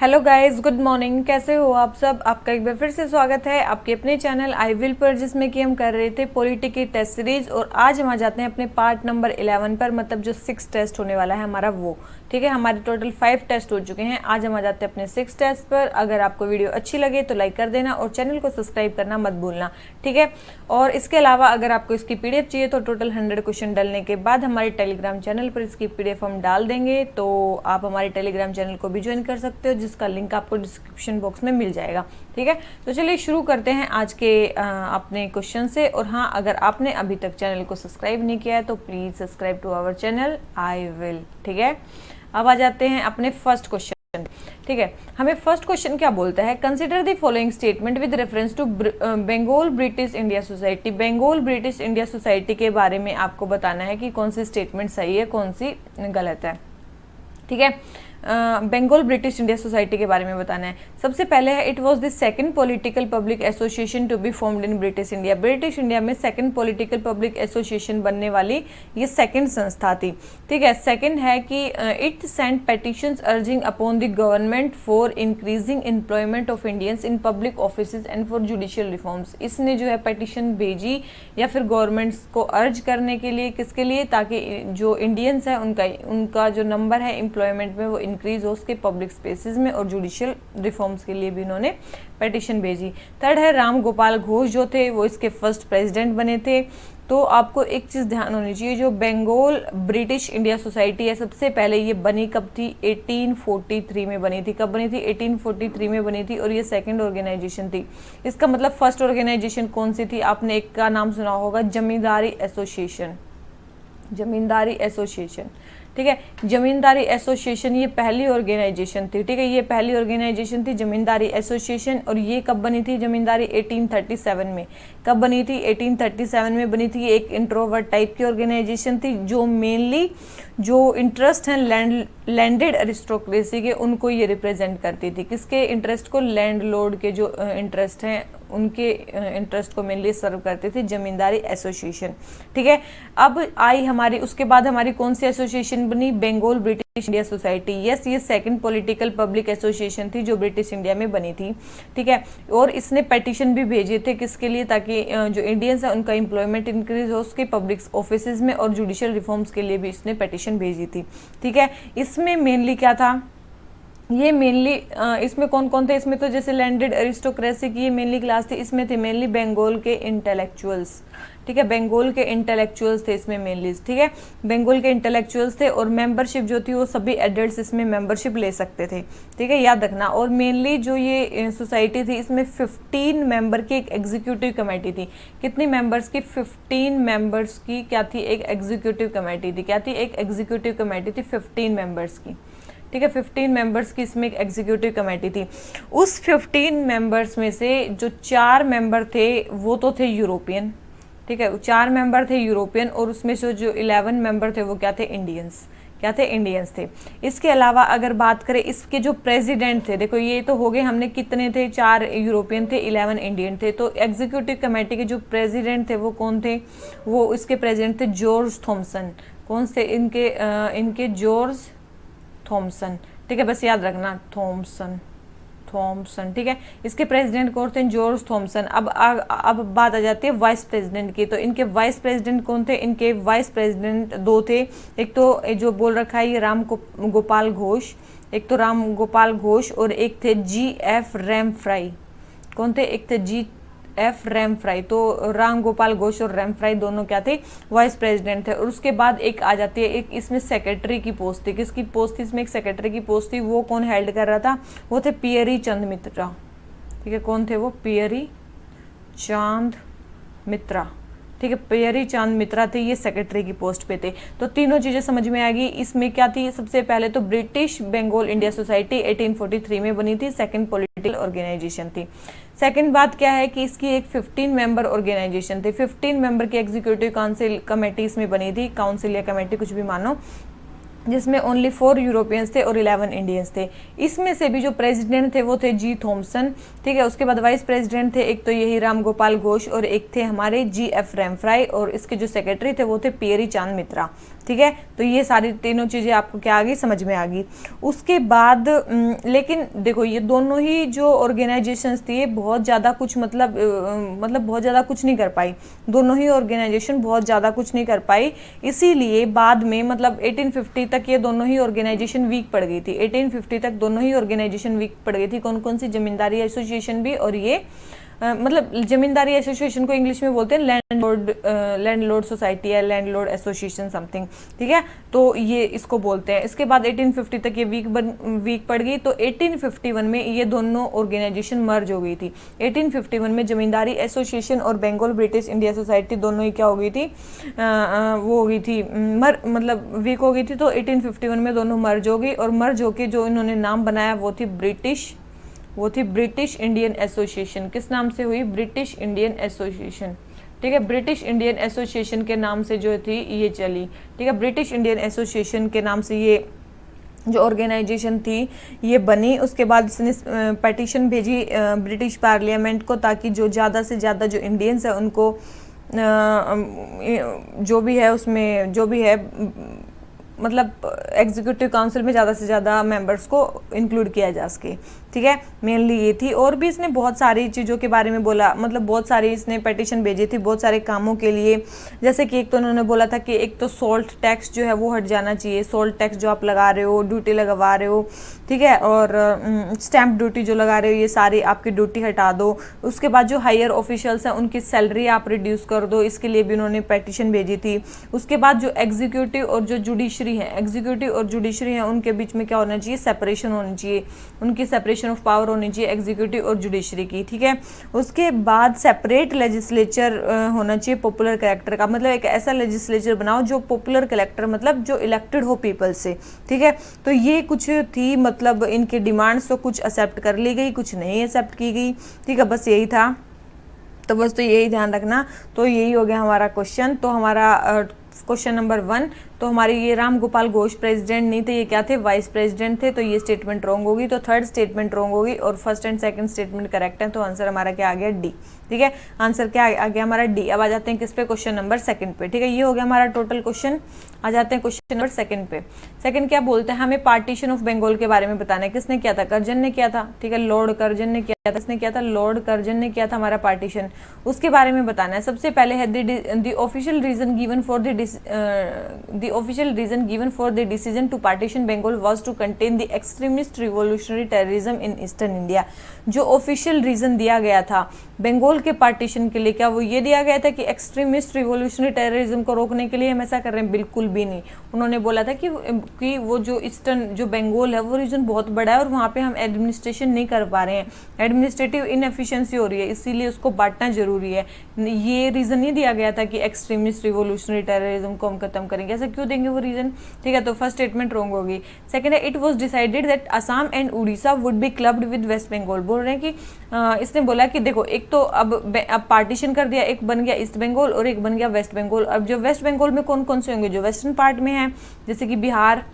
Hello guys, good morning. कैसे हो आप सब? आपका एक बार फिर से स्वागत है आपके अपने चैनल आई विल पर, जिसमें कि हम कर रहे थे पॉलिटी की टेस्ट सीरीज। और आज हम आ जाते हैं अपने पार्ट नंबर 11 पर, मतलब जो 6 टेस्ट होने वाला है हमारा वो। ठीक है, हमारे टोटल 5 टेस्ट हो चुके हैं। आज हम आ जाते हैं अपने 6 टेस्ट पर। अगर आपको वीडियो अच्छी लगे तो लाइक कर देना और चैनल को सब्सक्राइब करना मत भूलना। ठीक है, और इसके अलावा अगर आपको इसकी पीडीएफ चाहिए तो टोटल 100 क्वेश्चन डालने के बाद हमारे टेलीग्राम चैनल पर इसकी पीडीएफ हम डाल देंगे, तो आप हमारे टेलीग्राम चैनल को भी ज्वाइन कर सकते हो, जिसका लिंक आपको डिस्क्रिप्शन बॉक्स में मिल जाएगा। ठीक है, तो चलिए शुरू करते हैं आज के अपने क्वेश्चन से। और हाँ, अगर आपने अभी तक चैनल को सब्सक्राइब नहीं किया है तो please subscribe to our channel I will. ठीक है, अब आ जाते हैं अपने फर्स्ट क्वेश्चन। ठीक है, हमें फर्स्ट क्वेश्चन क्या बोलता है? Consider the following statement with reference to Bengal British India Society. Bengal British India Society के बारे में आपको बताना है कि कौन सी स्टेटमेंट सही है, कौन सी गलत है। ठीक है, बंगाल ब्रिटिश इंडिया सोसाइटी के बारे में बताना है। सबसे पहले है, it was the second political public association to be formed in British India. British India में सेकंड पॉलिटिकल पब्लिक एसोसिएशन बनने वाली ये सेकंड संस्था थी। ठीक है, सेकंड है कि it sent petitions urging upon the government for increasing employment of Indians in public offices and for judicial reforms. इसने जो है पेटिशन भेजी या फिर गवर्नमेंट को अर्ज करने के लिए, किसके लिए? ताकि जो इंडियंस है उनका जो नंबर है एम्प्लॉयमेंट में वो इंक्रीज हो उसके पब्लिक स्पेसेस में, और जुडिशियल रिफॉर्म्स के लिए भी इन्होंने पेटिशन भेजी। थर्ड है, राम गोपाल घोष जो थे वो इसके फर्स्ट प्रेसिडेंट बने थे। तो आपको एक चीज ध्यान होनी चाहिए, जो बंगाल ब्रिटिश इंडिया सोसाइटी है सबसे पहले ये बनी कब थी? 1843 में बनी थी। कब बनी थी? 1843 में बनी थी, और ये सेकंड ऑर्गेनाइजेशन थी। इसका मतलब फर्स्ट ऑर्गेनाइजेशन कौन सी थी? आपने एक का नाम सुना होगा, जमींदारी एसोसिएशन। जमींदारी एसोसिएशन, ठीक है, जमींदारी एसोसिएशन ये पहली ऑर्गेनाइजेशन थी। ठीक है, ये पहली ऑर्गेनाइजेशन थी जमींदारी एसोसिएशन। और ये कब बनी थी जमींदारी? 1837 में। कब बनी थी? 1837 में बनी थी। एक इंट्रोवर्ट टाइप की ऑर्गेनाइजेशन थी, जो मेनली जो इंटरेस्ट हैं लैंडेड एरिस्टोक्रेसी के, उनको ये रिप्रेजेंट करती थी। किसके इंटरेस्ट को? लैंडलॉर्ड के जो इंटरेस्ट हैं उनके इंटरेस्ट को मेनली सर्व करते थे जमींदारी एसोसिएशन। ठीक है, अब आई हमारी, उसके बाद हमारी कौन सी एसोसिएशन बनी? Bengal British India Society. Yes, ये सेकंड पॉलिटिकल पब्लिक एसोसिएशन थी जो ब्रिटिश इंडिया में बनी थी। ठीक है, और इसने पेटिशन भी भेजे थे, किसके लिए? ताकि जो इंडियंस है उनका एम्प्लॉयमेंट इंक्रीज हो उसके पब्लिक ऑफिसेज में, और जुडिशियल रिफॉर्म्स के लिए भी इसने पेटिशन भेजी थी। ठीक है, इसमें मेनली क्या था? ये मेनली इसमें कौन कौन थे? इसमें तो जैसे लैंडेड एरिस्टोक्रेसी की ये मेनली क्लास थी, इसमें थे मेनली बंगाल के इंटेलेक्चुअल्स। ठीक है, बंगाल के इंटेलेक्चुअल्स थे इसमें मेनली। ठीक है, बंगाल के इंटेलेक्चुअल्स थे, और मेंबरशिप जो थी वो सभी एडल्ट्स इसमें मेंबरशिप ले सकते थे। ठीक है, याद रखना। और मेनली जो ये सोसाइटी थी, इसमें 15 मेंबर की एक एग्जीक्यूटिव कमेटी थी। कितनी मेंबर्स की? 15 मेंबर्स की क्या थी? एक एग्जीक्यूटिव कमेटी थी। क्या थी? एक एग्जीक्यूटिव कमेटी थी 15 मेंबर्स की। ठीक है, 15 मेंबर्स की इसमें एक एग्जीक्यूटिव कमेटी थी। उस 15 मेंबर्स में से जो 4 मेंबर थे वो तो थे यूरोपियन। ठीक है, 4 मेंबर थे यूरोपियन, और उसमें से जो 11 मेंबर थे वो क्या थे? इंडियंस। क्या थे? इंडियंस थे। इसके अलावा अगर बात करें इसके जो प्रेसिडेंट थे, देखो ये तो हो गए हमने, कितने थे? 4 यूरोपियन थे, 11 इंडियन थे। तो एग्जीक्यूटिव कमेटी के जो प्रेसिडेंट थे वो कौन थे? वो इसके प्रेसिडेंट थे जॉर्ज थॉमसन। कौन से? इनके जॉर्ज थॉमसन। ठीक है, बस याद रखना, थॉमसन। ठीक है, इसके प्रेसिडेंट कौन थे? George Thomson. अब बात आ जाती है वाइस प्रेसिडेंट की। तो इनके वाइस प्रेसिडेंट कौन थे? इनके वाइस प्रेसिडेंट 2 थे। एक तो जो बोल रखा है ये राम गोपाल घोष, एक तो राम गोपाल घोष, और एक थे GF रैमफ्राई। कौन थे? एक थे GF रैमफ्राई। तो राम गोपाल घोष और रैमफ्राई दोनों क्या थे? वाइस प्रेसिडेंट थे। और उसके बाद एक आ जाती है, एक इसमें सेक्रेटरी की पोस्ट थी। किसकी पोस्ट थी? इसमें एक सेक्रेटरी की पोस्ट थी। वो कौन हेल्ड कर रहा था? वो थे पियरी चंद मित्रा। ठीक है, कौन थे वो? पियरी चांद मित्रा। ठीक है, पियरी चांद मित्रा थे, ये सेक्रेटरी की पोस्ट पे थे। तो तीनों चीजें समझ में आ गई। इसमें क्या थी? सबसे पहले तो ब्रिटिश बंगाल इंडिया सोसाइटी 1843 में बनी थी, सेकंड पॉलिटिकल ऑर्गेनाइजेशन थी। सेकंड बात क्या है कि इसकी एक 15 मेंबर ऑर्गेनाइजेशन थी। 15 मेंबर की एग्जीक्यूटिव काउंसिल कमेटी इसमें बनी थी, काउंसिल या कमेटी कुछ भी मानो। जिसमें ओनली 4 यूरोपियंस थे और 11 इंडियंस थे। इसमें से भी जो प्रेसिडेंट थे वो थे जी थॉमसन, ठीक है। उसके बाद वाइस प्रेसिडेंट थे एक तो यही राम गोपाल घोष और एक थे हमारे GF रैमफ्राई, और इसके जो सेक्रेटरी थे वो थे पियरी चांद मित्रा, ठीक है। तो ये सारी तीनों चीज़ें आपको क्या आ गई, समझ में आ गई। उसके बाद लेकिन देखो ये दोनों ही जो ऑर्गेनाइजेशंस थी बहुत ज़्यादा कुछ मतलब बहुत ज़्यादा कुछ नहीं कर पाई, दोनों ही ऑर्गेनाइजेशन बहुत ज़्यादा कुछ नहीं कर पाई। इसीलिए बाद में मतलब 1850 तक ये दोनों ही ऑर्गेनाइजेशन वीक पड़ गई थी। 1850 तक दोनों ही ऑर्गेनाइजेशन वीक पड़ गई थी। कौन कौन सी, जमींदारी एसोसिएशन भी और ये मतलब जमींदारी एसोसिएशन को इंग्लिश में बोलते हैं लैंडलॉर्ड सोसाइटी या लैंडलॉर्ड एसोसिएशन समथिंग, ठीक है। तो ये इसको बोलते हैं। इसके बाद 1850 तक ये वीक पड़ गई। तो 1851 में ये दोनों ऑर्गेनाइजेशन मर्ज हो गई थी। 1851 में जमींदारी एसोसिएशन और बंगाल ब्रिटिश इंडिया सोसाइटी दोनों ही क्या हो गई थी, वो हो गई थी मतलब वीक हो गई थी। तो 1851 में दोनों मर्ज हो गई, और मर्ज होके जो इन्होंने नाम बनाया वो थी ब्रिटिश इंडियन एसोसिएशन। किस नाम से हुई, ब्रिटिश इंडियन एसोसिएशन, ठीक है। ब्रिटिश इंडियन एसोसिएशन के नाम से जो थी ये चली, ठीक है। ब्रिटिश इंडियन एसोसिएशन के नाम से ये जो ऑर्गेनाइजेशन थी ये बनी। उसके बाद इसने पेटिशन भेजी ब्रिटिश पार्लियामेंट को, ताकि जो ज़्यादा से ज़्यादा जो इंडियंस है उनको जो भी है उसमें जो भी है मतलब एग्जीक्यूटिव काउंसिल में ज़्यादा से ज़्यादा मेंबर्स को इंक्लूड किया जा सके, ठीक है। मेनली ये थी। और भी इसने बहुत सारी चीज़ों के बारे में बोला, मतलब बहुत सारी इसने पेटिशन भेजी थी बहुत सारे कामों के लिए। जैसे कि एक तो उन्होंने बोला था कि एक तो सॉल्ट टैक्स जो है वो हट जाना चाहिए। सॉल्ट टैक्स जो आप लगा रहे हो, ड्यूटी लगवा रहे हो, ठीक है, और स्टैंप ड्यूटी जो लगा रहे हो, ये सारी आपकी ड्यूटी हटा दो। उसके बाद जो हायर ऑफिशियल्स हैं उनकी सैलरी आप रिड्यूस कर दो, इसके लिए भी उन्होंने पेटिशन भेजी थी। उसके बाद जो एग्जीक्यूटिव और जो जुडिशरी है उनके बीच में क्या होना चाहिए, सेपरेशन होनी चाहिए, उनकी सेपरेशन ऑफ पावर होनी चाहिए एग्जीक्यूटिव और जुडिशरी की, ठीक है। उसके बाद सेपरेट लेजिस्लेचर होना चाहिए पॉपुलर कलेक्टर का, मतलब एक ऐसा लेजिस्लेचर बनाओ जो पॉपुलर कलेक्टर मतलब जो इलेक्टेड हो पीपल से, ठीक है। तो ये कुछ थी मतलब इनकी डिमांड्स, तो कुछ एक्सेप्ट कर ली गई, कुछ नहीं एक्सेप्ट की गई, ठीक है। बस यही था, तो बस तो यही ध्यान रखना। तो यही हो गया हमारा क्वेश्चन। तो हमारा क्वेश्चन नंबर 1, तो हमारे ये राम गोपाल घोष प्रेसिडेंट नहीं थे, ये क्या थे, वाइस प्रेसिडेंट थे। तो ये स्टेटमेंट रॉन्ग होगी, तो थर्ड स्टेटमेंट रॉन्ग होगी और first and second statement correct है। तो आंसर हमारा क्या आ गया, डी, ठीक है। आंसर क्या आ गया हमारा, डी। अब आ जाते हैं किस पे, क्वेश्चन नंबर 2 पे, ठीक है। ये हो गया हमारा टोटल क्वेश्चन। आ जाते हैं क्वेश्चन नंबर 2 पे। सेकंड क्या बोलते हैं, हमें पार्टीशन ऑफ बंगाल के बारे में बताना है। किसने किया था, कर्जन ने किया था, ठीक है। लॉर्ड कर्जन ने किया था, किसने किया था, लॉर्ड कर्जन ने किया था हमारा पार्टीशन। उसके बारे में बताना है। सबसे पहले है the official reason given for the decision to partition Bengal was to contain the extremist revolutionary terrorism in eastern India. जो ऑफिशियल रीजन दिया गया था बंगाल के पार्टीशन के लिए, क्या वो ये दिया गया था कि एक्सट्रीमिस्ट रिवॉल्यूशनरी टेररिज्म को रोकने के लिए हम ऐसा कर रहे हैं, बिल्कुल भी नहीं। उन्होंने बोला था कि वो जो ईस्टर्न जो बंगाल है वो रीजन बहुत बड़ा है और वहाँ पे हम एडमिनिस्ट्रेशन नहीं कर पा रहे हैं, एडमिनिस्ट्रेटिव इनएफिशिएंसी हो रही है, इसीलिए उसको बांटना जरूरी है। ये रीजन नहीं दिया गया था कि एक्सट्रीमिस्ट रिवॉल्यूशनरी टेररिज्म को हम खत्म करेंगे, ऐसा क्यों देंगे वो रीजन, ठीक है। तो फर्स्ट स्टेटमेंट रॉन्ग होगी। सेकंड है, it was decided that Assam and Orissa would be clubbed with West Bengal. बोल रहे हैं कि इसने बोला कि देखो एक तो अब पार्टीशन कर दिया, एक बन गया ईस्ट बंगाल और एक बन गया वेस्ट बंगाल। अब जो वेस्ट बंगाल में कौन कौन से होंगे, जो वेस्टर्न पार्ट में है जैसे कि बिहार,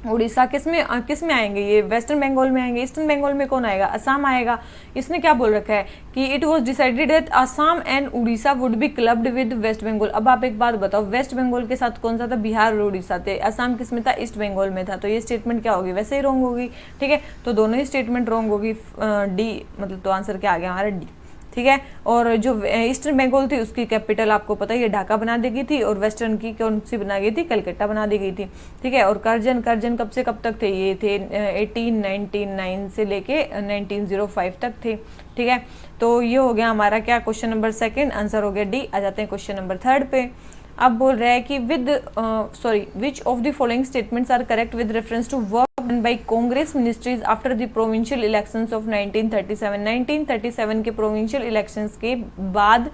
उड़ीसा, किस में आएंगे, ये वेस्टर्न बंगाल में आएंगे। ईस्टर्न बंगाल में कौन आएगा, असम आएगा। इसने क्या बोल रखा है कि it was decided that Assam and Orissa would be clubbed with West Bengal. अब आप एक बात बताओ, वेस्ट बंगाल के साथ कौन सा था, बिहार और उड़ीसा थे। असम किस में था, ईस्ट बंगाल में था। तो ये स्टेटमेंट क्या होगी, वैसे ही रॉन्ग होगी, ठीक है। तो दोनों ही स्टेटमेंट रॉन्ग होगी, डी मतलब। तो आंसर क्या आ गया हमारा, डी, ठीक है। और जो ईस्टर्न बंगाल थी उसकी कैपिटल आपको पता है ये ढाका बना दी गई थी, और वेस्टर्न की कौन सी बना गई थी, कलकत्ता बना दी गई थी, ठीक है। और कर्जन कब से कब तक थे, ये थे 1899 से लेके 1905 तक थे, ठीक है। तो ये हो गया हमारा क्या, क्वेश्चन नंबर 2, आंसर हो गया डी। आ जाते हैं क्वेश्चन नंबर 3 पे। अब बोल रहा है कि which of the following statements are correct with reference to work done by Congress ministries after the provincial elections of 1937। 1937 के प्रोविंशियल इलेक्शंस के बाद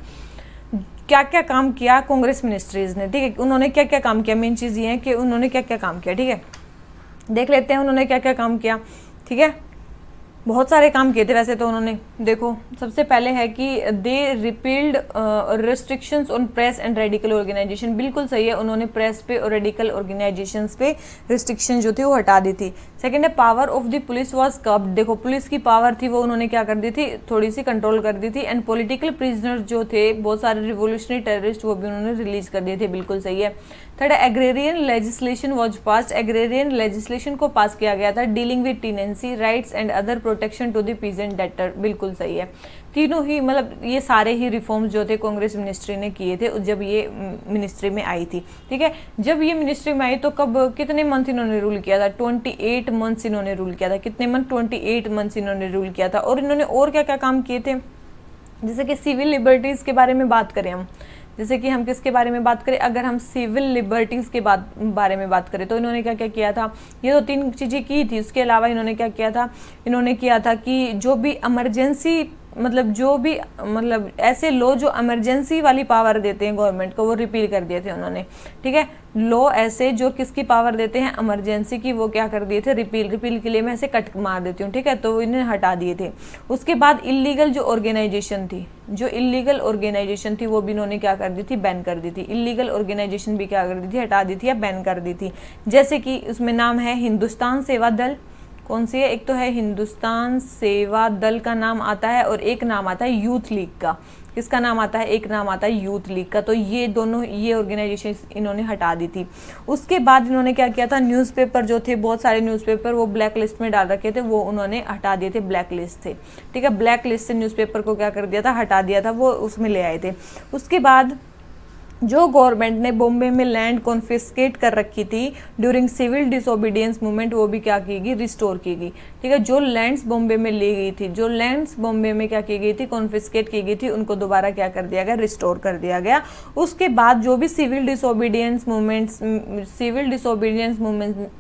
क्या क्या काम किया कांग्रेस मिनिस्ट्रीज ने, ठीक है। उन्होंने क्या क्या काम किया, मेन चीज़ ये है कि उन्होंने क्या क्या काम किया, ठीक है। देख लेते हैं उन्होंने क्या क्या काम किया, ठीक है। बहुत सारे काम किए थे वैसे तो उन्होंने। देखो सबसे पहले है कि they repealed restrictions on press and radical organisation, बिल्कुल सही है, उन्होंने प्रेस पे और रेडिकल ऑर्गेनाइजेशंस पे रिस्ट्रिक्शन जो थी वो हटा दी थी। सेकंड है power of the police was curved, देखो पुलिस की पावर थी वो उन्होंने क्या कर दी थी, थोड़ी सी कंट्रोल कर दी थी। एंड पॉलिटिकल प्रिजनर जो थे बहुत सारे रिवोल्यूशनरी टेररिस्ट वो भी उन्होंने रिलीज कर दिए थे, बिल्कुल सही है। Third agrarian legislation was passed, agrarian legislation को पास किया गया था dealing with tenancy rights and other protection to the peasant debtor, बिल्कुल सही है। तीनों ही मतलब ये सारे ही रिफॉर्म्स जो थे कांग्रेस मिनिस्ट्री ने किए थे जब ये मिनिस्ट्री में आई थी, ठीक है। जब ये मिनिस्ट्री में आई तो कब कितने मंथ इन्होंने रूल किया था, 28 मंथ्स इन्होंने रूल किया था। कितने मंथ, 28 मंथ्स इन्होंने रूल किया था। और इन्होंने और क्या क्या काम किए थे, जैसे कि सिविल लिबर्टीज के बारे में बात करें हम, जैसे कि हम किसके बारे में बात करें, अगर हम सिविल लिबर्टीज के बारे में बात करें तो इन्होंने क्या क्या किया था, ये तो 3 चीज़ें की थी। उसके अलावा इन्होंने क्या किया था, इन्होंने किया था कि जो भी इमरजेंसी मतलब जो भी मतलब ऐसे लॉ जो इमरजेंसी वाली पावर देते हैं गवर्नमेंट को वो रिपील कर दिए थे उन्होंने, ठीक है। लॉ ऐसे जो किसकी पावर देते हैं इमरजेंसी की वो क्या कर दिए थे, रिपील के लिए मैं ऐसे कट मार देती हूँ, ठीक है, तो इन्हें हटा दिए थे। उसके बाद इलीगल जो ऑर्गेनाइजेशन थी, जो इलीगल ऑर्गेनाइजेशन थी वो भी इन्होंने क्या कर दी थी, बैन कर दी थी। इलीगल ऑर्गेनाइजेशन भी क्या कर दी थी, हटा दी थी या बैन कर दी थी। जैसे कि उसमें नाम है हिंदुस्तान सेवा दल, कौन सी है, एक तो है हिंदुस्तान सेवा दल का नाम आता है और एक नाम आता है यूथ लीग का। किसका नाम आता है, एक नाम आता है यूथ लीग का। तो ये दोनों ये ऑर्गेनाइजेशन इन्होंने हटा दी थी। उसके बाद इन्होंने क्या किया था, न्यूज़पेपर जो थे बहुत सारे न्यूज़पेपर वो ब्लैक लिस्ट में डाल रखे थे वो उन्होंने हटा दिए थे, ब्लैक लिस्ट थे, ठीक है। ब्लैक लिस्ट से न्यूज़पेपर को क्या कर दिया था, हटा दिया था, वो उसमें ले आए थे। उसके बाद जो गवर्नमेंट ने बॉम्बे में लैंड कॉन्फिस्केट कर रखी थी ड्यूरिंग सिविल डिसोबीडियंस मूवमेंट वो भी क्या की गई, रिस्टोर की गई, ठीक है। जो लैंड्स बॉम्बे में ली गई थी, जो लैंड्स बॉम्बे में क्या की गई थी, कॉन्फिस्केट की गई थी, उनको दोबारा क्या कर दिया गया, रिस्टोर कर दिया गया। उसके बाद जो भी सिविल डिसोबीडियंस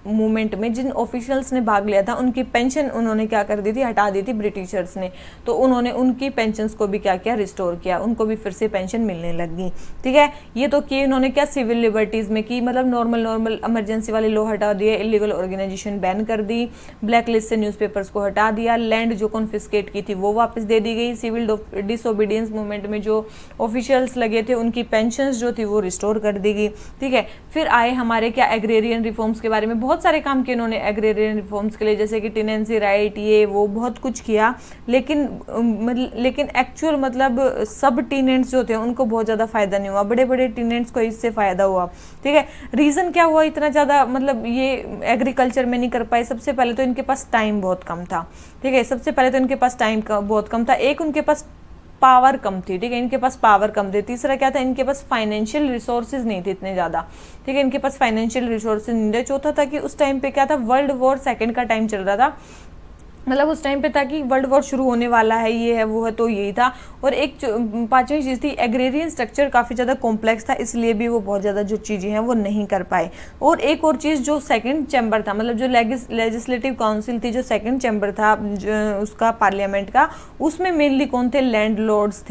मूवमेंट में जिन ऑफिशियल्स ने भाग लिया था उनकी पेंशन उन्होंने क्या कर दी थी, हटा दी थी ब्रिटिशर्स ने। तो उन्होंने उनकी पेंशन को भी क्या किया, रिस्टोर किया, उनको भी फिर से पेंशन मिलने लगी, ठीक है। ये तो किए उन्होंने क्या, सिविल लिबर्टीज में की, मतलब नॉर्मल इमरजेंसी वाले लॉ हटा दिए, इलीगल ऑर्गेनाइजेशन बैन कर दी, ब्लैक लिस्ट से न्यूज़पेपर्स को हटा दिया, लैंड जो कॉन्फिस्केट की थी वो वापस दे दी गई, सिविल डिसोबीडियंस मूवमेंट में जो ऑफिशियल्स लगे थे उनकी पेंशंस जो थी वो रिस्टोर कर दी गई, ठीक है। फिर आए हमारे क्या, एग्रेरियन रिफॉर्म्स के बारे में बहुत सारे काम किए इन्होंने एग्रेरियन रिफॉर्म्स के लिए, जैसे कि टेनेंसी राइट, ये वो बहुत कुछ किया। लेकिन एक्चुअल मतलब सब टेनेंट्स जो थे उनको बहुत ज़्यादा फायदा नहीं हुआ, बड़े बड़े टेनेंट्स को इससे फायदा हुआ, ठीक है। रीजन क्या हुआ इतना ज़्यादा, मतलब ये एग्रीकल्चर में नहीं कर पाए। सबसे पहले तो इनके पास टाइम बहुत कम था, ठीक है, सबसे पहले तो इनके पास टाइम बहुत कम था। एक उनके पास पावर कम थी, ठीक है, इनके पास पावर कम थी। तीसरा क्या था, इनके पास फाइनेंशियल रिसोर्सेज नहीं थे इतने ज़्यादा, ठीक है, इनके पास फाइनेंशियल रिसोर्सेज नहीं थे। चौथा था कि उस टाइम पे क्या था, वर्ल्ड वॉर सेकंड का टाइम चल रहा था, मतलब उस टाइम पे था कि वर्ल्ड वॉर शुरू होने वाला है, ये है वो है, तो यही था। और एक 5वीं चीज़ थी, एग्रेरियन स्ट्रक्चर काफ़ी ज़्यादा कॉम्प्लेक्स था, इसलिए भी वो बहुत ज़्यादा जो चीज़ें हैं वो नहीं कर पाए। और एक और चीज़, जो सेकंड चैम्बर था, मतलब जो लेजिस्लेटिव काउंसिल थी, जो सेकंड चैम्बर था उसका पार्लियामेंट का, उसमें मेनली कौन थे, लैंडलॉर्ड्स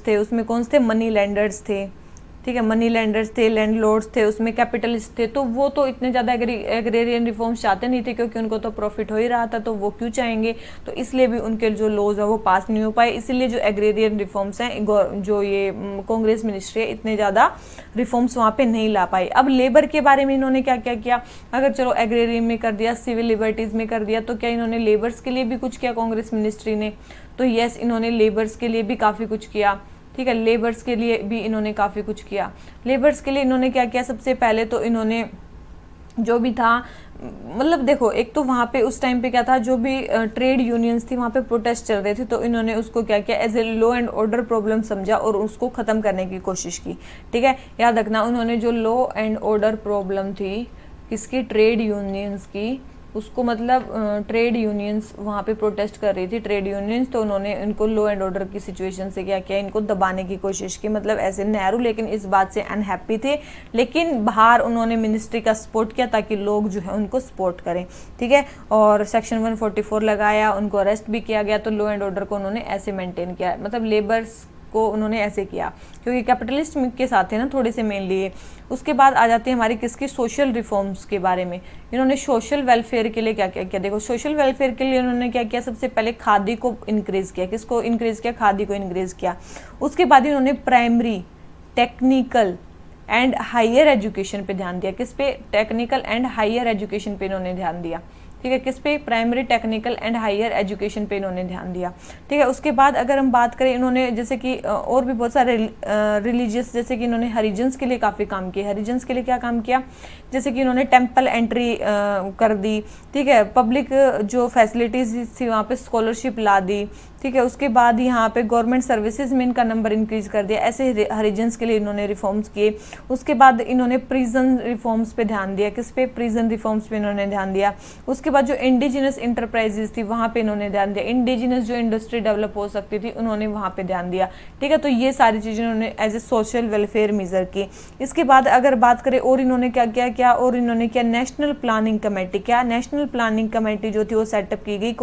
थे, उसमें कौन थे, मनी लैंडर्स थे, ठीक है, मनी लैंडर्स थे, लैंडलॉर्ड्स थे, उसमें कैपिटलिस्ट थे। तो वो तो इतने ज़्यादा एग्रेरियन रिफॉर्म्स चाहते नहीं थे, क्योंकि उनको तो प्रॉफिट हो ही रहा था, तो वो क्यों चाहेंगे, तो इसलिए भी उनके जो लॉज है वो पास नहीं हो पाए। इसीलिए जो एग्रेरियन रिफॉर्म्स हैं, जो ये कांग्रेस मिनिस्ट्री है, इतने ज़्यादा रिफॉर्म्स वहाँ पे नहीं ला पाई। अब लेबर के बारे में इन्होंने क्या क्या किया, अगर चलो एग्रेरियन में कर दिया, सिविल लिबर्टीज़ में कर दिया, तो क्या इन्होंने लेबर्स के लिए भी कुछ किया कांग्रेस मिनिस्ट्री ने, तो यस, इन्होंने लेबर्स के लिए भी काफ़ी कुछ किया, ठीक है, लेबर्स के लिए भी इन्होंने काफ़ी कुछ किया। लेबर्स के लिए इन्होंने क्या किया, सबसे पहले तो इन्होंने जो भी था, मतलब देखो, एक तो वहाँ पे उस टाइम पे क्या था, जो भी ट्रेड यूनियंस थी वहाँ पे प्रोटेस्ट चल रहे थे, तो इन्होंने उसको क्या किया, as a law and order problem समझा और उसको ख़त्म करने की कोशिश की, ठीक है। याद रखना, उन्होंने जो लॉ एंड ऑर्डर प्रॉब्लम थी किसकी, ट्रेड यूनियंस की, उसको मतलब ट्रेड यूनियंस वहाँ पे प्रोटेस्ट कर रही थी, ट्रेड यूनियंस, तो उन्होंने इनको लॉ एंड ऑर्डर की सिचुएशन से क्या किया, इनको दबाने की कोशिश की। मतलब ऐसे नेहरू लेकिन इस बात से अनहैप्पी थे, लेकिन बाहर उन्होंने मिनिस्ट्री का सपोर्ट किया ताकि लोग जो है उनको सपोर्ट करें, ठीक है। और सेक्शन 144 लगाया, उनको अरेस्ट भी किया गया, तो लॉ एंड ऑर्डर को उन्होंने ऐसे मेंटेन किया। मतलब लेबर्स को उन्होंने ऐसे किया, क्योंकि कैपिटलिस्ट के साथ थे ना थोड़े से मेन लिए। उसके बाद आ जाते हैं हमारी किसकी, सोशल रिफॉर्म्स के बारे में। इन्होंने सोशल वेलफेयर के लिए क्या क्या किया, देखो सोशल वेलफेयर के लिए उन्होंने क्या किया, सबसे पहले खादी को इंक्रीज किया। किसको इंक्रीज किया, खादी को इंक्रीज किया। उसके बाद इन्होंने primary, technical and higher education पे ध्यान दिया। किस पे, टेक्निकल एंड हायर एजुकेशन पे इन्होंने ध्यान दिया, ठीक है। किस पे, primary, technical and higher education पे इन्होंने ध्यान दिया, ठीक है। उसके बाद अगर हम बात करें, इन्होंने जैसे कि और भी बहुत सारे रिलीजियस, जैसे कि इन्होंने हरिजन्स के लिए काफ़ी काम किया। हरिजन्स के लिए क्या काम किया, जैसे कि इन्होंने टेम्पल एंट्री कर दी, ठीक है। पब्लिक जो फैसिलिटीज़ थी वहाँ पे स्कॉलरशिप ला दी, ठीक है। उसके बाद यहाँ पे गवर्नमेंट सर्विसेज में इनका नंबर इंक्रीज कर दिया। ऐसे हरिजन्स के लिए इन्होंने रिफॉर्म्स किए। उसके बाद इन्होंने प्रिजन रिफॉर्म्स पे ध्यान दिया। किस पे, प्रिजन रिफॉर्म्स पे इन्होंने ध्यान दिया। उसके बाद जो इंडिजिनस इंटरप्राइजेज थी वहाँ पे इन्होंने ध्यान दिया। इंडिजिनस जो इंडस्ट्री डेवलप हो सकती थी उन्होंने वहाँ पे ध्यान दिया, ठीक है। तो ये सारी चीज़ें इन्होंने as a social welfare measure की। इसके बाद अगर बात करें और इन्होंने क्या किया, और इन्होंने किया नेशनल प्लानिंग कमेटी। क्या, नेशनल प्लानिंग कमेटी जो थी वो सेटअप की गई।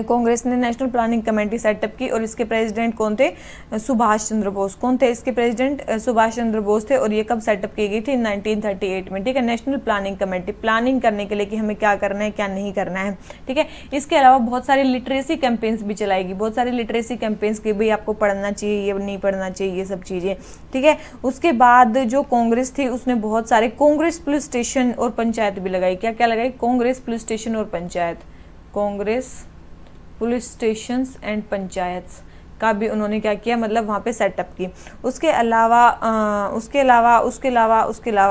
कांग्रेस ने नेशनल प्लानिंग कमेटी सेटअप की, और इसके प्रेसिडेंट कौन थे, सुभाष चंद्र बोस। कौन थे इसके प्रेसिडेंट, सुभाष चंद्र बोस थे। और ये कब सेटअप की गई थी, 1938 में, ठीक है। नेशनल प्लानिंग कमेटी, प्लानिंग करने के लिए कि हमें क्या करना है क्या नहीं करना है, ठीक है। इसके अलावा बहुत सारे लिटरेसी कैंपेन्स भी चलाएगी, बहुत सारे लिटरेसी कैंपेन्स की, भाई आपको पढ़ना चाहिए, ये नहीं पढ़ना चाहिए, ये सब चीज़ें, ठीक है। उसके बाद जो कांग्रेस थी उसने बहुत सारे कांग्रेस पुलिस स्टेशन और पंचायत भी लगाई। क्या क्या लगाई, कांग्रेस पुलिस स्टेशन और panchayat, Congress police stations and panchayats का भी उन्होंने क्या किया, मतलब वहाँ पे सेटअप की। उसके अलावा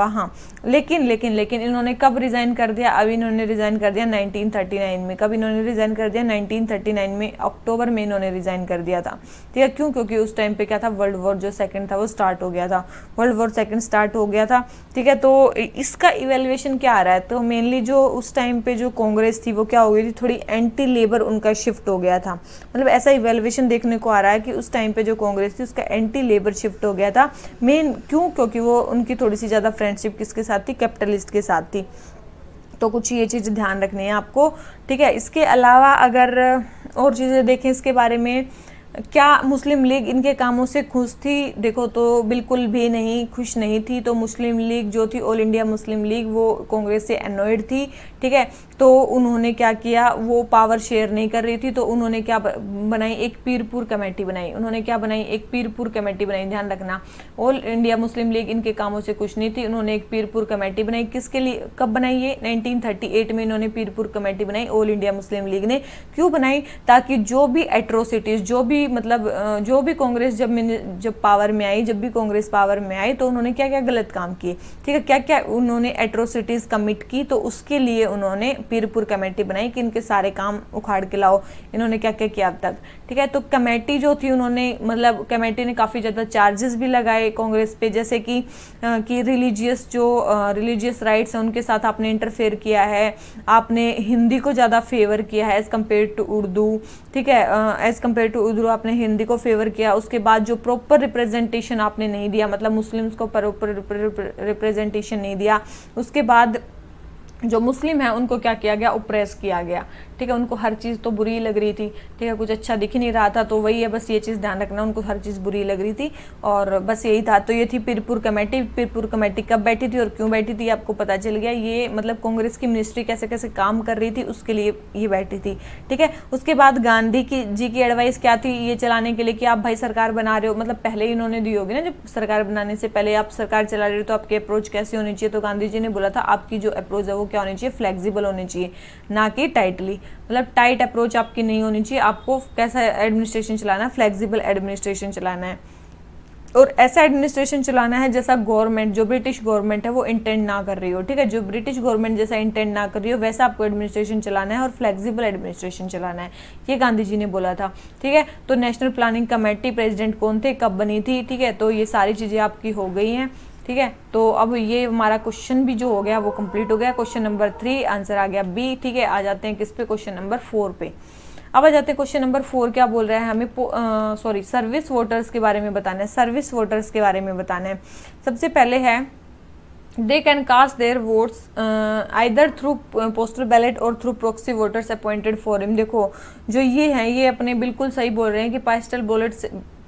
हाँ, लेकिन इन्होंने कब रिज़ाइन कर दिया, अभी इन्होंने रिज़ाइन कर दिया 1939 में। कब इन्होंने रिज़ाइन कर दिया, 1939 में, अक्टूबर में इन्होंने रिज़ाइन कर दिया था, ठीक है। क्यों, क्योंकि उस टाइम पे क्या था, वर्ल्ड वॉर जो सेकंड था वो स्टार्ट हो गया था, वर्ल्ड वॉर सेकंड स्टार्ट हो गया था, ठीक है। तो इसका इवेल्युएशन क्या आ रहा है, तो मेनली जो उस टाइम पे जो कांग्रेस थी वो क्या हो गई थी, थोड़ी एंटी लेबर उनका शिफ्ट हो गया था। मतलब ऐसा इवेल्युएशन देखने को आ रहा है कि उस टाइम पे जो कांग्रेस थी उसका एंटी लेबर शिफ्ट हो गया था। मेन क्यों, क्योंकि वो उनकी थोड़ी सी ज़्यादा फ्रेंडशिप किसके साथ थी, कैपिटलिस्ट के साथ थी। तो कुछ ये चीज़ ध्यान रखनी है आपको, ठीक है। इसके अलावा अगर और चीज़ें देखें इसके बारे में, क्या मुस्लिम लीग इनके कामों से खुश थी, देखो तो बिल्कुल भी नहीं, खुश नहीं थी। तो मुस्लिम लीग जो थी, ऑल इंडिया मुस्लिम लीग, वो कांग्रेस से एनॉयड थी, ठीक है। तो उन्होंने क्या किया, वो पावर शेयर नहीं कर रही थी, तो उन्होंने क्या बनाई, एक पीरपुर कमेटी बनाई। उन्होंने क्या बनाई, एक पीरपुर कमेटी बनाई। ध्यान रखना, ऑल इंडिया मुस्लिम लीग इनके कामों से खुश नहीं थी, उन्होंने एक पीरपुर कमेटी बनाई। किसके लिए, कब बनाई ये, 1938 में इन्होंने पीरपुर कमेटी बनाई, ऑल इंडिया मुस्लिम लीग ने। क्यों बनाई, ताकि जो भी एट्रोसिटीज, जो भी मतलब जो भी कांग्रेस जब पावर में आई, जब भी कांग्रेस पावर में आई, तो उन्होंने क्या क्या गलत काम किए, ठीक है, क्या क्या उन्होंने एट्रोसिटीज कमिट की, तो उसके लिए उन्होंने पीरपुर कमेटी बनाई कि इनके सारे काम उखाड़ के लाओ। इन्होंने क्या क्या किया अब तक, ठीक है। तो कमेटी जो थी, उन्होंने मतलब कमेटी ने काफ़ी ज़्यादा चार्जेस भी लगाए कांग्रेस पे, जैसे कि रिलीजियस राइट्स हैं उनके साथ आपने इंटरफेयर किया है, आपने हिंदी को ज़्यादा फेवर किया है एज़ कम्पेयर टू उर्दू, ठीक है। एज़ कम्पेयर टू उर्दू आपने हिंदी को फेवर किया। उसके बाद जो प्रॉपर रिप्रेजेंटेशन आपने नहीं दिया, मतलब मुस्लिम्स को प्रॉपर रिप्रेजेंटेशन नहीं दिया। उसके बाद जो मुस्लिम है उनको क्या किया गया, ओप्रेस किया गया, ठीक है। उनको हर चीज़ तो बुरी लग रही थी, ठीक है, कुछ अच्छा दिख नहीं रहा था। तो वही है, बस ये चीज़ ध्यान रखना, उनको हर चीज़ बुरी लग रही थी, और बस यही था। तो ये थी पीरपुर कमेटी। पीरपुर कमेटी कब बैठी थी और क्यों बैठी थी आपको पता चल गया। ये मतलब कांग्रेस की मिनिस्ट्री कैसे कैसे काम कर रही थी उसके लिए ये बैठी थी, ठीक है। उसके बाद गांधी जी की एडवाइस क्या थी ये चलाने के लिए, कि आप भाई सरकार बना रहे हो, मतलब पहले ही इन्होंने दी होगी ना, जब सरकार बनाने से पहले आप सरकार चला रहे हो तो आपकी अप्रोच कैसी होनी चाहिए। तो गांधी जी ने बोला था आपकी जो अप्रोच है वो क्या होनी चाहिए, फ्लेक्सिबल होनी चाहिए, ना कि टाइटली, मतलब टाइट अप्रोच आपकी नहीं होनी चाहिए। आपको कैसा एडमिनिस्ट्रेशन चलाना है, फ्लेक्सिबल एडमिनिस्ट्रेशन चलाना है, और ऐसा एडमिनिस्ट्रेशन चलाना है जैसा गवर्नमेंट, जो ब्रिटिश गवर्नमेंट है वो इंटेंड ना कर रही हो, ठीक है। जो ब्रिटिश गवर्नमेंट जैसा इंटेंड ना कर रही हो वैसा आपको एडमिनिस्ट्रेशन चलाना है, और फ्लेक्सिबल एडमिनिस्ट्रेशन चलाना है, ये गांधी जी ने बोला था, ठीक है। तो नेशनल प्लानिंग कमेटी प्रेसिडेंट कौन थे, कब बनी थी, ठीक है। तो ये सारी चीज़ें आपकी हो गई हैं, ठीक है। तो अब ये हमारा क्वेश्चन भी जो हो गया वो कंप्लीट हो गया। क्वेश्चन नंबर 3 आंसर आ गया बी, ठीक है। आ जाते हैं किस पे, क्वेश्चन नंबर 4 पे। अब आ जाते हैं क्वेश्चन नंबर 4, क्या बोल रहा है हमें, सर्विस वोटर्स के बारे में बताना है। सर्विस वोटर्स के बारे में बताना है। सबसे पहले है they can cast their votes either through postal ballot और through proxy voters appointed for him. देखो जो ये हैं ये अपने बिल्कुल सही बोल रहे हैं कि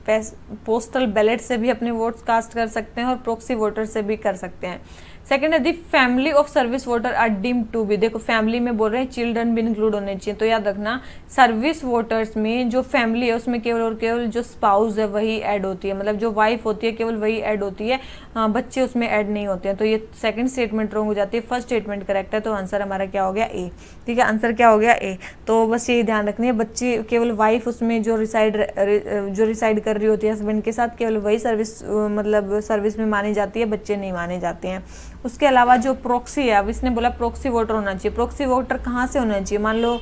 पोस्टल बैलेट से भी अपने वोट्स कास्ट कर सकते हैं और प्रॉक्सी वोटर से भी कर सकते हैं। सेकंड है the family of service voter are deemed to be, देखो फैमिली में बोल रहे हैं चिल्ड्रन भी इंक्लूड होने चाहिए, तो याद रखना सर्विस वोटर्स में जो फैमिली है उसमें केवल और केवल जो स्पाउस है वही ऐड होती है, मतलब जो वाइफ होती है केवल वही ऐड होती है, बच्चे उसमें ऐड नहीं होते हैं। तो ये सेकंड स्टेटमेंट रॉन्ग हो जाती है, फर्स्ट स्टेटमेंट करेक्ट है, तो आंसर हमारा क्या हो गया ए। ठीक है, आंसर क्या हो गया ए। तो बस ये ध्यान रखनी है, बच्चे केवल वाइफ उसमें जो रिसाइड कर रही होती है हस्बैंड के साथ केवल वही सर्विस मतलब सर्विस में मानी जाती है, बच्चे नहीं माने जाते हैं। उसके अलावा जो प्रॉक्सी है, अब इसने बोला प्रॉक्सी वोटर होना चाहिए, प्रॉक्सी वोटर कहाँ से होना चाहिए, मान लो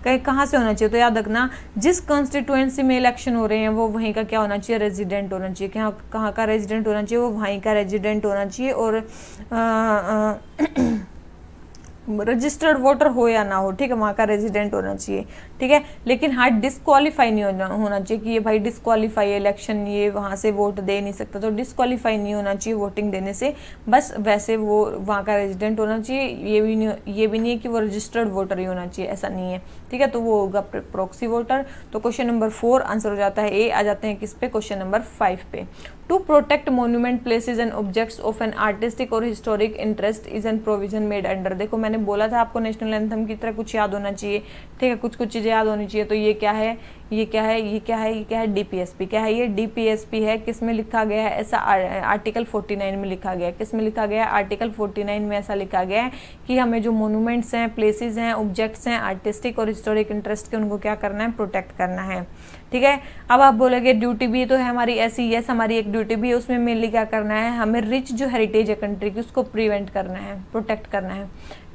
कहीं कहाँ से होना चाहिए, तो याद रखना जिस कॉन्स्टिट्यूएंसी में इलेक्शन हो रहे हैं वो वहीं का क्या होना चाहिए, रेजिडेंट होना चाहिए। कहाँ का रेजिडेंट होना चाहिए, वो वहीं का रेजिडेंट होना चाहिए। और रजिस्टर्ड वोटर हो या ना हो, ठीक है, वहाँ का रेजिडेंट होना चाहिए। ठीक है, लेकिन हाँ डिस्क्वालीफाई नहीं होना चाहिए कि ये भाई डिस्क्वालीफाई है इलेक्शन, ये वहाँ से वोट दे नहीं सकता, तो डिस्क्वालीफाई नहीं होना चाहिए वोटिंग देने से, बस वैसे वो वहाँ का रेजिडेंट होना चाहिए। ये भी नहीं है कि वो रजिस्टर्ड वोटर ही होना चाहिए, ऐसा नहीं है। ठीक है, तो वो होगा प्रॉक्सी वोटर। तो क्वेश्चन नंबर 4 आंसर हो जाता है ए। आ जाते हैं किस पे, क्वेश्चन नंबर 5 पे। To protect monument places and objects of an artistic और historic interest is an provision made under, देखो मैंने बोला था आपको नेशनल एंथम की तरह कुछ याद होना चाहिए। ठीक है, कुछ चीज़ें याद होनी चाहिए। तो ये क्या है, ये क्या है, ये क्या है, ये क्या है, डीपीएसपी। क्या है ये, डीपीएसपी है। किस में लिखा गया है, ऐसा आर्टिकल 49 में लिखा गया है। किस में लिखा गया है, आर्टिकल 49 में ऐसा लिखा गया है कि हमें जो मोन्यूमेंट्स हैं, प्लेसेस हैं, ऑब्जेक्ट्स हैं आर्टिस्टिक और हिस्टोरिक इंटरेस्ट के, उनको क्या करना है, प्रोटेक्ट करना है। ठीक है, अब आप बोलोगे ड्यूटी भी तो है हमारी ऐसी, यस हमारी एक ड्यूटी भी है, उसमें मेनली क्या करना है, हमें रिच जो हेरिटेज है कंट्री की उसको प्रिवेंट करना है, प्रोटेक्ट करना है।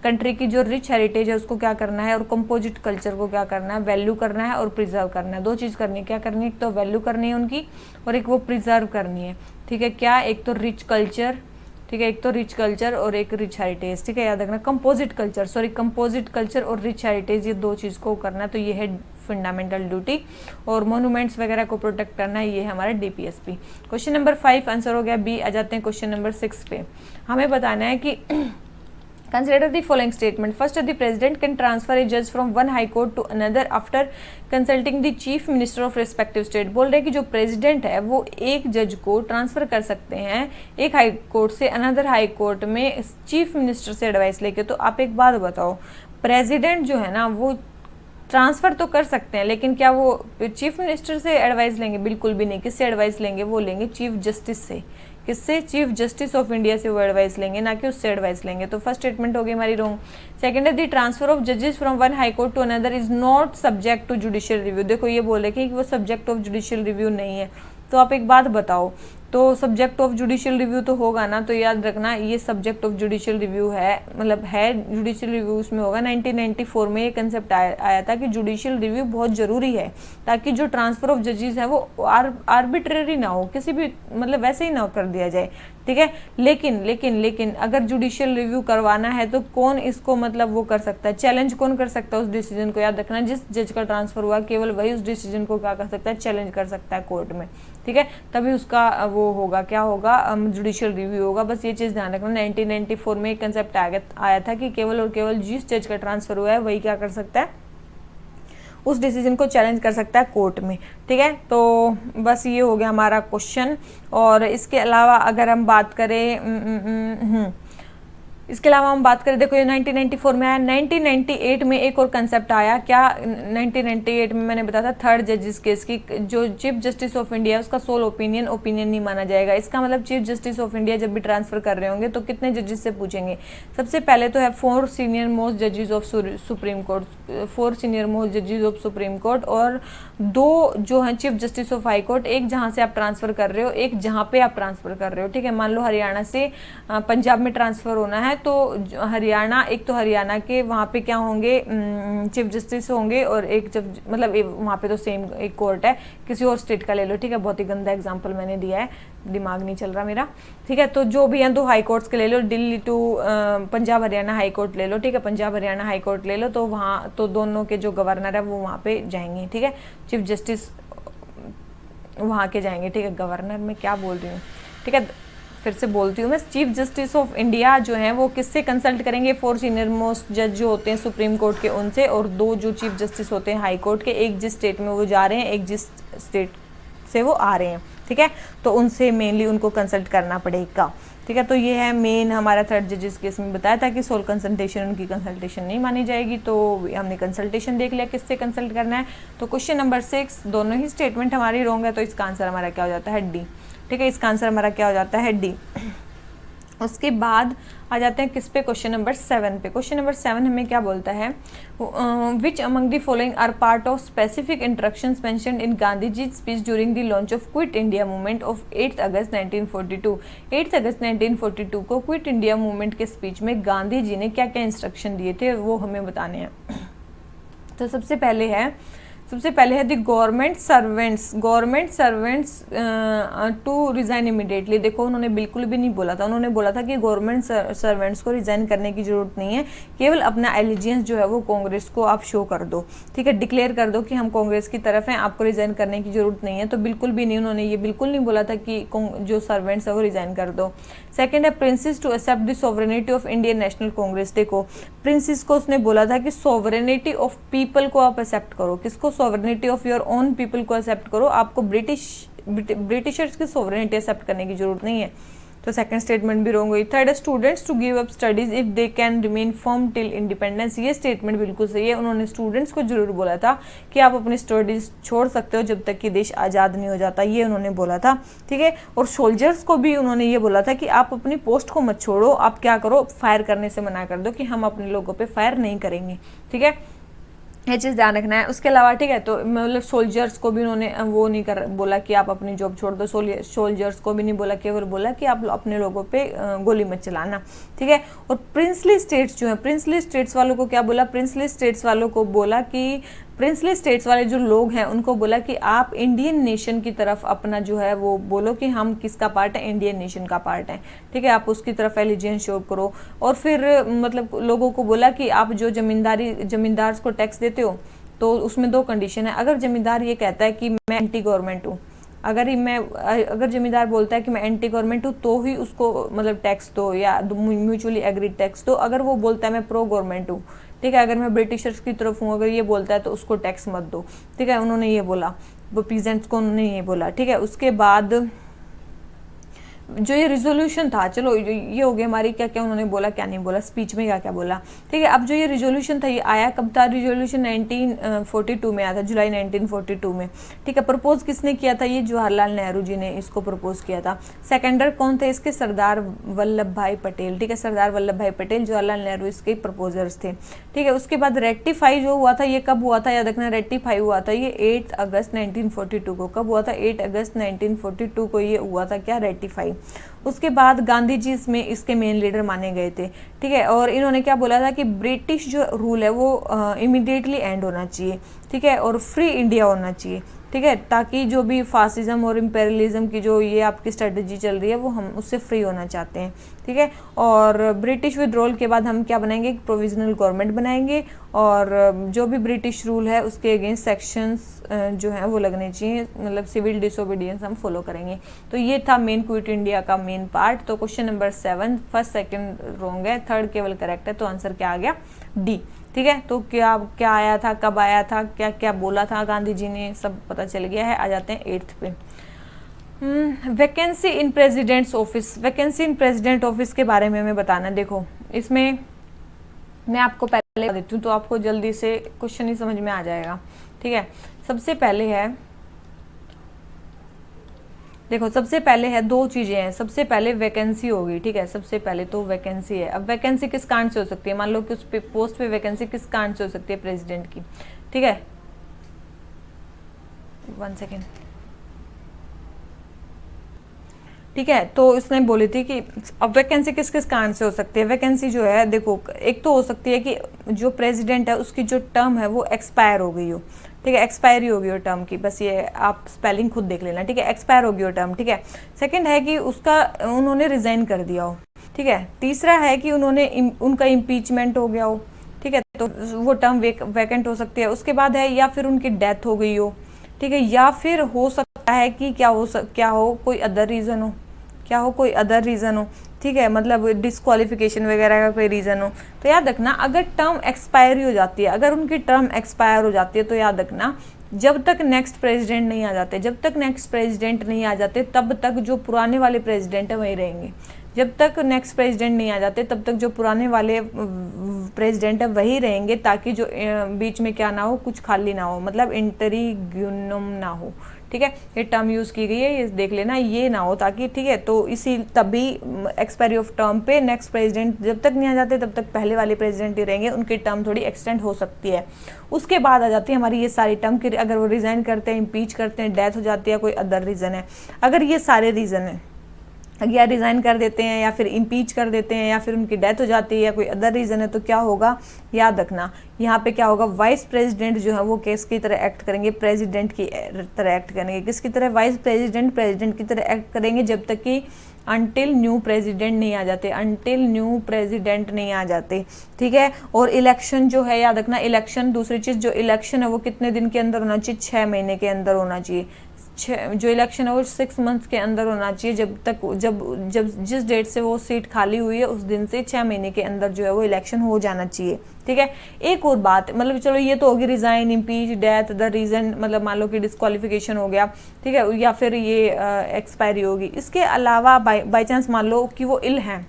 कंट्री की जो रिच हेरिटेज है उसको क्या करना है, और कंपोजिट कल्चर को क्या करना है, वैल्यू करना है और प्रिजर्व करना है। दो चीज़ करनी है, क्या करनी है, एक तो वैल्यू करनी है उनकी और एक वो प्रिजर्व करनी है। ठीक है, क्या, एक तो रिच कल्चर, ठीक है, एक तो रिच कल्चर और एक रिच हेरिटेज। ठीक है, याद रखना कंपोजिट कल्चर और रिच हेरिटेज, ये दो चीज़ को करना है। तो ये है फंडामेंटल ड्यूटी, और मोन्यूमेंट्स वगैरह को प्रोटेक्ट करना है, ये है हमारा डीपीएसपी। क्वेश्चन नंबर 5 आंसर हो गया बी। आ जाते हैं क्वेश्चन नंबर 6 पे। हमें बताना है कि Consider the following statement. First, the president can transfer a judge from one high court to another after consulting the chief minister of respective state. बोल रहे हैं कि जो प्रेसिडेंट है वो एक जज को ट्रांसफर कर सकते हैं एक हाई कोर्ट से अनदर हाई कोर्ट में चीफ मिनिस्टर से एडवाइस लेके। तो आप एक बात बताओ, प्रेसिडेंट जो है ना वो ट्रांसफ़र तो कर सकते हैं, लेकिन क्या वो चीफ मिनिस्टर से एडवाइस लेंगे? बिल्कुल भी नहीं। किससे एडवाइस लेंगे? वो लेंगे चीफ जस्टिस से। किससे? चीफ जस्टिस ऑफ इंडिया से वो एडवाइस लेंगे, ना कि उससे एडवाइस लेंगे। तो फर्स्ट स्टेटमेंट हो गई हमारी रॉन्ग। सेकंड है द ट्रांसफर ऑफ जजेस from one high court to another is not subject to judicial review. देखो ये बोल रहे कि वो सब्जेक्ट ऑफ जुडिशियल रिव्यू नहीं है। तो आप एक बात बताओ, तो सब्जेक्ट ऑफ जुडिशियल रिव्यू तो होगा ना, तो याद रखना ये सब्जेक्ट ऑफ जुडिशियल रिव्यू है, मतलब है जुडिशियल रिव्यू उसमें होगा। 1994 में ये कंसेप्ट आया था कि जुडिशियल रिव्यू बहुत ज़रूरी है ताकि जो ट्रांसफ़र ऑफ जजेस है वो आर्बिट्रेरी ना हो, किसी भी मतलब वैसे ही ना कर दिया जाए। ठीक है, लेकिन अगर जुडिशियल रिव्यू करवाना है तो कौन इसको मतलब वो कर सकता है, चैलेंज कौन कर सकता है उस डिसीजन को? याद रखना जिस जज का ट्रांसफर हुआ केवल वही उस डिसीजन को क्या कर सकता है, चैलेंज कर सकता है कोर्ट में। ठीक है, तभी उसका वो होगा, क्या होगा, जुडिशियल रिव्यू होगा। बस ये चीज़ ध्यान रखना। 1994 में एक कंसेप्ट आया था कि केवल और केवल जिस जज का ट्रांसफर हुआ है वही क्या कर सकता है, उस डिसीजन को चैलेंज कर सकता है कोर्ट में। ठीक है, तो बस ये हो गया हमारा क्वेश्चन। और इसके अलावा अगर हम बात करें देखो ये 1994 में आया। 1998 में एक और कंसेप्ट आया, क्या? 1998 में मैंने बताया था थर्ड जजेस केस की, जो चीफ जस्टिस ऑफ इंडिया है उसका सोल ओपिनियन नहीं माना जाएगा। इसका मतलब चीफ जस्टिस ऑफ इंडिया जब भी ट्रांसफर कर रहे होंगे तो कितने जजेस से पूछेंगे? सबसे पहले तो है 4 सीनियर मोस्ट जजेस of supreme court, 4 senior most जजेस ऑफ सुप्रीम कोर्ट, और 2 जो हैं chief justice of high court, एक जहाँ से आप ट्रांसफर कर रहे हो, एक जहाँ पे आप ट्रांसफर कर रहे हो। ठीक है, मान लो हरियाणा से पंजाब में ट्रांसफर होना है तो हरियाणा, एक तो हरियाणा के वहाँ पे क्या होंगे, चीफ जस्टिस होंगे, और एक जब मतलब वहाँ पे तो सेम एक कोर्ट है, किसी और स्टेट का ले लो। ठीक है, बहुत ही गंदा एग्जांपल मैंने दिया है, दिमाग नहीं चल रहा मेरा। ठीक है, तो जो भी हैं 2 हाई कोर्ट्स के ले लो, Delhi to Punjab Haryana high court ले लो। ठीक है, पंजाब हरियाणा हाई कोर्ट ले लो, तो वहाँ तो दोनों के जो गवर्नर है वो वहाँ पे जाएंगे। ठीक है, चीफ जस्टिस वहाँ के जाएंगे। ठीक है, गवर्नर में क्या बोल रही हूँ। ठीक है, फिर से बोलती हूँ मैं, चीफ जस्टिस ऑफ इंडिया जो है वो किससे कंसल्ट करेंगे? 4 सीनियर मोस्ट जज जो होते हैं सुप्रीम कोर्ट के उनसे, और 2 जो चीफ जस्टिस होते हैं हाई कोर्ट के, एक जिस स्टेट में वो जा रहे हैं, एक जिस स्टेट से वो आ रहे हैं, ठीक है, तो उनसे मेनली उनको कंसल्ट करना पड़ेगा, ठीक है। तो ये है मेन हमारा थर्ड जजेस केस में बताया था कि सोल कंसल्टेशन उनकी कंसल्टेशन नहीं मानी जाएगी, तो हमने कंसल्टेशन देख लिया किससे कंसल्ट करना है। तो क्वेश्चन नंबर 6 दोनों ही स्टेटमेंट हमारी रॉन्ग है, तो इसका आंसर हमारा क्या हो जाता है डी, ठीक है, इसका आंसर हमारा क्या हो जाता है डी। उसके बाद आ जाते हैं किस पे, क्वेश्चन नंबर 7 पे। क्वेश्चन नंबर 7 हमें क्या बोलता है, which among the following are part of specific instructions mentioned in Gandhi ji speech during the launch of Quit India movement of 8 अगस्त 1942। 8 अगस्त 1942 को क्विट इंडिया मूवमेंट के स्पीच में गांधी जी ने क्या क्या इंस्ट्रक्शन दिए थे वो हमें बताने हैं। तो सबसे पहले है the government servants to resign immediately. देखो उन्होंने बिल्कुल भी नहीं बोला था, उन्होंने बोला था कि गवर्नमेंट सर्वेंट्स को रिजाइन करने की जरूरत नहीं है, केवल अपना एलिजियंस जो है वो कांग्रेस को आप शो कर दो, ठीक है, डिक्लेयर कर दो कि हम कांग्रेस की तरफ हैं, आपको रिजाइन करने की जरूरत नहीं है। तो बिल्कुल भी नहीं, उन्होंने ये बिल्कुल नहीं बोला था कि जो सर्वेंट्स है वो रिजाइन कर दो। सेकेंड है princes to accept the sovereignty of Indian National Congress. देखो प्रिंसेस को उसने बोला था कि सोवरेनिटी ऑफ पीपल को आप एक्सेप्ट करो, किसको, sovereignty of your own people को एक्सेप्ट करो, आपको ब्रिटिशर्स की सोवरेनिटी एक्सेप्ट करने की जरूरत नहीं है। तो सेकंड स्टेटमेंट भी रॉन्ग हुई। थर्ड है students to give up studies if they can remain firm till independence. ये स्टेटमेंट बिल्कुल सही है, उन्होंने स्टूडेंट्स को जरूर बोला था कि आप अपनी स्टडीज छोड़ सकते हो जब तक कि देश आज़ाद नहीं हो जाता, ये उन्होंने बोला था, ठीक है। और सोल्जर्स को भी उन्होंने ये बोला था कि आप अपनी पोस्ट को मत छोड़ो, आप क्या करो, फायर करने से मना कर दो कि हम अपने लोगों पर फायर नहीं करेंगे, ठीक है, ये चीज़ ध्यान रखना है। उसके अलावा ठीक है, तो मतलब सोल्जर्स को भी उन्होंने वो नहीं कर बोला कि आप अपनी जॉब छोड़ दो, सोल्जर्स को भी नहीं बोला, केवल बोला कि आप अपने लोगों पे गोली मत चलाना, ठीक है। और प्रिंसली स्टेट्स जो है, प्रिंसली स्टेट्स वालों को क्या बोला, प्रिंसली स्टेट्स वालों को बोला कि प्रिंसली स्टेट्स वाले जो लोग हैं उनको बोला कि आप इंडियन नेशन की तरफ अपना जो है वो बोलो कि हम किसका पार्ट है, इंडियन नेशन का पार्ट है, ठीक है, आप उसकी तरफ एलिजियंस शो करो। और फिर मतलब लोगों को बोला कि आप जो जमींदार को टैक्स देते हो तो उसमें 2 कंडीशन है। अगर जमींदार ये कहता है कि मैं एंटी गवर्नमेंट हूँ, अगर जमींदार बोलता है कि मैं एंटी गवर्नमेंट हूँ तो ही उसको मतलब टैक्स दो या म्यूचुअली एग्रीड टैक्स दो। अगर वो बोलता है मैं प्रो गवर्नमेंट हूँ, ठीक है, अगर मैं ब्रिटिशर्स की तरफ हूँ, अगर ये बोलता है तो उसको टैक्स मत दो, ठीक है, उन्होंने ये बोला, वो पीजेंट्स को उन्होंने ये बोला, ठीक है। उसके बाद जो ये रिजोल्यूशन था, चलो ये हो गया हमारी क्या क्या उन्होंने बोला क्या नहीं बोला, स्पीच में क्या क्या बोला, ठीक है। अब जो ये रिजोल्यूशन था ये आया कब था, रिजोल्यूशन 1942 में आया था, जुलाई 1942 में, ठीक है। प्रपोज किसने किया था, ये जवाहरलाल नेहरू जी ने इसको प्रपोज किया था। सेकेंडर कौन थे इसके, सरदार वल्लभ भाई पटेल, ठीक है, सरदार वल्लभ भाई पटेल, जवाहरलाल नेहरू इसके प्रपोजर्स थे, ठीक है। उसके बाद रेक्टिफाई जो हुआ था ये कब हुआ था, याद रखना, रेक्टिफाई हुआ था ये 8 अगस्त 1942 को। कब हुआ था, 8 अगस्त 1942 को ये हुआ था क्या, रेक्टिफाई। उसके बाद गांधी जी इसके मेन लीडर माने गए थे, ठीक है। और इन्होंने क्या बोला था कि ब्रिटिश जो रूल है वो इमीडिएटली एंड होना चाहिए, ठीक है, और फ्री इंडिया होना चाहिए, ठीक है, ताकि जो भी फासिज्म और इम्पेरियलिज्म की जो ये आपकी स्ट्रेटजी चल रही है वो हम उससे फ्री होना चाहते हैं, ठीक है। और ब्रिटिश विड्रॉल के बाद हम क्या बनाएंगे, प्रोविजनल गवर्नमेंट बनाएंगे और जो भी ब्रिटिश रूल है उसके अगेंस्ट सेक्शंस जो है वो लगने चाहिए, मतलब सिविल डिसोबीडियंस हम फॉलो करेंगे। तो ये था मेन क्विट इंडिया का मेन पार्ट। तो question number 7 first second wrong है, थर्ड केवल करेक्ट है, तो आंसर क्या आ गया, डी, ठीक है। तो क्या क्या आया था, कब आया था, क्या क्या बोला था गांधी जी ने, सब पता चल गया है। आ जाते हैं 8th पे, vacancy in president's office. Vacancy in president office के बारे में हमें बताना। देखो इसमें मैं आपको पहले बता देती हूँ तो आपको जल्दी से क्वेश्चन ही समझ में आ जाएगा, ठीक है। सबसे पहले है, देखो सबसे पहले है 2 चीजें हैं। सबसे पहले वैकेंसी होगी, ठीक है, सबसे पहले तो वैकेंसी है। अब वैकेंसी किस कारण से हो सकती है, मान लो कि उस पोस्ट पे वैकेंसी किस कारण से हो सकती है, प्रेसिडेंट की, ठीक है, 1 सेकेंड, ठीक है। तो इसने बोली थी कि अब वैकेंसी किस किस कारण से हो सकती है। वैकेंसी जो है देखो, एक तो हो सकती है कि जो प्रेसिडेंट है उसकी जो टर्म है वो एक्सपायर हो गई हो, ठीक है, एक्सपायरी हो गई हो टर्म की, बस ये आप स्पेलिंग खुद देख लेना, ठीक है, एक्सपायर हो गई हो टर्म, ठीक है। सेकंड है कि उन्होंने रिजाइन कर दिया हो, ठीक है। तीसरा है कि उनका इम्पीचमेंट हो गया हो, ठीक है, तो वो टर्म वैकेंट हो सकती है। उसके बाद है या फिर उनकी डेथ हो गई हो, ठीक है, या फिर हो सकता है कि क्या हो कोई अदर रीज़न हो, क्या हो कोई अदर रीज़न हो, ठीक है, मतलब डिस्क्वालिफिकेशन वगैरह का कोई रीज़न हो। तो याद रखना अगर टर्म एक्सपायरी हो जाती है, अगर उनकी टर्म एक्सपायर हो जाती है तो याद रखना जब तक नेक्स्ट प्रेसिडेंट नहीं आ जाते, जब तक नेक्स्ट प्रेसिडेंट नहीं आ जाते तब तक जो पुराने वाले प्रेसिडेंट है वही रहेंगे। जब तक नेक्स्ट प्रेसिडेंट नहीं आ जाते तब तक जो पुराने वाले प्रेसिडेंट है वही रहेंगे, ताकि जो बीच में क्या ना हो, कुछ खाली ना हो, मतलब इंटरिग्यूनम ना हो। ठीक है, ये टर्म यूज़ की गई है, ये देख लेना, ये ना हो ताकि, ठीक है। तो इसी तभी एक्सपायरी ऑफ टर्म पे नेक्स्ट प्रेसिडेंट जब तक नहीं आ जाते तब तक पहले वाले प्रेसिडेंट ही रहेंगे, उनकी टर्म थोड़ी एक्सटेंड हो सकती है। उसके बाद आ जाती है हमारी ये सारी टर्म की, अगर वो रिजाइन करते हैं, इम्पीच करते हैं, डेथ हो जाती है, कोई अदर रीज़न है। अगर ये सारे रीज़न है, या रिज़ाइन कर देते हैं या फिर इम्पीच कर देते हैं या फिर उनकी डेथ हो जाती है या कोई अदर रीज़न है, तो क्या होगा, याद रखना यहाँ पे क्या होगा, वाइस प्रेसिडेंट जो है वो किसकी तरह एक्ट करेंगे, प्रेसिडेंट की तरह एक्ट करेंगे। किसकी तरह, वाइस प्रेसिडेंट प्रेसिडेंट की तरह एक्ट करेंगे जब तक कि अनटिल न्यू प्रेसिडेंट नहीं आ जाते, अनटिल न्यू प्रेसिडेंट नहीं आ जाते। ठीक है, और इलेक्शन जो है, याद रखना, इलेक्शन, दूसरी चीज़, जो इलेक्शन है वो कितने दिन के अंदर होना चाहिए, 6 महीने के अंदर होना चाहिए। जो इलेक्शन है वो 6 मंथ्स के अंदर होना चाहिए, जब जिस डेट से वो सीट खाली हुई है उस दिन से 6 महीने के अंदर जो है वो इलेक्शन हो जाना चाहिए। ठीक है, एक और बात, मतलब चलो ये तो होगी resign, impeach, death, the reason, मतलब मान लो कि डिस्क्वालिफिकेशन हो गया, ठीक है, या फिर ये एक्सपायरी होगी। इसके अलावा बाई चांस मान लो कि वो इल हैं,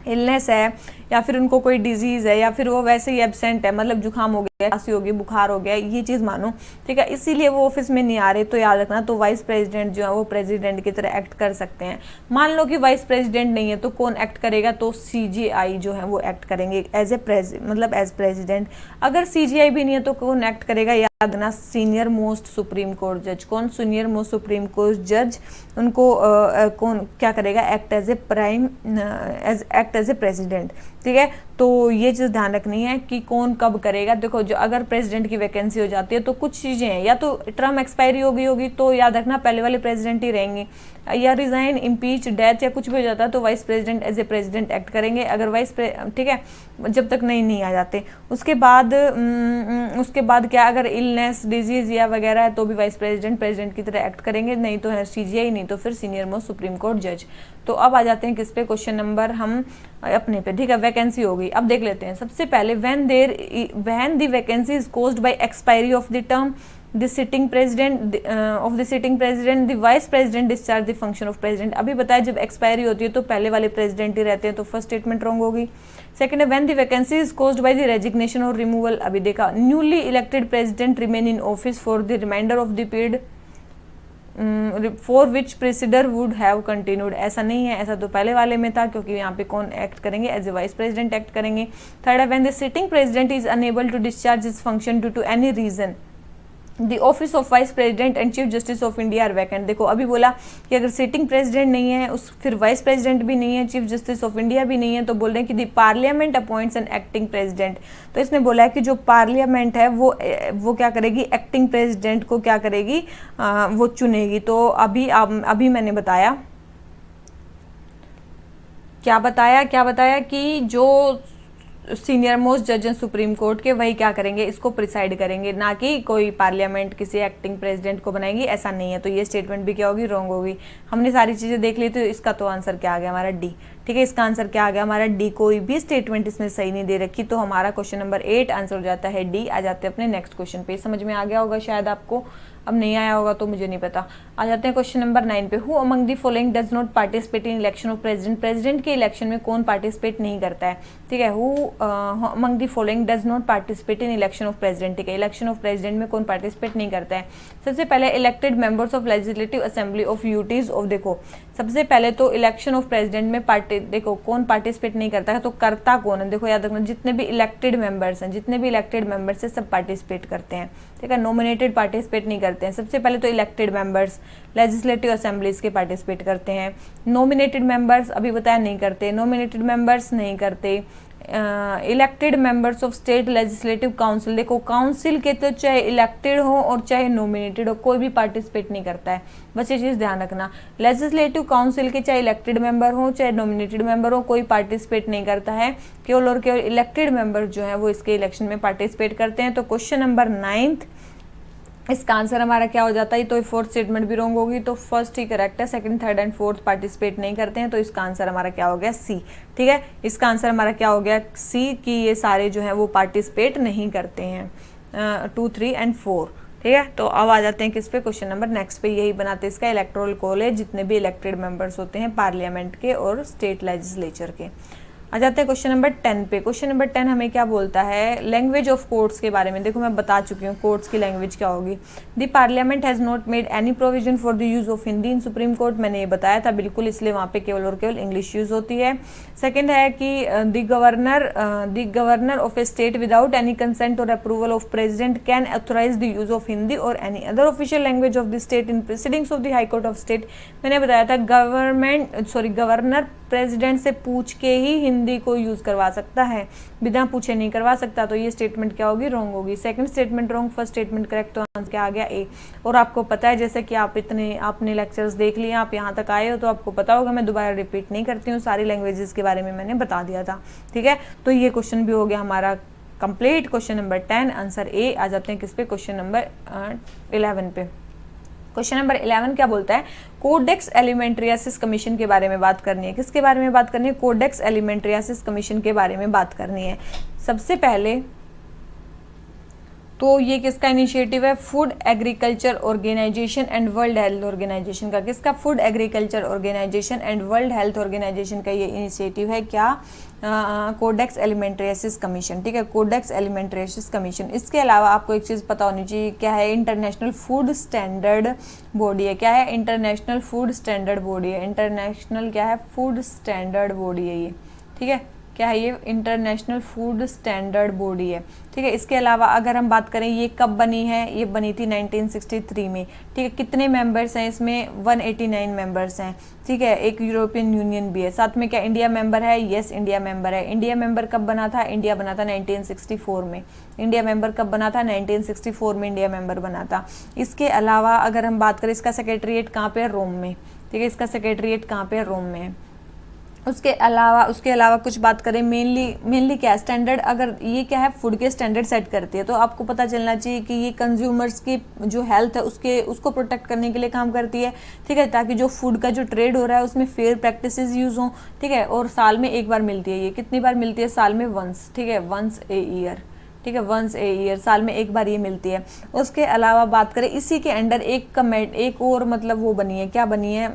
इलनेस है, या फिर उनको कोई डिजीज़ है, या फिर वो वैसे ही एब्सेंट है, मतलब जुकाम हो गया, खांसी हो गई, बुखार हो गया, ये चीज़ मानो, ठीक है, इसीलिए वो ऑफिस में नहीं आ रहे, तो याद रखना, तो वाइस प्रेसिडेंट जो है वो प्रेसिडेंट की तरह एक्ट कर सकते हैं। मान लो कि वाइस प्रेसिडेंट नहीं है तो कौन एक्ट करेगा, तो CGI जो है वो एक्ट करेंगे एज ए मतलब एज प्रेसिडेंट। अगर CGI भी नहीं है तो कौन एक्ट करेगा, याद रखना, सीनियर मोस्ट सुप्रीम कोर्ट जज। कौन, सीनियर मोस्ट सुप्रीम कोर्ट जज, उनको कौन क्या करेगा, act as a prime, act as a president. ठीक है, तो ये चीज़ ध्यान रखनी है कि कौन कब करेगा। देखो, जो अगर प्रेसिडेंट की वैकेंसी हो जाती है तो कुछ चीज़ें हैं, या तो टर्म एक्सपायरी हो गई होगी तो याद रखना पहले वाले प्रेसिडेंट ही रहेंगे, या रिजाइन, इम्पीच, डेथ या कुछ भी हो जाता है तो vice president as a president act करेंगे, अगर ठीक है, जब तक नहीं आ जाते। उसके बाद क्या, अगर इलनेस, डिजीज या वगैरह है तो भी वाइस प्रेसिडेंट प्रेसिडेंट की तरह एक्ट करेंगे, नहीं तो है CGI, नहीं तो फिर सीनियर मोस्ट सुप्रीम कोर्ट जज। तो अब आ जाते हैं किस पे, क्वेश्चन नंबर हम अपने पे। ठीक है, वैकेंसी हो गई। अब देख लेते हैं सबसे पहले, when the vacancy is caused bye expiry of the term the sitting president the vice president discharge the function of president। अभी बताया जब एक्सपायरी होती है तो पहले वाले प्रेसिडेंट ही रहते हैं, तो फर्स्ट स्टेटमेंट रॉन्ग होगी। सेकंड है, when the vacancy is caused by the resignation और रिमूवल। अभी देखा, newly elected president remain in office for the reminder of the period for which presider would have continued. ऐसा नहीं है, ऐसा तो पहले वाले में था, क्योंकि यहाँ पे कौन एक्ट करेंगे, as a vice president act करेंगे। थर्ड है, when the sitting president is unable to discharge his function due to any reason the office of vice president and chief justice of India are vacant. देखो, अभी बोला कि अगर sitting president नहीं है, फिर वाइस प्रेसिडेंट भी नहीं है, चीफ जस्टिस ऑफ इंडिया भी नहीं है, तो बोल रहे हैं कि the parliament appoints an acting president. तो इसने बोला है कि जो पार्लियामेंट है वो क्या करेगी, एक्टिंग प्रेसिडेंट को क्या करेगी, वो चुनेगी। तो अभी मैंने बताया क्या बताया कि जो सीनियर मोस्ट जज हैं सुप्रीम कोर्ट के, वही क्या करेंगे, इसको प्रिसाइड करेंगे, ना कि कोई पार्लियामेंट किसी एक्टिंग प्रेसिडेंट को बनाएंगी, ऐसा नहीं है। तो ये स्टेटमेंट भी क्या होगी, रॉन्ग होगी। हमने सारी चीज़ें देख ली, तो इसका तो आंसर क्या आ गया हमारा डी। ठीक है, इसका आंसर क्या आ गया हमारा डी। कोई भी स्टेटमेंट इसमें सही नहीं दे रखी, तो हमारा क्वेश्चन नंबर 8 आंसर हो जाता है डी। आ जाते हैं अपने नेक्स्ट क्वेश्चन पे। समझ में आ गया होगा शायद आपको, अब नहीं आया होगा तो मुझे नहीं पता। आ जाते हैं क्वेश्चन नंबर 9 पे। Who among the following does not participate in election of president. President के इलेक्शन में कौन पार्टिसिपेट नहीं करता है। ठीक है, who among the following does not participate in election of president. ठीक है, इलेक्शन ऑफ प्रेसिडेंट में कौन पार्टिसिपेट नहीं करता है। सबसे पहले elected members of legislative assembly of UTs of. देखो, सबसे पहले तो इलेक्शन ऑफ प्रेसिडेंट में देखो कौन पार्टिसिपेट नहीं करता है, तो करता कौन है। देखो याद रखना, जितने भी इलेक्टेड मेंबर्स हैं सब पार्टिसिपेट करते हैं। ठीक है, नॉमिनेटेड पार्टिसिपेट नहीं करते हैं। सबसे पहले तो इलेक्टेड मेंबर्स लेजिस्लेटिव असेंबलीज के पार्टिसिपेट करते हैं। नॉमिनेटेड मेंबर्स अभी बताया नहीं करते, नॉमिनेटेड मेंबर्स नहीं करते। Elected members of state legislative council. देखो, काउंसिल के तो चाहे इलेक्टेड हो और चाहे नॉमिनेटेड हो, कोई भी पार्टिसिपेट नहीं करता है। बस ये चीज़ ध्यान रखना, लेजिस्लेटिव काउंसिल के चाहे इलेक्टेड मेंबर हो चाहे नॉमिनेटेड मेंबर हो, कोई पार्टिसिपेट नहीं करता है। केवल और केवल इलेक्टेड मेंबर जो है वो इसके इलेक्शन में पार्टिसिपेट करते हैं। तो क्वेश्चन नंबर 9 इसका आंसर हमारा क्या हो जाता है। तो फोर्थ स्टेटमेंट भी रॉन्ग होगी, तो फर्स्ट ही करेक्ट है, second, third and fourth participate नहीं करते हैं। तो इसका आंसर हमारा क्या हो गया, सी। ठीक है, इसका आंसर हमारा क्या हो गया, सी, कि ये सारे जो है वो पार्टिसिपेट नहीं करते हैं 2, 3 एंड 4। ठीक है, तो अब आ जाते हैं किस पे, क्वेश्चन नंबर नेक्स्ट पे। यही बनाते हैं इसका इलेक्टोरल कॉलेज, जितने भी इलेक्टेड मेंबर्स होते हैं पार्लियामेंट के और स्टेट लेजिस्लेचर के। आ जाते हैं क्वेश्चन नंबर 10 पे। क्वेश्चन नंबर 10 हमें क्या बोलता है, लैंग्वेज ऑफ कोर्ट्स के बारे में। देखो मैं बता चुकी हूँ कोर्ट्स की लैंग्वेज क्या होगी। The parliament has not made any provision for the use of Hindi in supreme court, मैंने ये बताया था बिल्कुल, इसलिए वहाँ पे केवल और केवल इंग्लिश यूज होती है। सेकेंड है कि the governor of a state without any consent और approval of president can authorise the use of Hindi और any other official language of the state in proceedings of the high court of state. मैंने बताया था governor president से पूछ के ही हिंदी को use करवा सकता है, बिना पूछे नहीं करवा सकता। तो ये स्टेटमेंट क्या होगी, रॉन्ग होगी। Second statement wrong, first statement correct, तो आंसर क्या आ गया ए। और आपको पता है जैसे कि आपने लेक्चर्स देख लिए, आप यहाँ तक आए हो तो आपको पता होगा, मैं दोबारा रिपीट नहीं करती हूँ, सारी लैंग्वेजेस के बारे में मैंने बता दिया था। ठीक है, तो ये क्वेश्चन भी हो गया हमारा complete. Question number 10 answer A. आ जाते हैं किस पे, क्वेश्चन नंबर 11 पे। क्वेश्चन नंबर 11 क्या बोलता है, कोडेक्स एलिमेंट्रियासिस कमीशन के बारे में बात करनी है। किसके बारे में बात करनी है, कोडेक्स एलिमेंट्रियासिस कमीशन के बारे में बात करनी है। सबसे पहले तो ये किसका इनिशिएटिव है, food agriculture organisation and world health organisation का। किसका, food agriculture organisation and world health organisation का ये इनिशिएटिव है। क्या, कोडेक्स एलिमेंट्रियासिस कमीशन। ठीक है, कोडेक्स एलिमेंट्रियासिस कमीशन। इसके अलावा आपको एक चीज़ पता होनी चाहिए, क्या है, इंटरनेशनल फूड स्टैंडर्ड बॉडी है। क्या है, इंटरनेशनल फूड स्टैंडर्ड बॉडी है। इंटरनेशनल क्या है, फूड स्टैंडर्ड बॉडी है ये। ठीक है, क्या है ये, इंटरनेशनल फूड स्टैंडर्ड बॉडी है। ठीक है, इसके अलावा अगर हम बात करें ये कब बनी है, ये बनी थी 1963 में। ठीक है, कितने मेंबर्स हैं इसमें, 189 मेंबर्स हैं। ठीक है, एक यूरोपियन यूनियन भी है साथ में। क्या इंडिया मेंबर है, यस इंडिया मेंबर है। इंडिया मेंबर कब बना था, इंडिया बना था 1964 में। इंडिया मेंबर कब बना था, 1964 में इंडिया मेंबर बना था। इसके अलावा अगर हम बात करें इसका सेक्रेटरीट कहाँ पे है, रोम में। ठीक है, इसका सेक्रेटरीट कहाँ पे है, रोम में है। उसके अलावा कुछ बात करें, मेनली क्या स्टैंडर्ड, अगर ये क्या है, फूड के स्टैंडर्ड सेट करती है, तो आपको पता चलना चाहिए कि ये कंज्यूमर्स की जो हेल्थ है उसको प्रोटेक्ट करने के लिए काम करती है। ठीक है, ताकि जो फूड का जो ट्रेड हो रहा है उसमें फेयर प्रैक्टिसेस यूज हों। ठीक है, और साल में एक बार मिलती है ये, कितनी बार मिलती है, साल में वंस। ठीक है, वंस ए ईयर। ठीक है, वंस ए ईयर, साल में एक बार ये मिलती है। उसके अलावा बात करें इसी के अंडर एक और मतलब वो बनी है, क्या बनी है,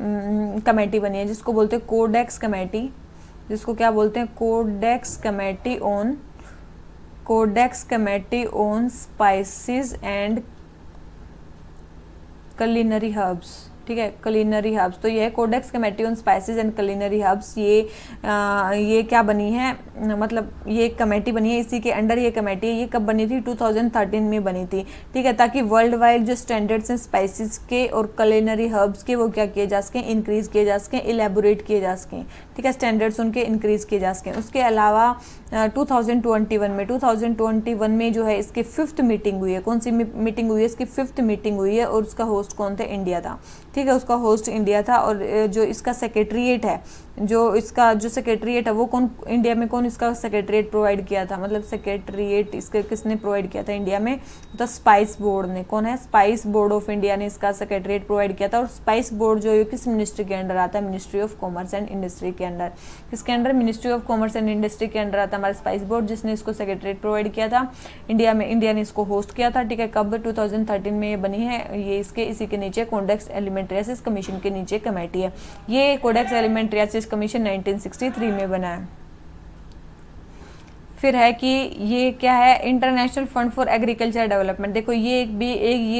कमेटी बनी है, जिसको बोलते हैं कोडेक्स कमेटी। जिसको क्या बोलते हैं, Codex committee on spices and culinary herbs. ठीक है, culinary हर्ब्स, तो ये है Codex committee on spices and culinary herbs. ये क्या बनी है, मतलब ये एक कमेटी बनी है, इसी के अंडर ये कमेटी है। ये कब बनी थी, 2013 में बनी थी। ठीक है, ताकि वर्ल्ड वाइड जो स्टैंडर्ड्स हैं स्पाइसेस के और culinary हर्ब्स के, वो क्या किए जा सकें, इंक्रीज किए जा सकें, इलेबोरेट किए जा सकें। ठीक है, स्टैंडर्ड्स उनके इंक्रीज किए जा सकें। उसके अलावा 2021 में जो है इसकी 5th मीटिंग हुई है। कौन सी मीटिंग हुई है, इसकी 5th मीटिंग हुई है, और उसका होस्ट कौन था, इंडिया था। ठीक है, उसका होस्ट इंडिया था। और जो इसका सेक्रेटरीट है, जो सेक्रेटरीट है वो कौन, इंडिया में कौन इसका सेक्रेटरीट प्रोवाइड किया था, मतलब सेक्रेटरीट इसके किसने प्रोवाइड किया था इंडिया में, तो स्पाइस बोर्ड ने। कौन है, स्पाइस बोर्ड ऑफ इंडिया ने इसका सेक्रेटरीट प्रोवाइड किया था। और स्पाइस बोर्ड जो है किस मिनिस्ट्री के अंडर आता है, ministry of commerce and industry के अंडर। किसके under, ministry of commerce and industry के अंडर आता है हमारा स्पाइस बोर्ड, जिसने इसको सेक्रेटरीट प्रोवाइड किया था इंडिया में। इंडिया ने इसको होस्ट किया था। ठीक है, कब, 2013 में ये बनी है। ये इसी के नीचे कोडेक्स एलिमेंट्रियासिस कमीशन के नीचे कमेटी है। ये कोडेक्स एलिमेंट्रियासिस कमीशन 1963 में बना है। फिर है कि ये क्या है, international fund for agriculture development. देखो ये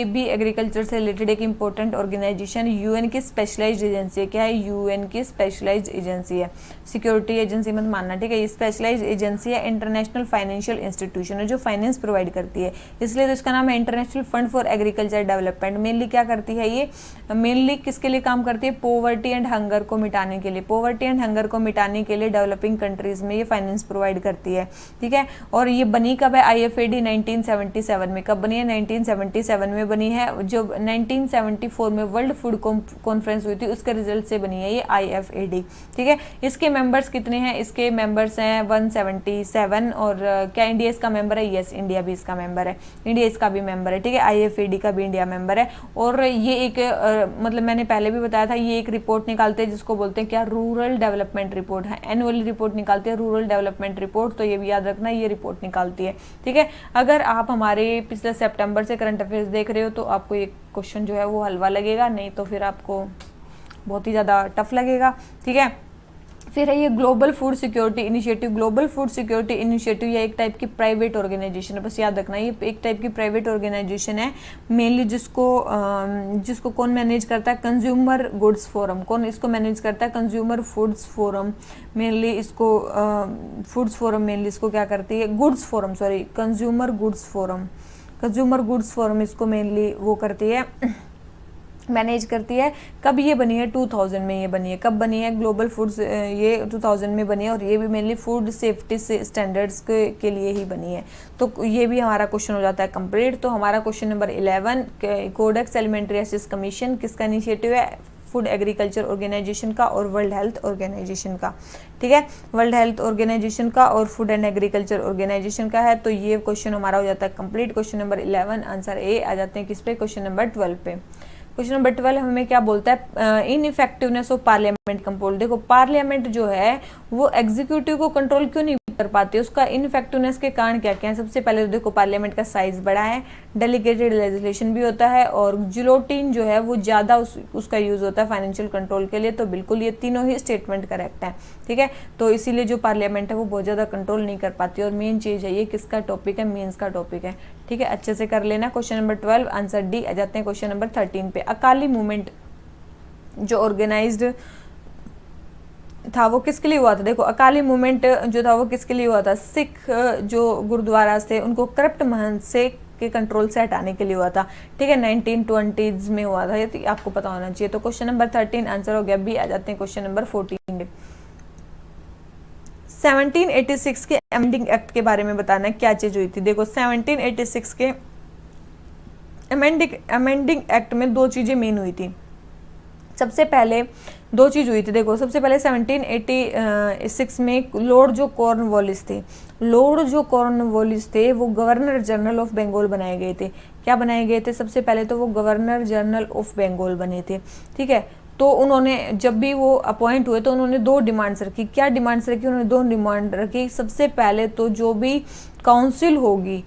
भी एग्रीकल्चर से रिलेटेड एक इंपॉर्टेंट ऑर्गेनाइजेशन, यूएन की स्पेशलाइज्ड एजेंसी है। क्या है, यूएन की स्पेशलाइज्ड एजेंसी है, सिक्योरिटी एजेंसी मत मानना। ठीक है, ये स्पेशलाइज्ड एजेंसी है, इंटरनेशनल फाइनेंशियल इंस्टीट्यूशन है जो फाइनेंस प्रोवाइड करती है, इसलिए तो इसका नाम है international fund for agriculture development. Mainly क्या करती है ये, मेनली किसके लिए काम करती है, पोवर्टी एंड हंगर को मिटाने के लिए। पोवर्टी एंड हंगर को मिटाने के लिए डेवलपिंग कंट्रीज में ये फाइनेंस प्रोवाइड करती है। ठीक है, और ये बनी कब है, IFAD 1977 में। कब बनी है, 1977 में बनी है। जो 1974 में वर्ल्ड फूड कॉन्फ्रेंस हुई थी उसके रिजल्ट से बनी है ये IFAD। ठीक है, इसके मेंबर्स कितने हैं, इसके मेंबर्स हैं 177। और क्या इंडिया इसका मेंबर है, यस इंडिया भी इसका मेंबर है, इंडिया इसका भी मेंबर है। ठीक है, IFAD का भी इंडिया मेंबर है। और ये एक मतलब मैंने पहले भी बताया था, ये एक रिपोर्ट निकालते हैं जिसको बोलते हैं क्या, रूरल डेवलपमेंट रिपोर्ट है। एनुअल रिपोर्ट निकालते हैं, रूरल डेवलपमेंट रिपोर्ट। तो ये भी याद रखना ये रिपोर्ट निकालती है। ठीक है, अगर आप हमारे पिछले सितंबर से करंट अफेयर्स देख रहे हो तो आपको ये क्वेश्चन जो है वो हलवा लगेगा, नहीं तो फिर आपको बहुत ही ज़्यादा टफ लगेगा। ठीक है, फिर है ये global food security initiative. Global food security initiative ये एक टाइप की प्राइवेट ऑर्गेनाइजेशन है, बस याद रखना ये एक टाइप की प्राइवेट ऑर्गेनाइजेशन है, मेनली जिसको कौन मैनेज करता है, कंज्यूमर गुड्स फोरम। कौन इसको मैनेज करता है, कंज्यूमर फूड्स फोरम। मेनली इसको फूड्स फोरम मेनली इसको क्या करती है, goods forum, sorry consumer goods forum, consumer goods forum इसको मेनली वो करती है, मैनेज करती है। कब ये बनी है, 2000 में ये बनी है। कब बनी है, ग्लोबल फूड्स ये 2000 में बनी है, और ये भी मेनली फूड सेफ्टी स्टैंडर्ड्स के लिए ही बनी है। तो ये भी हमारा क्वेश्चन हो जाता है कंप्लीट। तो हमारा question number 11, Codex elementary assist commission किसका इनिशिएटिव है, फूड एग्रीकल्चर ऑर्गेनाइजेशन का और वर्ल्ड हेल्थ ऑर्गेनाइजेशन का। ठीक है, वर्ल्ड हेल्थ ऑर्गेनाइजेशन का और फूड एंड एग्रीकल्चर ऑर्गेनाइजेशन का है। तो ये क्वेश्चन हमारा हो जाता है complete. Question number 11 answer A. आ जाते हैं किस पे, क्वेश्चन नंबर 12 पे। क्वेश्चन नंबर 12 हमें क्या बोलता है, इनइफेक्टिवनेस ऑफ पार्लियामेंट कंट्रोल। देखो पार्लियामेंट जो है वो एग्जीक्यूटिव को कंट्रोल क्यों नहीं कर पाती, उसका इनइफेक्टिवनेस के कारण क्या क्या है। सबसे पहले तो देखो पार्लियामेंट का साइज बड़ा है, डेलीगेटेड लेजिस्लेशन भी होता है, और जिलोटिन जो है वो ज़्यादा उसका यूज़ होता है फाइनेंशियल कंट्रोल के लिए। तो बिल्कुल ये तीनों ही स्टेटमेंट करेक्ट है। ठीक है, तो इसीलिए जो पार्लियामेंट है वो बहुत ज़्यादा कंट्रोल नहीं कर पाती, और मेन चीज़ है ये किसका टॉपिक है, मेंस का टॉपिक है। ठीक है, अच्छे से कर लेना। Question number 12 answer D. आ जाते हैं क्वेश्चन नंबर 13 पे। अकाली मूवमेंट जो ऑर्गेनाइज्ड था वो किसके लिए हुआ था। देखो अकाली मूवमेंट जो था वो किसके लिए हुआ था, सिख जो गुरुद्वारा थे उनको करप्ट महंत से के कंट्रोल से हटाने के लिए हुआ था। ठीक है, 1920s में हुआ था, ये तो आपको पता होना चाहिए। तो क्वेश्चन नंबर 13 आंसर हो गया बी। आ जाते हैं क्वेश्चन नंबर 14। 1786 के अमेंडिंग एक्ट के बारे में बताना है क्या चीज हुई थी। देखो 1786 के अमेंडिंग एक्ट में दो चीजें मेन हुई थी। सबसे पहले दो चीज हुई थी। देखो सबसे पहले 1786 में लॉर्ड जो कॉर्नवालिस थे वो गवर्नर जनरल ऑफ बंगाल बनाए गए थे। क्या बनाए गए थे, सबसे पहले तो वो गवर्नर जनरल ऑफ बंगाल बने थे। ठीक है, तो उन्होंने जब भी वो अपॉइंट हुए तो उन्होंने दो डिमांड्स रखी। क्या डिमांड्स रखी, उन्होंने दो डिमांड रखी। सबसे पहले तो जो भी काउंसिल होगी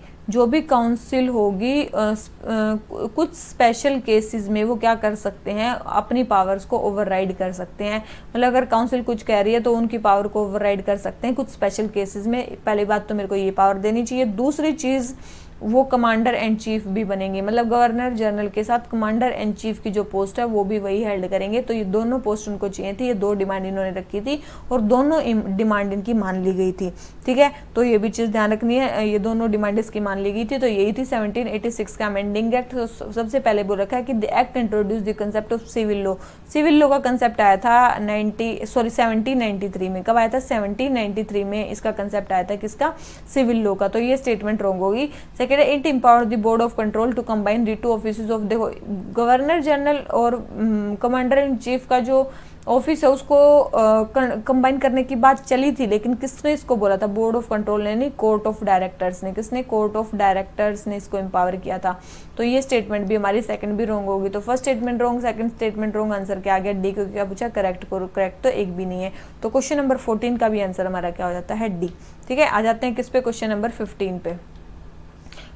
कुछ स्पेशल केसेस में वो क्या कर सकते हैं, अपनी पावर्स को ओवरराइड कर सकते हैं। मतलब अगर काउंसिल कुछ कह रही है तो उनकी पावर को ओवरराइड कर सकते हैं कुछ स्पेशल केसेस में। पहली बात तो मेरे को ये पावर देनी चाहिए। दूसरी चीज़ वो कमांडर एंड चीफ भी बनेंगे, मतलब गवर्नर जनरल के साथ कमांडर एंड चीफ की जो पोस्ट है वो भी वही हेल्ड करेंगे। तो ये दोनों पोस्ट उनको चाहिए थी। ये दो डिमांड इन्होंने रखी थी और दोनों डिमांड इनकी मान ली गई थी। ठीक है, तो ये भी चीज़ ध्यान रखनी है, ये दोनों डिमांड इसकी मान ली गई थी। तो यही थी 1786 का अमेंडिंग एक्ट। तो सबसे पहले बोल रखा है कि the act introduce the concept of civil law. Civil law का कंसेप्ट आया था 1793 में। कब आया था, 1793 में इसका कंसेप्ट आया था किसका, सिविल लॉ का। तो ये स्टेटमेंट रॉन्ग होगी। It empower the board of control to combine the two offices of, देखो गवर्नर जनरल और कमांडर इन चीफ का जो ऑफिस है उसको कंबाइन करने की बात चली थी, लेकिन किसने इसको बोला था, बोर्ड ऑफ कंट्रोल ने नहीं, कोर्ट ऑफ डायरेक्टर्स ने। किसने, कोर्ट ऑफ डायरेक्टर्स ने इसको एम्पावर किया था। तो ये स्टेटमेंट भी हमारी सेकंड भी रॉन्ग होगी। तो first statement wrong, second statement wrong, answer क्या आ गया डी। क्योंकि क्या पूछा, करेक्ट करो, करेक्ट तो एक भी नहीं है। तो क्वेश्चन नंबर 14 का भी आंसर हमारा क्या हो जाता है, डी। ठीक है, आ जाते हैं किस पे, क्वेश्चन नंबर 15 पे।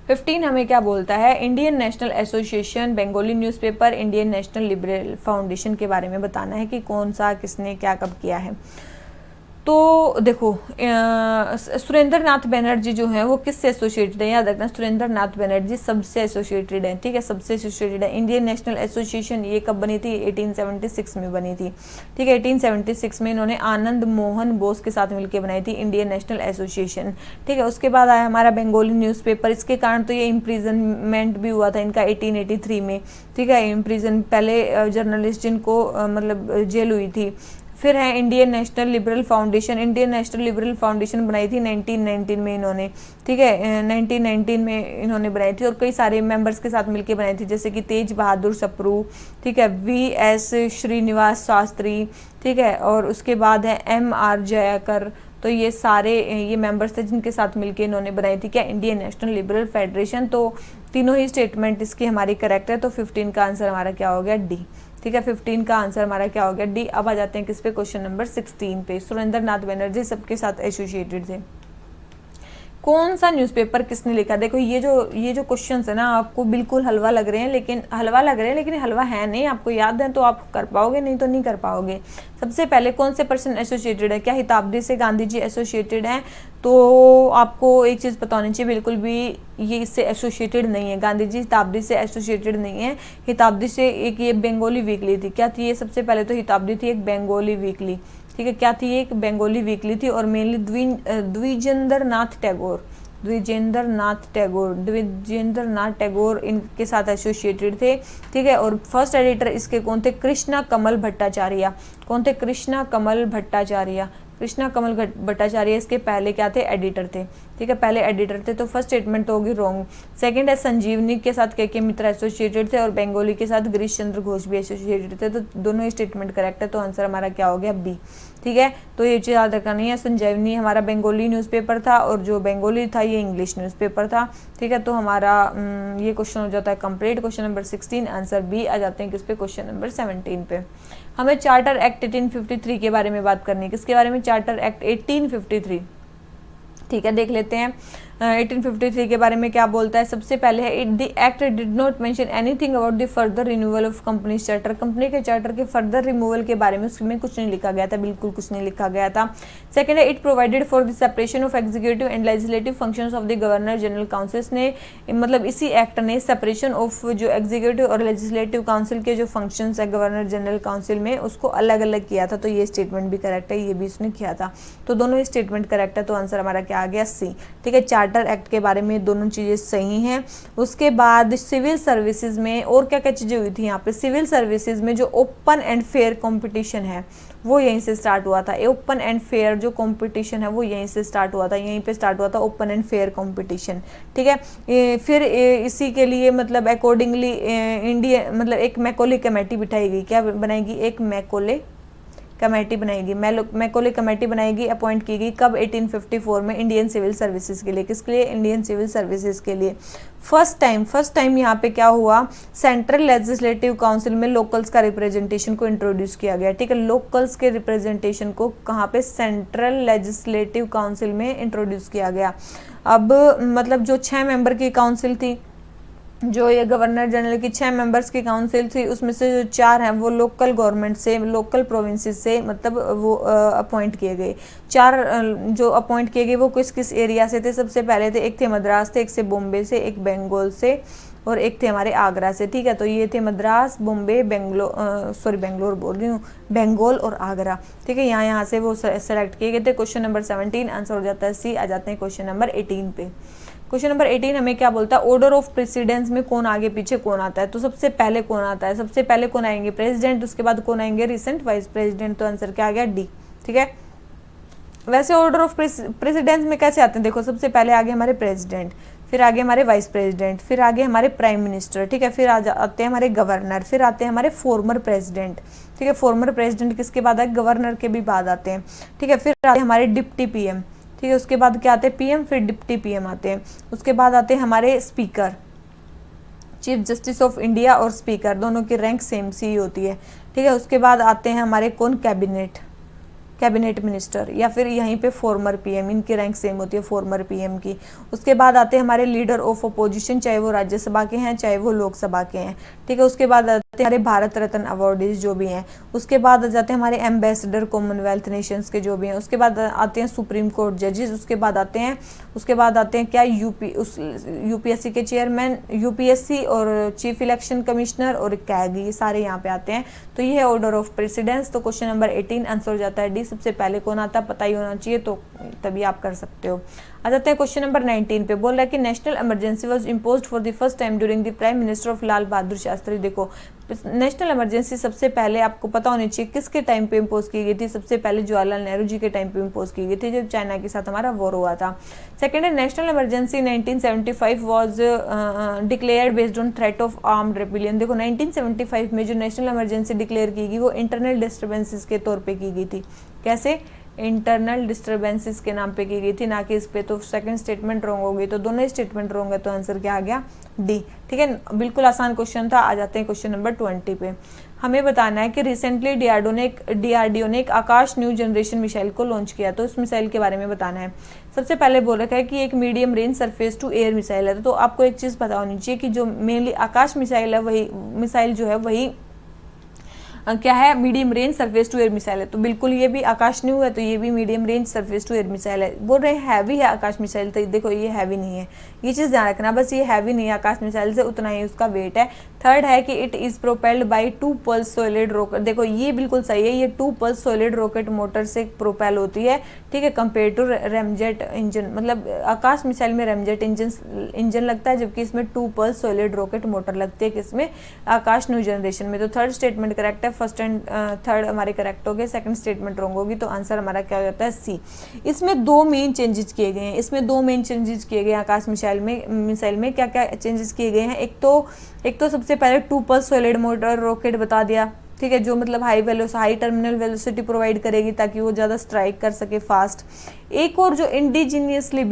15 हमें क्या बोलता है, Indian national association, Bengali newspaper, Indian national liberal foundation के बारे में बताना है कि कौन सा किसने क्या कब किया है। तो देखो सुरेंद्र नाथ बनर्जी जो है वो किससे एसोसिएटेड है, याद रखना सुरेंद्र नाथ बनर्जी सबसे एसोसिएटेड है। ठीक है, सबसे एसोसिएटेड है। इंडियन नेशनल एसोसिएशन ये कब बनी थी, 1876 में बनी थी। ठीक है, 1876 में इन्होंने आनंद मोहन बोस के साथ मिलकर बनाई थी इंडियन नेशनल एसोसिएशन। ठीक है, उसके बाद आया हमारा बंगाली न्यूज़पेपर। इसके कारण तो ये इम्प्रिजनमेंट भी हुआ था इनका 1883 में। ठीक है, इम्प्रिजन पहले जर्नलिस्ट जिनको मतलब जेल हुई थी। फिर है Indian national liberal foundation. Indian national liberal foundation बनाई थी 1919 में इन्होंने। ठीक है, 1919 में इन्होंने बनाई थी और कई सारे मेंबर्स के साथ मिलकर बनाई थी, जैसे कि तेज बहादुर सप्रू, ठीक है, VS श्रीनिवास शास्त्री, ठीक है, और उसके बाद है MR जयाकर। तो ये सारे ये मेंबर्स थे जिनके साथ मिलकर इन्होंने बनाई थी क्या, इंडियन नेशनल लिबरल फेडरेशन। तो तीनों ही स्टेटमेंट इसकी हमारी करेक्ट है। तो 15 का आंसर हमारा क्या हो गया, डी। ठीक है, 15 का आंसर हमारा क्या हो गया, डी। अब आ जाते हैं किस पे, क्वेश्चन नंबर 16 पे। सुरेंद्र नाथ बनर्जी सबके साथ एसोसिएटेड थे। कौन सा न्यूज़पेपर किसने लिखा? देखो ये जो क्वेश्चंस है ना आपको बिल्कुल हलवा लग रहे हैं, लेकिन हलवा है नहीं। आपको याद है तो आप कर पाओगे, नहीं तो नहीं कर पाओगे। सबसे पहले कौन से पर्सन एसोसिएटेड है? क्या हिताब्दी से गांधी जी एसोसिएटेड हैं? तो आपको एक चीज़ पता होनी चाहिए, बिल्कुल भी ये इससे एसोसिएटेड नहीं है। गांधी जी हिताब्दी से एसोसिएटेड नहीं है। हिताब्दी से एक ये बंगाली वीकली थी। क्या थी ये? सबसे पहले तो हिताब्दी थी एक बंगाली वीकली, ठीक है। क्या थी? एक बंगाली वीकली थी और मेनली द्विजेंद्र नाथ टैगोर इनके साथ एसोसिएटेड थे, ठीक है। और फर्स्ट एडिटर इसके कौन थे? कृष्णा कमल भट्टाचार्य। कौन थे? कृष्णा कमल भट्टाचार्य इसके पहले क्या थे? एडिटर थे, ठीक है, पहले एडिटर थे। तो फर्स्ट स्टेटमेंट तो होगी रॉन्ग। सेकंड है संजीवनी के साथ के मित्रा एसोसिएटेड थे और बंगाली के साथ गिरीश चंद्र घोष भी एसोसिएटेड थे। तो दोनों ही स्टेटमेंट करेक्ट है, तो आंसर हमारा क्या हो गया? बी, ठीक है। तो ये चीज़ याद रखनी है, संजीवनी हमारा बंगाली न्यूज़पेपर था और जो बंगाली था ये इंग्लिश न्यूज़पेपर था, ठीक है। तो हमारा ये क्वेश्चन हो जाता है complete. Question number 16 answer B. आ जाते हैं किस पे? क्वेश्चन नंबर 17 पे। हमें चार्टर एक्ट 1853 के बारे में बात करनी है। किसके बारे में? चार्टर एक्ट 1853, ठीक है, देख लेते हैं। 1853 के बारे में क्या बोलता है? सबसे पहले है the act did not mention anything about the further renewal of company charter. Company के चार्टर के फर्दर रिमूवल के बारे में उसमें कुछ नहीं लिखा गया था, बिल्कुल कुछ नहीं लिखा गया था। सेकंड है it provided for the separation of executive and legislative functions of the governor general councils ने, मतलब इसी एक्ट ने सेपरेशन ऑफ जो एग्जीक्यूटिव और लेजिस्लेटिव काउंसिल के जो फंक्शंस है गवर्नर जनरल काउंसिल में उसको अलग अलग किया था। तो ये स्टेटमेंट भी करेक्ट है, ये भी उसने किया था। तो दोनों ही स्टेटमेंट करेक्ट है, तो आंसर हमारा क्या आ गया? सी, ठीक है। चार्टर एक्ट के बारे में दोनों चीज़ें सही हैं। उसके बाद सिविल सर्विसेज में और क्या क्या चीज़ें हुई थी यहाँ पे? सिविल सर्विसेज में जो ओपन एंड फेयर कंपटीशन है वो यहीं से स्टार्ट हुआ था। ओपन एंड फेयर जो कंपटीशन है वो यहीं से स्टार्ट हुआ था, यहीं पे स्टार्ट हुआ था ओपन एंड फेयर कंपटीशन, ठीक है। फिर इसी के लिए मतलब अकॉर्डिंगली इंडिया मतलब एक मैकोले कमेटी बिठाएगी। क्या बनाएगी? एक मैकोले कमेटी बनाएगी। मैकोले कमेटी बनाएगी, अपॉइंट की गई कब? 1854 में इंडियन सिविल सर्विसेज के लिए। किसके लिए? इंडियन सिविल सर्विसेज के लिए। फर्स्ट टाइम यहाँ पे क्या हुआ? सेंट्रल लेजिस्लेटिव काउंसिल में लोकल्स का रिप्रेजेंटेशन को इंट्रोड्यूस किया गया, ठीक है। लोकल्स के रिप्रेजेंटेशन को कहाँ पे? सेंट्रल लेजिस्लेटिव काउंसिल में इंट्रोड्यूस किया गया। अब मतलब जो 6 मेंबर की काउंसिल थी, जो ये गवर्नर जनरल की 6 मेंबर्स की काउंसिल थी, उसमें से जो 4 हैं वो लोकल गवर्नमेंट से, लोकल प्रोविंसेस से मतलब वो अपॉइंट किए गए। 4 जो अपॉइंट किए गए वो किस किस एरिया से थे? सबसे पहले थे, एक थे मद्रास थे, एक से बॉम्बे से, एक बंगाल से और एक थे हमारे आगरा से, ठीक है। तो ये थे मद्रास, बॉम्बे, बेंगलोर बोल रही हूँ, बंगाल और आगरा, ठीक है। यहाँ से वो सेलेक्ट किए गए थे। क्वेश्चन नंबर 17 आंसर हो जाता है सी। आ जाते हैं क्वेश्चन नंबर 18 पे। क्वेश्चन नंबर 18 हमें क्या बोलता है? ऑर्डर ऑफ प्रेसिडेंस में कौन आगे पीछे कौन आता है? तो सबसे पहले कौन आता है? सबसे पहले कौन आएंगे? प्रेसिडेंट। उसके बाद कौन आएंगे? Recent vice president. तो आंसर क्या आ गया? डी, ठीक है। वैसे ऑर्डर ऑफ प्रेसिडेंस में कैसे आते हैं? देखो सबसे पहले आगे हमारे प्रेसिडेंट, फिर आगे हमारे वाइस प्रेसिडेंट, फिर आगे हमारे प्राइम मिनिस्टर, ठीक है, फिर आते हैं हमारे गवर्नर, फिर आते हैं हमारे फॉर्मर प्रेसिडेंट, ठीक है। फॉर्मर प्रेसिडेंट किसके बाद आए? गवर्नर के भी बाद आते हैं, ठीक है। फिर आते हैं हमारे डिप्टी पीएम, ठीक है। उसके बाद क्या आते हैं? पीएम, फिर डिप्टी पीएम आते हैं। उसके बाद आते हैं हमारे speaker, chief justice of India और स्पीकर दोनों की रैंक सेम सी होती है, ठीक है। उसके बाद आते हैं हमारे कौन? कैबिनेट मिनिस्टर, या फिर यहीं पे फॉर्मर पीएम, इनकी रैंक सेम होती है फॉर्मर पीएम की। उसके बाद आते हैं हमारे लीडर ऑफ अपोजिशन, चाहे वो राज्यसभा के हैं चाहे वो लोकसभा के हैं, ठीक है। उसके बाद आते हैं हमारे भारत रत्न अवार्डीज जो भी हैं। उसके बाद आ जाते हैं हमारे एम्बेसडर कॉमनवेल्थ नेशंस के जो भी हैं। उसके बाद आते हैं सुप्रीम कोर्ट जजेस। उसके बाद आते हैं क्या? यूपीएससी के चेयरमैन, यूपीएससी और चीफ इलेक्शन कमिश्नर और कैग, ये सारे यहाँ पे आते हैं। तो ये है ऑर्डर ऑफ प्रेसिडेंस। तो क्वेश्चन नंबर 18 आंसर हो जाता है डी। सबसे पहले कौन आता है पता ही होना चाहिए, तो तभी आप कर सकते हो। आ जाते हैं क्वेश्चन नंबर 19 पे। बोल रहा है कि national emergency was imposed for the first time during the prime minister of Lal Bahadur Shastri. देखो नेशनल इमरजेंसी सबसे पहले आपको पता होनी चाहिए किसके टाइम पे इम्पोज की गई थी? सबसे पहले जवाहरलाल नेहरू जी के टाइम पे इम्पोज की गई थी, जब चाइना के साथ हमारा वॉर हुआ था। सेकेंड है national emergency 1975 was declared based on threat of armed rebellion. देखो 1975 में जो नेशनल इमरजेंसी डिक्लेयर की गई वो इंटरनल डिस्टर्बेंसेस के तौर पे की गई थी। कैसे? इंटरनल डिस्टर्बेंसेस के नाम पे की गई थी, ना कि इस पे। तो सेकंड स्टेटमेंट रॉन्ग होगी, तो दोनों स्टेटमेंट रॉन्ग है, तो आंसर क्या आ गया? डी। ठीक है, बिल्कुल आसान क्वेश्चन था। आ जाते हैं क्वेश्चन नंबर 20 पे। हमें बताना है कि रिसेंटली डीआरडीओ ने एक आकाश न्यू जनरेशन मिसाइल को लॉन्च किया, तो इस मिसाइल के बारे में बताना है। सबसे पहले बोल रखा है कि एक medium range surface to air missile है, तो आपको एक चीज़ पता होनी चाहिए कि जो मेनली आकाश मिसाइल है, वही मिसाइल जो है वही क्या है? Medium range surface to air missile है। तो बिल्कुल ये भी आकाश न्यू है, तो ये भी medium range surface to air missile है। बोल रहे हैं हैवी है आकाश मिसाइल, तो देखो ये हैवी नहीं है, ये चीज़ ध्यान रखना बस, ये हैवी नहीं है आकाश मिसाइल से, उतना ही उसका वेट है। थर्ड है कि it is propelled by 2 pulse solid rocket. देखो ये बिल्कुल सही है, ये 2 पल्स सॉलिड रॉकेट मोटर से प्रोपेल होती है, ठीक है, कंपेयर टू रैमजेट इंजन। मतलब आकाश मिसाइल में रैमजेट इंजन लगता है, जबकि इसमें 2 पल्स सॉलिड रॉकेट मोटर लगती है, किसमें? आकाश न्यू जनरेशन में। तो थर्ड स्टेटमेंट करेक्ट है, फर्स्ट एंड थर्ड हमारे करेक्ट हो गए, सेकंड स्टेटमेंट रॉन्ग होगी, तो आंसर हमारा क्या हो जाता है? सी। इसमें 2 मेन चेंजेस किए गए हैं, इसमें 2 मेन चेंजेस किए गए हैं आकाश मिसाइल में क्या क्या चेंजेस किए गए हैं? एक तो सबसे पहले 2 पल्स सॉलिड मोटर रॉकेट बता दिया, ठीक है, जो मतलब हाई टर्मिनल वेलोसिटी प्रोवाइड करेगी, ताकि वो ज़्यादा स्ट्राइक कर सके फास्ट। एक और जो इंडिजीनियसली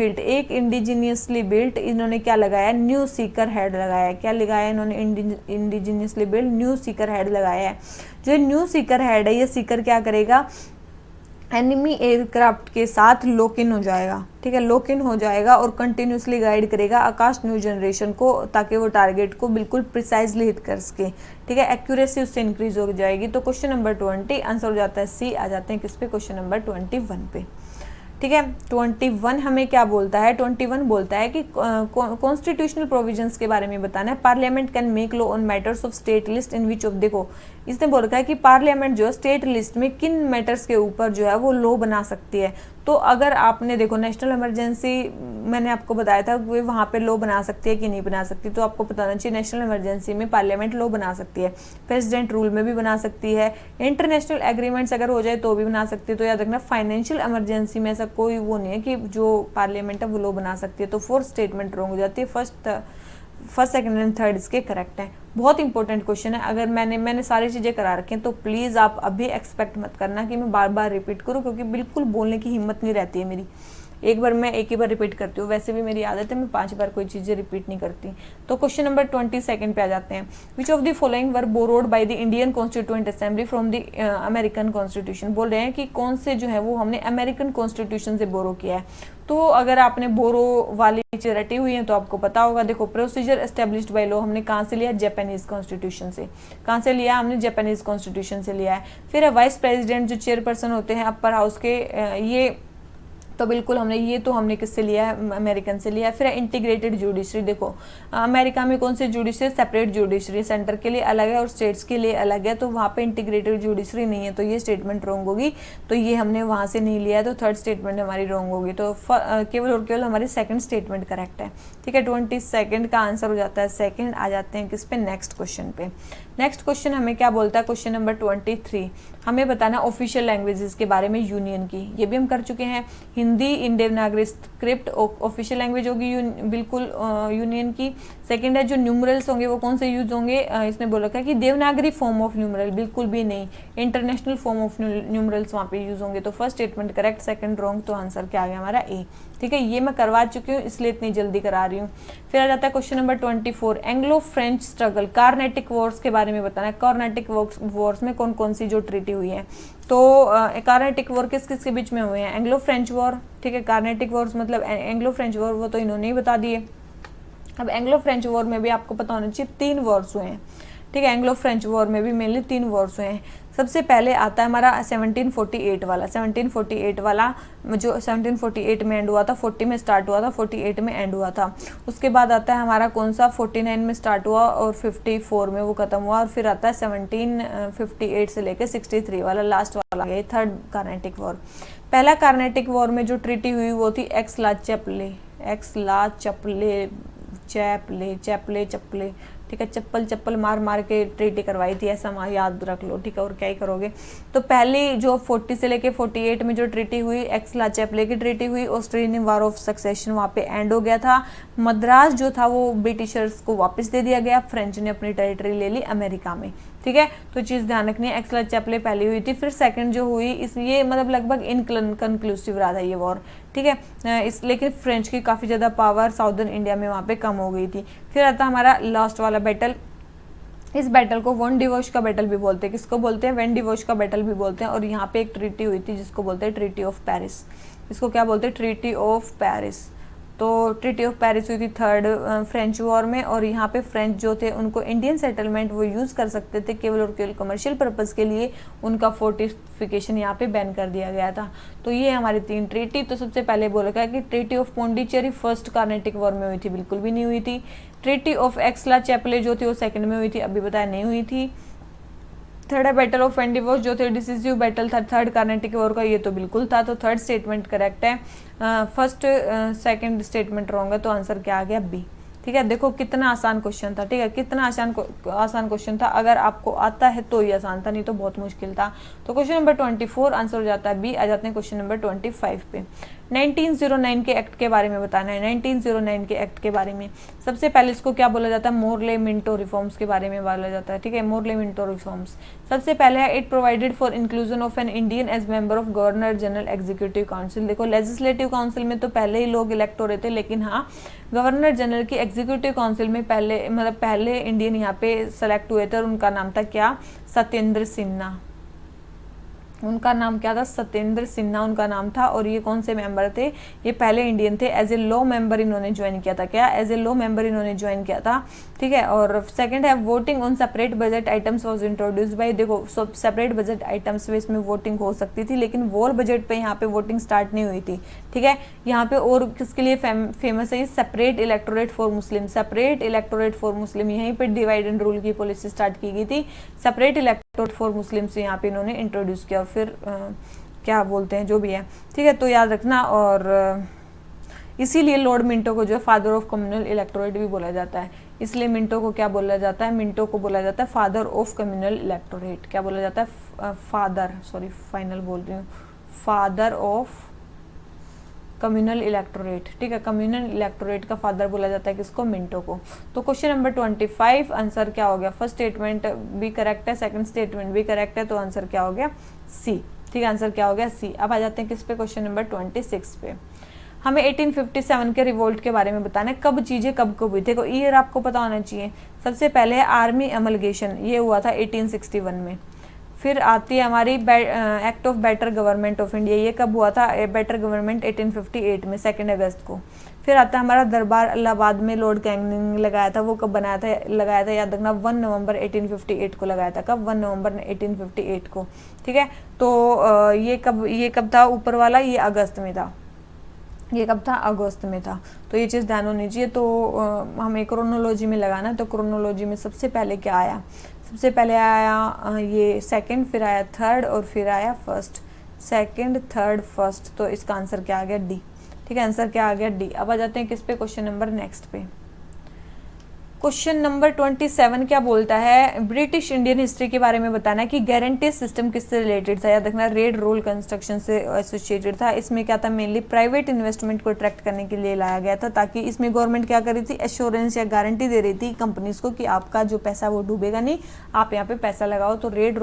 बिल्ट इन्होंने क्या लगाया? न्यू सीकर हेड लगाया। क्या लगाया इन्होंने? Indigenously built new Sikar head लगाया है। जो न्यू सीकर हेड है, ये सीकर क्या करेगा? एनिमी एयरक्राफ्ट के साथ लॉक इन हो जाएगा, ठीक है, लॉक इन हो जाएगा और कंटिन्यूसली गाइड करेगा आकाश न्यू जनरेशन को, ताकि वो टारगेट को बिल्कुल प्रिसाइजली हिट कर सके, ठीक है, एक्यूरेसी उससे इंक्रीज हो जाएगी। तो क्वेश्चन नंबर 20 आंसर हो जाता है सी। आ जाते हैं किस पे? क्वेश्चन नंबर 21 पे। ठीक है, 21 हमें क्या बोलता है? 21 बोलता है कि कॉन्स्टिट्यूशनल प्रोविजंस के बारे में बताना है। Parliament can make law on matters of state list in which of, देखो इसने बोल रखा है कि पार्लियामेंट जो है स्टेट लिस्ट में किन मैटर्स के ऊपर जो है वो लॉ बना सकती है। तो अगर आपने देखो नेशनल इमरजेंसी, मैंने आपको बताया था कि वहाँ पे लॉ बना सकती है कि नहीं बना सकती, तो आपको बताना चाहिए नेशनल इमरजेंसी में पार्लियामेंट लॉ बना सकती है, प्रेसिडेंट रूल में भी बना सकती है, इंटरनेशनल एग्रीमेंट्स अगर हो जाए तो भी बना सकती है। तो याद रखना फाइनेंशियल इमरजेंसी में ऐसा कोई वो नहीं है कि जो पार्लियामेंट है वो लॉ बना सकती है। तो फोर्थ स्टेटमेंट रॉन्ग हो जाती है, फर्स्ट सेकंड एंड थर्ड इसके करेक्ट है। बहुत इंपॉर्टेंट क्वेश्चन है, अगर मैंने सारी चीज़ें करा रखी हैं, तो प्लीज़ आप अभी एक्सपेक्ट मत करना कि मैं बार बार रिपीट करूँ, क्योंकि बिल्कुल बोलने की हिम्मत नहीं रहती है मेरी। एक ही बार रिपीट करती हूँ, वैसे भी मेरी आदत है मैं 5 बार कोई चीज़ें रिपीट नहीं करती। तो क्वेश्चन नंबर 22 पे आ जाते हैं। विच of the following were borrowed by the Indian constituent assembly from the American constitution. बोल रहे हैं कि कौन से जो है वो हमने अमेरिकन कॉन्स्टिट्यूशन से बोरो किया है। तो अगर आपने बोरो वाली चीज़ें रटी हुई हैं तो आपको पता होगा। देखो प्रोसीजर एस्टेब्लिश्ड बाय लॉ हमने कहाँ से लिया? जापानीज कॉन्स्टिट्यूशन से। कहाँ से लिया? हमने जापानीज कॉन्स्टिट्यूशन से लिया है। फिर वाइस प्रेसिडेंट जो चेयरपर्सन होते हैं अपर हाउस के, ये तो बिल्कुल हमने किससे लिया है? अमेरिकन से लिया है। फिर इंटीग्रेटेड जुडिशरी, देखो अमेरिका में कौन सी जुडिशरी? सेपरेट जुडिशरी, सेंटर के लिए अलग है और स्टेट्स के लिए अलग है, तो वहाँ पे इंटीग्रेटेड जुडिशरी नहीं है, तो ये स्टेटमेंट रॉन्ग होगी। तो ये हमने वहाँ से नहीं लिया है, तो थर्ड स्टेटमेंट हमारी रॉन्ग होगी। तो केवल और केवल हमारी सेकंड स्टेटमेंट करेक्ट है। ठीक है, 22 का आंसर हो जाता है सेकंड। आ जाते हैं किस पे? नेक्स्ट क्वेश्चन पे। नेक्स्ट क्वेश्चन हमें क्या बोलता है? क्वेश्चन नंबर 23 हमें बताना ऑफिशियल लैंग्वेजेस के बारे में यूनियन की। ये भी हम कर चुके हैं। हिंदी इन देवनागरी स्क्रिप्ट ऑफिशियल लैंग्वेज होगी बिल्कुल यूनियन की। सेकंड है जो न्यूमरल्स होंगे वो कौन से यूज होंगे? इसने बोल रखा है कि देवनागरी फॉर्म ऑफ न्यूमरल, बिल्कुल भी नहीं, इंटरनेशनल फॉर्म ऑफ न्यूमरल्स वहाँ पे यूज होंगे। तो first statement correct, second wrong, तो आंसर क्या आ गया हमारा? ए। ठीक है, ये मैं करवा चुकी हूँ इसलिए इतनी जल्दी करा रही हूँ। फिर आ जाता है question number 24 Anglo French struggle, Carnatic Wars के बारे में बताना है। कार्नेटिक वॉर्स में कौन कौन सी जो ट्रीटी हुई है? तो कार्नेटिक वॉर किस किस के बीच में हुए हैं? एंग्लो फ्रेंच वॉर, ठीक है, कार्नेटिक वॉर्स मतलब एंग्लो फ्रेंच वॉर, वो तो इन्होंने ही बता दिए। अब एंग्लो फ्रेंच वॉर में भी आपको पता होना चाहिए 3 वॉर्स हुए हैं। ठीक है, एंग्लो फ्रेंच वॉर में भी मेनली 3 वॉर्स हुए हैं। सबसे पहले आता है हमारा 1748 वाला। 1748 वाला जो 1748 में एंड हुआ था, 40 में स्टार्ट हुआ था, 48 में एंड हुआ था। उसके बाद आता है हमारा कौन सा? 49 में स्टार्ट हुआ और 54 में वो खत्म हुआ। और फिर आता है 1758 से लेकर 63 वाला, लास्ट वाला है थर्ड कार्नेटिक वॉर। पहला कार्नेटिक वॉर में जो ट्रीटी हुई वो थी एक्सला चैपले, ठीक है, चप्पल मार के ट्रीटी करवाई थी, ऐसा याद रख लो। ठीक है, और क्या ही करोगे। तो पहली जो 40 से लेके 48 में जो ट्रीटी हुई, एक्सला चैपले की ट्रीटी हुई, ऑस्ट्रेलियन वार ऑफ सक्सेशन वहाँ पे एंड हो गया था। मद्रास जो था वो ब्रिटिशर्स को वापस दे दिया गया, फ्रेंच ने अपनी टेरिटरी ले ली अमेरिका में। ठीक है, तो चीज़ ध्यान रखनी है। एक्सला चैपले पहली हुई थी, फिर सेकंड जो हुई इस ये मतलब लगभग इनकन्क्लूसिव रहा था ये वॉर, ठीक है। इस लेकिन फ्रेंच की काफ़ी ज़्यादा पावर साउदर्न इंडिया में वहाँ पे कम हो गई थी। फिर आता हमारा लास्ट वाला बैटल। इस बैटल को वन डिवोश का बैटल भी बोलते हैं। किसको बोलते हैं? वेन डिवोश का बैटल भी बोलते हैं। और यहाँ पे एक ट्रीटी हुई थी जिसको बोलते हैं ट्रीटी ऑफ पेरिस। इसको क्या बोलते हैं? Treaty of Paris. तो ट्रीटी ऑफ पेरिस हुई थी थर्ड फ्रेंच वॉर में। और यहाँ पे फ्रेंच जो थे उनको इंडियन सेटलमेंट वो यूज़ कर सकते थे केवल और केवल कमर्शियल पर्पज़ के लिए। उनका फोर्टिफिकेशन यहाँ पे बैन कर दिया गया था। तो ये हमारी 3 ट्रीटी। तो सबसे पहले बोला गया कि treaty of Pondicherry first Carnatic war में हुई थी, बिल्कुल भी नहीं हुई थी। ट्रीटी ऑफ एक्सला चैपले जो थी वो सेकंड में हुई थी, अभी बताया नहीं हुई थी। थर्ड है बैटल ऑफ वेंडिवोस जो थे डिसिसिव बैटल था थर्ड कार्नेटिक वॉर का, ये तो बिल्कुल था। तो थर्ड स्टेटमेंट करेक्ट है। फर्स्ट सेकंड स्टेटमेंट रॉन्ग है, तो आंसर क्या आ गया? बी। ठीक है, देखो कितना आसान क्वेश्चन था, ठीक है, कितना आसान क्वेश्चन था। अगर आपको आता है तो ये आसान था, नहीं तो बहुत मुश्किल था। तो क्वेश्चन नंबर 24 आंसर हो जाता है बी। आ जाते हैं क्वेश्चन नंबर 25 पे। 1909 के एक्ट के बारे में बताना है। 1909 के एक्ट के बारे में सबसे पहले इसको क्या बोला जाता है? मोरले मिंटो रिफॉर्म्स के बारे में बोला जाता है, ठीक है, मोरले मिंटो रिफॉर्म्स। सबसे पहले है it provided for inclusion of an Indian as member of governor general executive council. देखो लेजिस्लेटिव काउंसिल में तो पहले ही लोग इलेक्ट हो रहे थे, लेकिन हाँ गवर्नर जनरल की एग्जीक्यूटिव काउंसिल में पहले इंडियन यहाँ पे सेलेक्ट हुए थे और उनका नाम था क्या? सत्येंद्र सिन्हा। उनका नाम क्या था? सत्येंद्र सिन्हा उनका नाम था। और ये कौन से मेंबर थे? ये पहले इंडियन थे। एज ए लॉ मेंबर इन्होंने ज्वाइन किया था। क्या? एज ए लॉ मेंबर इन्होंने ज्वाइन किया था, ठीक है। और सेकंड है voting on separate budget items was introduced by. देखो सेपरेट बजट आइटम्स में इसमें वोटिंग हो सकती थी, लेकिन वॉर बजट पे यहाँ पे वोटिंग स्टार्ट नहीं हुई थी, ठीक है। यहाँ पे और किसके लिए फेमस है? Separate electorate for Muslim. Separate electorate for Muslim, यहीं पे डिवाइड एंड रूल की पॉलिसी स्टार्ट की गई थी। सेपरेट इलेक्टोरेट फॉर मुस्लिम से यहाँ पे इन्होंने इंट्रोड्यूस किया। और फिर क्या बोलते हैं जो भी है, ठीक है, तो याद रखना। और इसीलिए लॉर्ड मिंटो को जो है फादर ऑफ कम्युनल इलेक्टोरेट भी बोला जाता है। इसलिए मिंटो को क्या बोला जाता है? मिंटो को बोला जाता है फादर ऑफ कम्युनल इलेक्टोरेट। क्या बोला जाता है? फाइनल बोल रही हूँ, फादर ऑफ कम्युनल इलेक्टोरेट, ठीक है। कम्युनल इलेक्टोरेट का फादर बोला जाता है किसको? मिंटो को। तो क्वेश्चन नंबर 25 आंसर क्या हो गया? फर्स्ट स्टेटमेंट भी करेक्ट है, सेकंड स्टेटमेंट भी करेक्ट है, तो आंसर क्या हो गया? सी, ठीक है, आंसर क्या हो गया? सी। अब आ जाते हैं किस पे? क्वेश्चन नंबर 26 पे। हमें 1857 के रिवोल्ट के बारे में बताना है। कब चीजें कब कब हुई? देखो ईयर आपको पता होना चाहिए। सबसे पहले है आर्मी एमलगेशन, ये हुआ था 1861 में। फिर आती है हमारी act of better government of India, ये कब हुआ था? बेटर गवर्नमेंट 1858 में 2 अगस्त को। फिर आता है हमारा दरबार इलाहाबाद में लॉर्ड कैनिंग लगाया था, वो कब लगाया था? याद रखना 1 नवंबर 1858 को लगाया था। कब? 1 नवंबर 1858 को, ठीक है। तो ये कब था ऊपर वाला? ये अगस्त में था। ये कब था? अगस्त में था। तो ये चीज़ ध्यान होनी चाहिए। तो हमें क्रोनोलॉजी में लगाना, तो क्रोनोलॉजी में सबसे पहले क्या आया? सबसे पहले आया ये सेकंड, फिर आया थर्ड और फिर आया फर्स्ट। Second, third, first. तो इसका आंसर क्या आ गया? डी, ठीक है, आंसर क्या आ गया? डी। अब आ जाते हैं किस पे? क्वेश्चन नंबर नेक्स्ट पे। क्वेश्चन नंबर 27 क्या बोलता है? ब्रिटिश इंडियन हिस्ट्री के बारे में बताना है कि गारंटी सिस्टम किससे रिलेटेड था। याद रखना रेड रोल कंस्ट्रक्शन से एसोसिएटेड था। इसमें क्या था? मेनली प्राइवेट इन्वेस्टमेंट को अट्रैक्ट करने के लिए लाया गया था, ताकि इसमें गवर्नमेंट क्या कर रही थी? एश्योरेंस या गारंटी दे रही थी कंपनीज को कि आपका जो पैसा वो डूबेगा नहीं, आप यहाँ पे पैसा लगाओ। तो रेल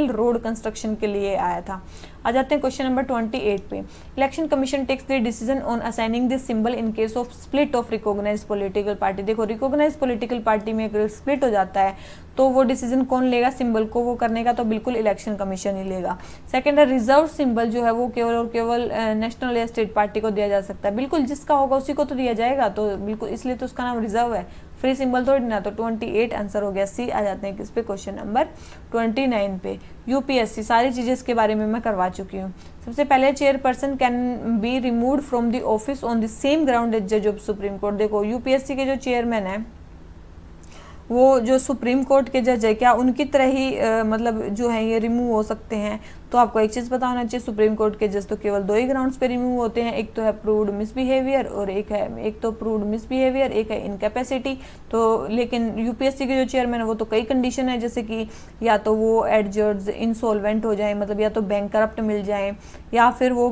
रोड कंस्ट्रक्शन के लिए आया था। आ जाते हैं क्वेश्चन नंबर 28 पे। Election commission takes the decision on assigning this symbol in case of split of recognised political party. देखो रिकॉग्नाइज्ड पॉलिटिकल पार्टी में अगर स्प्लिट हो जाता है तो वो डिसीजन कौन लेगा सिंबल को वो करने का? तो बिल्कुल इलेक्शन कमीशन ही लेगा। सेकंड है रिजर्व सिंबल जो है वो केवल और केवल नेशनल या स्टेट पार्टी को दिया जा सकता है। बिल्कुल जिसका होगा उसी को तो दिया जाएगा, तो बिल्कुल इसलिए तो उसका नाम रिजर्व है, फ्री सिंबल थोड़ी ना। तो 28 आंसर हो गया सी। आ जाते हैं किस पे? क्वेश्चन नंबर 29 पे। यूपीएससी सारी चीजें इसके बारे में मैं करवा चुकी हूँ। सबसे पहले chairperson can be removed from the office on the same ground as जज ऑफ सुप्रीम कोर्ट। देखो यूपीएससी के जो चेयरमैन है वो जो सुप्रीम कोर्ट के जज है, क्या उनकी तरह ही मतलब जो है ये रिमूव हो सकते हैं? तो आपको एक चीज़ पता होना चाहिए, सुप्रीम कोर्ट के जज तो केवल 2 ही ग्राउंड्स पे रिमूव होते हैं। एक तो है प्रूव्ड मिसबिहेवियर और एक तो प्रूव्ड मिसबिहेवियर, एक है इनकैपेसिटी। तो लेकिन यूपीएससी के जो चेयरमैन है वो तो कई कंडीशन है, जैसे कि या तो वो एडजर्ड इंसॉल्वेंट हो जाए, मतलब या तो बैंक करप्ट मिल जाए, या फिर वो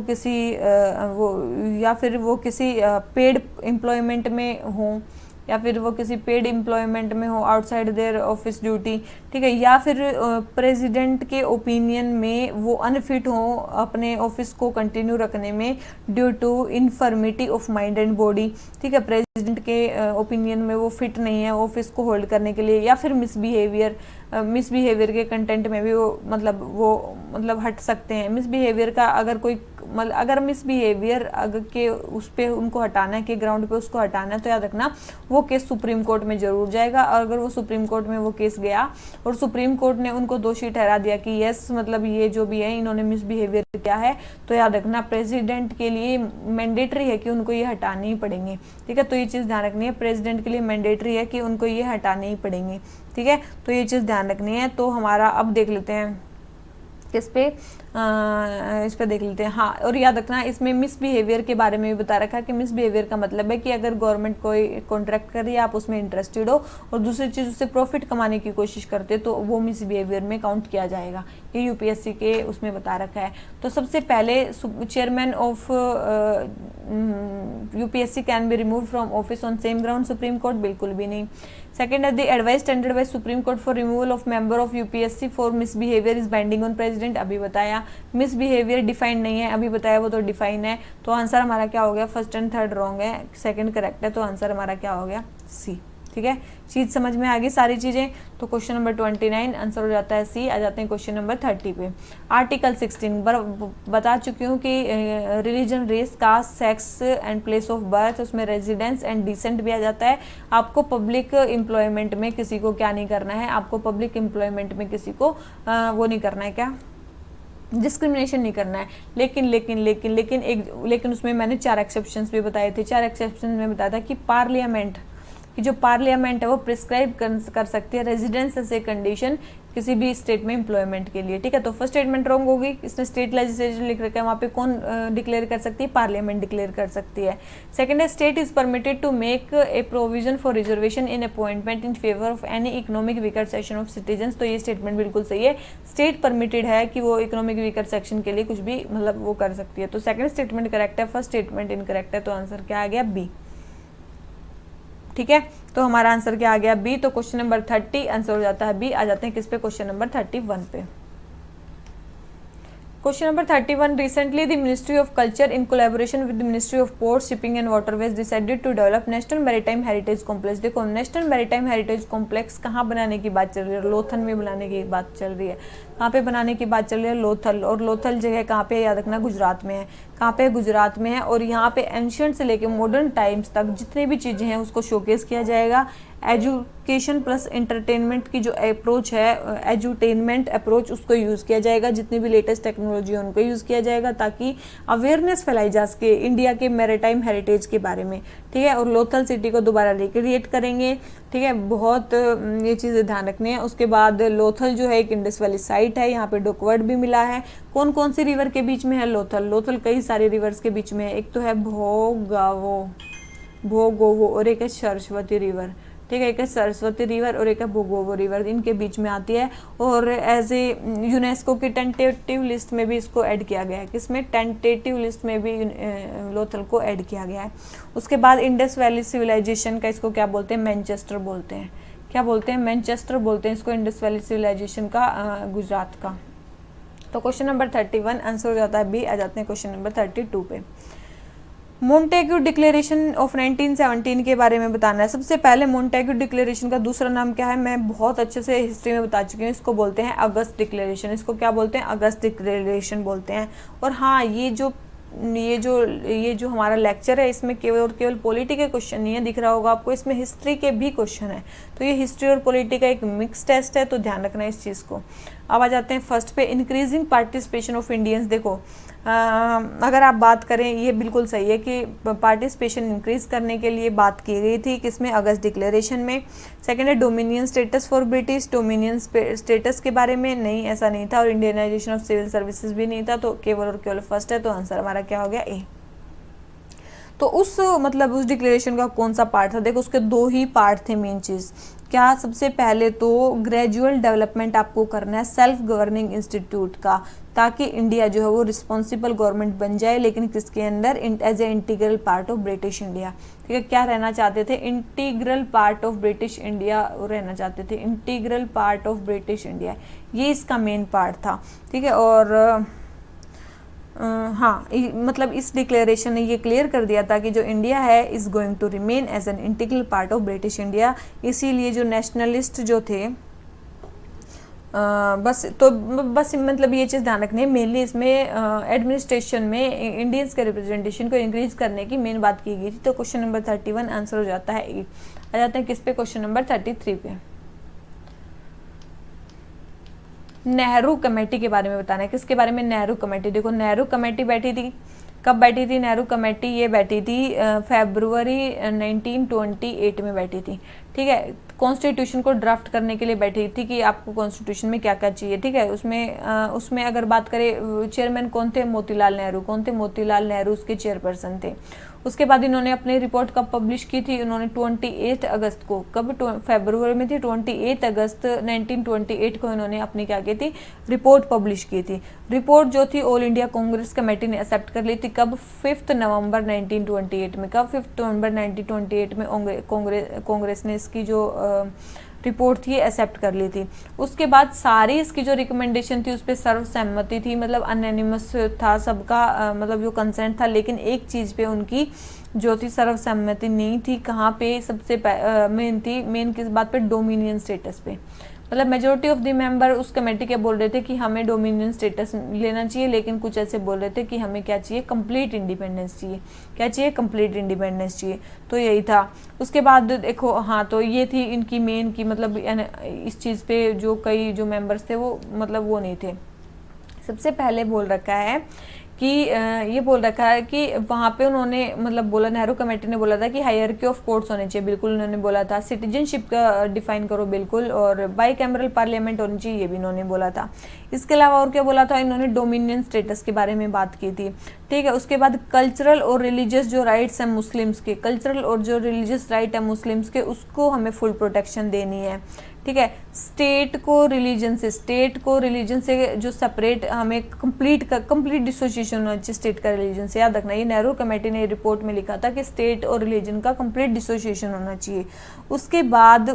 किसी पेड एम्प्लॉयमेंट में हो, या फिर वो किसी पेड एम्प्लॉयमेंट में हो आउटसाइड देयर ऑफिस ड्यूटी, ठीक है, या फिर प्रेसिडेंट के ओपिनियन में वो अनफिट हो अपने ऑफिस को कंटिन्यू रखने में due to infirmity of mind and body, ठीक है, प्रेसिडेंट के ओपिनियन में वो फिट नहीं है ऑफिस को होल्ड करने के लिए, या फिर मिसबिहेवियर के कंटेंट में भी वो हट सकते हैं। मिसबिहेवियर का अगर कोई अगर मिसबिहेवियर अगर के उस पे उनको हटाना है, के ग्राउंड पे उसको हटाना है, तो याद रखना वो केस सुप्रीम कोर्ट में जरूर जाएगा। और अगर वो सुप्रीम कोर्ट में वो केस गया और सुप्रीम कोर्ट ने उनको दोषी ठहरा दिया कि यस ये जो भी है इन्होंने मिसबिहेवियर किया है, तो याद रखना प्रेसिडेंट के लिए मैंडेटरी है कि उनको ये हटाने ही पड़ेंगे, ठीक है। तो ये चीज़ ध्यान रखनी है, प्रेसिडेंट के लिए मैंडेटरी है कि उनको ये हटाने ही पड़ेंगे, ठीक है। तो ये चीज़ ध्यान रखनी है। तो हमारा अब देख लेते हैं किस पे, इस पे देख लेते हैं। हाँ, और याद रखना इसमें मिसबिहेवियर के बारे में भी बता रखा है कि मिसबिहेवियर का मतलब है कि अगर गवर्नमेंट कोई कॉन्ट्रैक्ट कर रही है, आप उसमें इंटरेस्टेड हो और दूसरी चीज़ उससे प्रॉफिट कमाने की कोशिश करते तो वो मिसबिहेवियर में काउंट किया जाएगा। ये यूपीएससी के उसमें बता रखा है। तो सबसे पहले chairman of UPSC can be remove from office on same ground supreme court, बिल्कुल भी नहीं। सेकंड है the advice tendered bye supreme court for removal of member of UPSC for misbehaviour is binding on president, अभी बताया। Misbehaviour define नहीं है, अभी बताया, वो तो डिफाइन है। तो आंसर हमारा क्या हो गया, फर्स्ट एंड थर्ड रॉन्ग है, सेकंड करेक्ट है। तो आंसर हमारा क्या हो गया, सी, ठीक है। चीज समझ में आ गई सारी चीजें। तो क्वेश्चन नंबर 29 आंसर हो जाता है सी। आ जाते हैं क्वेश्चन नंबर 30 पे। आर्टिकल 16 बता चुकी हूँ कि religion, race, caste, sex and place of birth, उसमें रेजिडेंस एंड डिसेंट भी आ जाता है। आपको पब्लिक एम्प्लॉयमेंट में किसी को क्या नहीं करना है, आपको पब्लिक एम्प्लॉयमेंट में किसी को वो नहीं करना है, क्या डिस्क्रिमिनेशन नहीं करना है। लेकिन उसमें मैंने 4 एक्सेप्शंस भी बताए थे। 4 एक्सेप्शंस में बताया था कि पार्लियामेंट कि जो पार्लियामेंट है वो प्रिस्क्राइब कर सकती है रेजिडेंस एज ए कंडीशन किसी भी स्टेट में एम्प्लॉयमेंट के लिए, ठीक है। तो फर्स्ट स्टेटमेंट रॉन्ग होगी, इसमें स्टेट लेजिस्लेचर लिख रखा है, वहाँ पे कौन डिक्लेयर कर सकती है, पार्लियामेंट डिक्लेयर कर सकती है। सेकंड है state is permitted to make a provision for reservation in appointment in favour of any economic weaker section of citizens, तो ये स्टेटमेंट बिल्कुल सही है। स्टेट परमिटेड है कि वो इकोनॉमिक वीकर सेक्शन के लिए कुछ भी वो कर सकती है। तो सेकंड स्टेटमेंट करेक्ट है, फर्स्ट स्टेटमेंट इनकरेक्ट है। तो आंसर क्या आ गया, बी, ठीक है। तो हमारा आंसर क्या आ गया, बी। तो क्वेश्चन नंबर 30 आंसर हो जाता है बी। आ जाते हैं किस पे, क्वेश्चन नंबर 31 पे। Question number 31, recently the ministry of culture in collaboration with the ministry of ports, shipping and waterways decided to develop national maritime heritage complex. देखो नेशनल मैरीटाइम हेरिटेज कॉम्प्लेक्स कहाँ बनाने की बात चल रही है, लोथल में बनाने की बात चल रही है। कहाँ पे बनाने की बात चल रही है, लोथल। और लोथल जगह कहाँ पे, याद रखना गुजरात में है। कहाँ पे, गुजरात में है। और यहाँ पे एंशिएंट से लेके मॉडर्न टाइम्स तक जितनी भी चीज़ें हैं उसको शोकेस किया जाएगा। एजुकेशन प्लस एंटरटेनमेंट की जो अप्रोच है, एजुटेनमेंट अप्रोच, उसको यूज़ किया जाएगा। जितनी भी लेटेस्ट टेक्नोलॉजी है उनको यूज़ किया जाएगा ताकि अवेयरनेस फैलाई जा सके इंडिया के मैरीटाइम हेरिटेज के बारे में, ठीक है। और लोथल सिटी को दोबारा रिक्रिएट करेंगे, ठीक है। बहुत ये चीज़ें ध्यान रखनी है। उसके बाद लोथल जो है एक इंडस वैली साइट है, यहाँ पे डॉकवर्ड भी मिला है। कौन कौन सी रिवर के बीच में है लोथल, लोथल कई सारे रिवर्स के बीच में है। एक तो है भोगोवो और एक है सरस्वती रिवर, ठीक है। एक है सरस्वती रिवर और एक है भोगोवो रिवर, इनके बीच में आती है। और एज ए यूनेस्को की टेंटेटिव लिस्ट में भी इसको ऐड किया गया है। किसमें, टेंटेटिव लिस्ट में भी लोथल को ऐड किया गया है। उसके बाद इंडस वैली सिविलाइजेशन का इसको क्या बोलते हैं, मैनचेस्टर बोलते हैं। क्या बोलते हैं, मैनचेस्टर बोलते हैं इसको, इंडस वैली सिविलाइजेशन का, गुजरात का। तो क्वेश्चन नंबर 31 आंसर हो जाता है बी। आ जाते हैं क्वेश्चन नंबर 32 पे। मोंटेग्यू डिक्लेरेशन ऑफ 1917 के बारे में बताना है। सबसे पहले मोंटेग्यू डिक्लेरेशन का दूसरा नाम क्या है, मैं बहुत अच्छे से हिस्ट्री में बता चुकी हूँ। इसको बोलते हैं अगस्त डिक्लेरेशन। इसको क्या बोलते हैं, अगस्त डिक्लेरेशन बोलते हैं। और हाँ, ये जो हमारा लेक्चर है इसमें केवल और केवल पॉलिटी के क्वेश्चन नहीं है, दिख रहा होगा आपको, इसमें हिस्ट्री के भी क्वेश्चन है। तो ये हिस्ट्री और पॉलिटी का एक मिक्स टेस्ट है, तो ध्यान रखना इस चीज़ को। अब आ जाते हैं फर्स्ट पे, इंक्रीजिंग पार्टिसिपेशन ऑफ इंडियंस। देखो अगर आप बात करें, ये बिल्कुल सही है कि पार्टिसिपेशन इंक्रीज करने के लिए बात की गई थी, किसमें, अगस्त डिक्लेरेशन में। सेकंड है dominion status for British, dominion status के बारे में नहीं, ऐसा नहीं था। और इंडियनाइजेशन ऑफ सिविल सर्विसेज भी नहीं था। तो केवल और केवल फर्स्ट है। तो आंसर हमारा क्या हो गया, ए। तो उस मतलब उस डिक्लेरेशन का कौन सा पार्ट था? देखो उसके दो ही पार्ट थे मेन चीज़। क्या? सबसे पहले तो ग्रेजुअल डेवलपमेंट आपको करना है सेल्फ गवर्निंग इंस्टीट्यूट का, ताकि इंडिया जो है वो रिस्पॉन्सिबल गवर्नमेंट बन जाए, लेकिन किसके अंदर? As a integral part of British India. ठीक है, क्या रहना चाहते थे? Integral part of British India रहना चाहते थे, integral part of British India, ये इसका मेन पार्ट था। ठीक है, और हाँ मतलब इस डिक्लेरेशन ने ये क्लियर कर दिया था कि जो इंडिया है is going to remain as an integral part of British India. इसीलिए जो नेशनलिस्ट जो थे बस मतलब ये चीज़ ध्यान रखनी है, मेनली इसमें एडमिनिस्ट्रेशन में इंडियंस के रिप्रेजेंटेशन को इंक्रीज करने की मेन बात की गई थी। तो क्वेश्चन नंबर 31 आंसर हो जाता है ए। आ जाते हैं किस पे? क्वेश्चन नंबर 33 पे। नेहरू कमेटी के बारे में बताना है। किसके बारे में? नेहरू कमेटी। देखो नेहरू कमेटी बैठी थी, कब बैठी थी नेहरू कमेटी? ये बैठी थी फरवरी 1928 में बैठी थी। ठीक है, कॉन्स्टिट्यूशन को ड्राफ्ट करने के लिए बैठी थी कि आपको कॉन्स्टिट्यूशन में क्या क्या चाहिए। ठीक है, उसमें अगर बात करें चेयरमैन कौन थे? मोतीलाल नेहरू। कौन थे? मोतीलाल नेहरू उसके चेयरपर्सन थे। उसके बाद इन्होंने अपनी रिपोर्ट कब पब्लिश की थी? इन्होंने 28 अगस्त को, कब? फरवरी में थी, 28 अगस्त 1928 को इन्होंने अपनी क्या की थी? रिपोर्ट पब्लिश की थी। रिपोर्ट जो थी ऑल इंडिया कांग्रेस कमेटी ने एक्सेप्ट कर ली थी। कब? 5 नवंबर 1928 में। कब? 5 नवंबर 1928 में कांग्रेस ने इसकी जो रिपोर्ट थी एक्सेप्ट कर ली थी। उसके बाद सारी इसकी जो रिकमेंडेशन थी उस पर सर्वसम्मति थी, मतलब अनैनिमस था सबका, मतलब जो कंसेंट था, लेकिन एक चीज़ पे उनकी जो थी सर्वसम्मति नहीं थी। कहाँ पे? सबसे मेन किस बात पे? डोमिनियन स्टेटस पे। मतलब मेजोरिटी ऑफ द मेंबर उस कमेटी के बोल रहे थे कि हमें डोमिनियन स्टेटस लेना चाहिए, लेकिन कुछ ऐसे बोल रहे थे कि हमें क्या चाहिए? कंप्लीट इंडिपेंडेंस चाहिए। क्या चाहिए? कंप्लीट इंडिपेंडेंस चाहिए। तो यही था। उसके बाद देखो, हाँ तो ये थी इनकी मेन की, मतलब इस चीज़ पे जो कई जो मेंबर्स थे वो मतलब वो नहीं थे। सबसे पहले बोल रखा है कि ये बोल रखा है कि वहाँ पे उन्होंने मतलब बोला, नेहरू कमेटी ने बोला था कि हायरार्की ऑफ कोर्ट्स होने चाहिए, बिल्कुल उन्होंने बोला था। सिटीजनशिप का डिफाइन करो, बिल्कुल, और बाई कैमरल पार्लियामेंट होनी चाहिए, ये भी इन्होंने बोला था। इसके अलावा और क्या बोला था? इन्होंने डोमिनियन स्टेटस के बारे में बात की थी। ठीक है, उसके बाद कल्चरल और रिलीजियस जो राइट्स हैं मुस्लिम्स के, कल्चरल और जो रिलीजियस राइट है मुस्लिम्स के, उसको हमें फुल प्रोटेक्शन देनी है। ठीक है, स्टेट को रिलीजन से जो सेपरेट हमें कंप्लीट डिसोसिएशन होना चाहिए स्टेट का रिलीजन से। याद रखना, ये नेहरू कमेटी ने रिपोर्ट में लिखा था कि स्टेट और रिलीजन का कंप्लीट डिसोसिएशन होना चाहिए। उसके बाद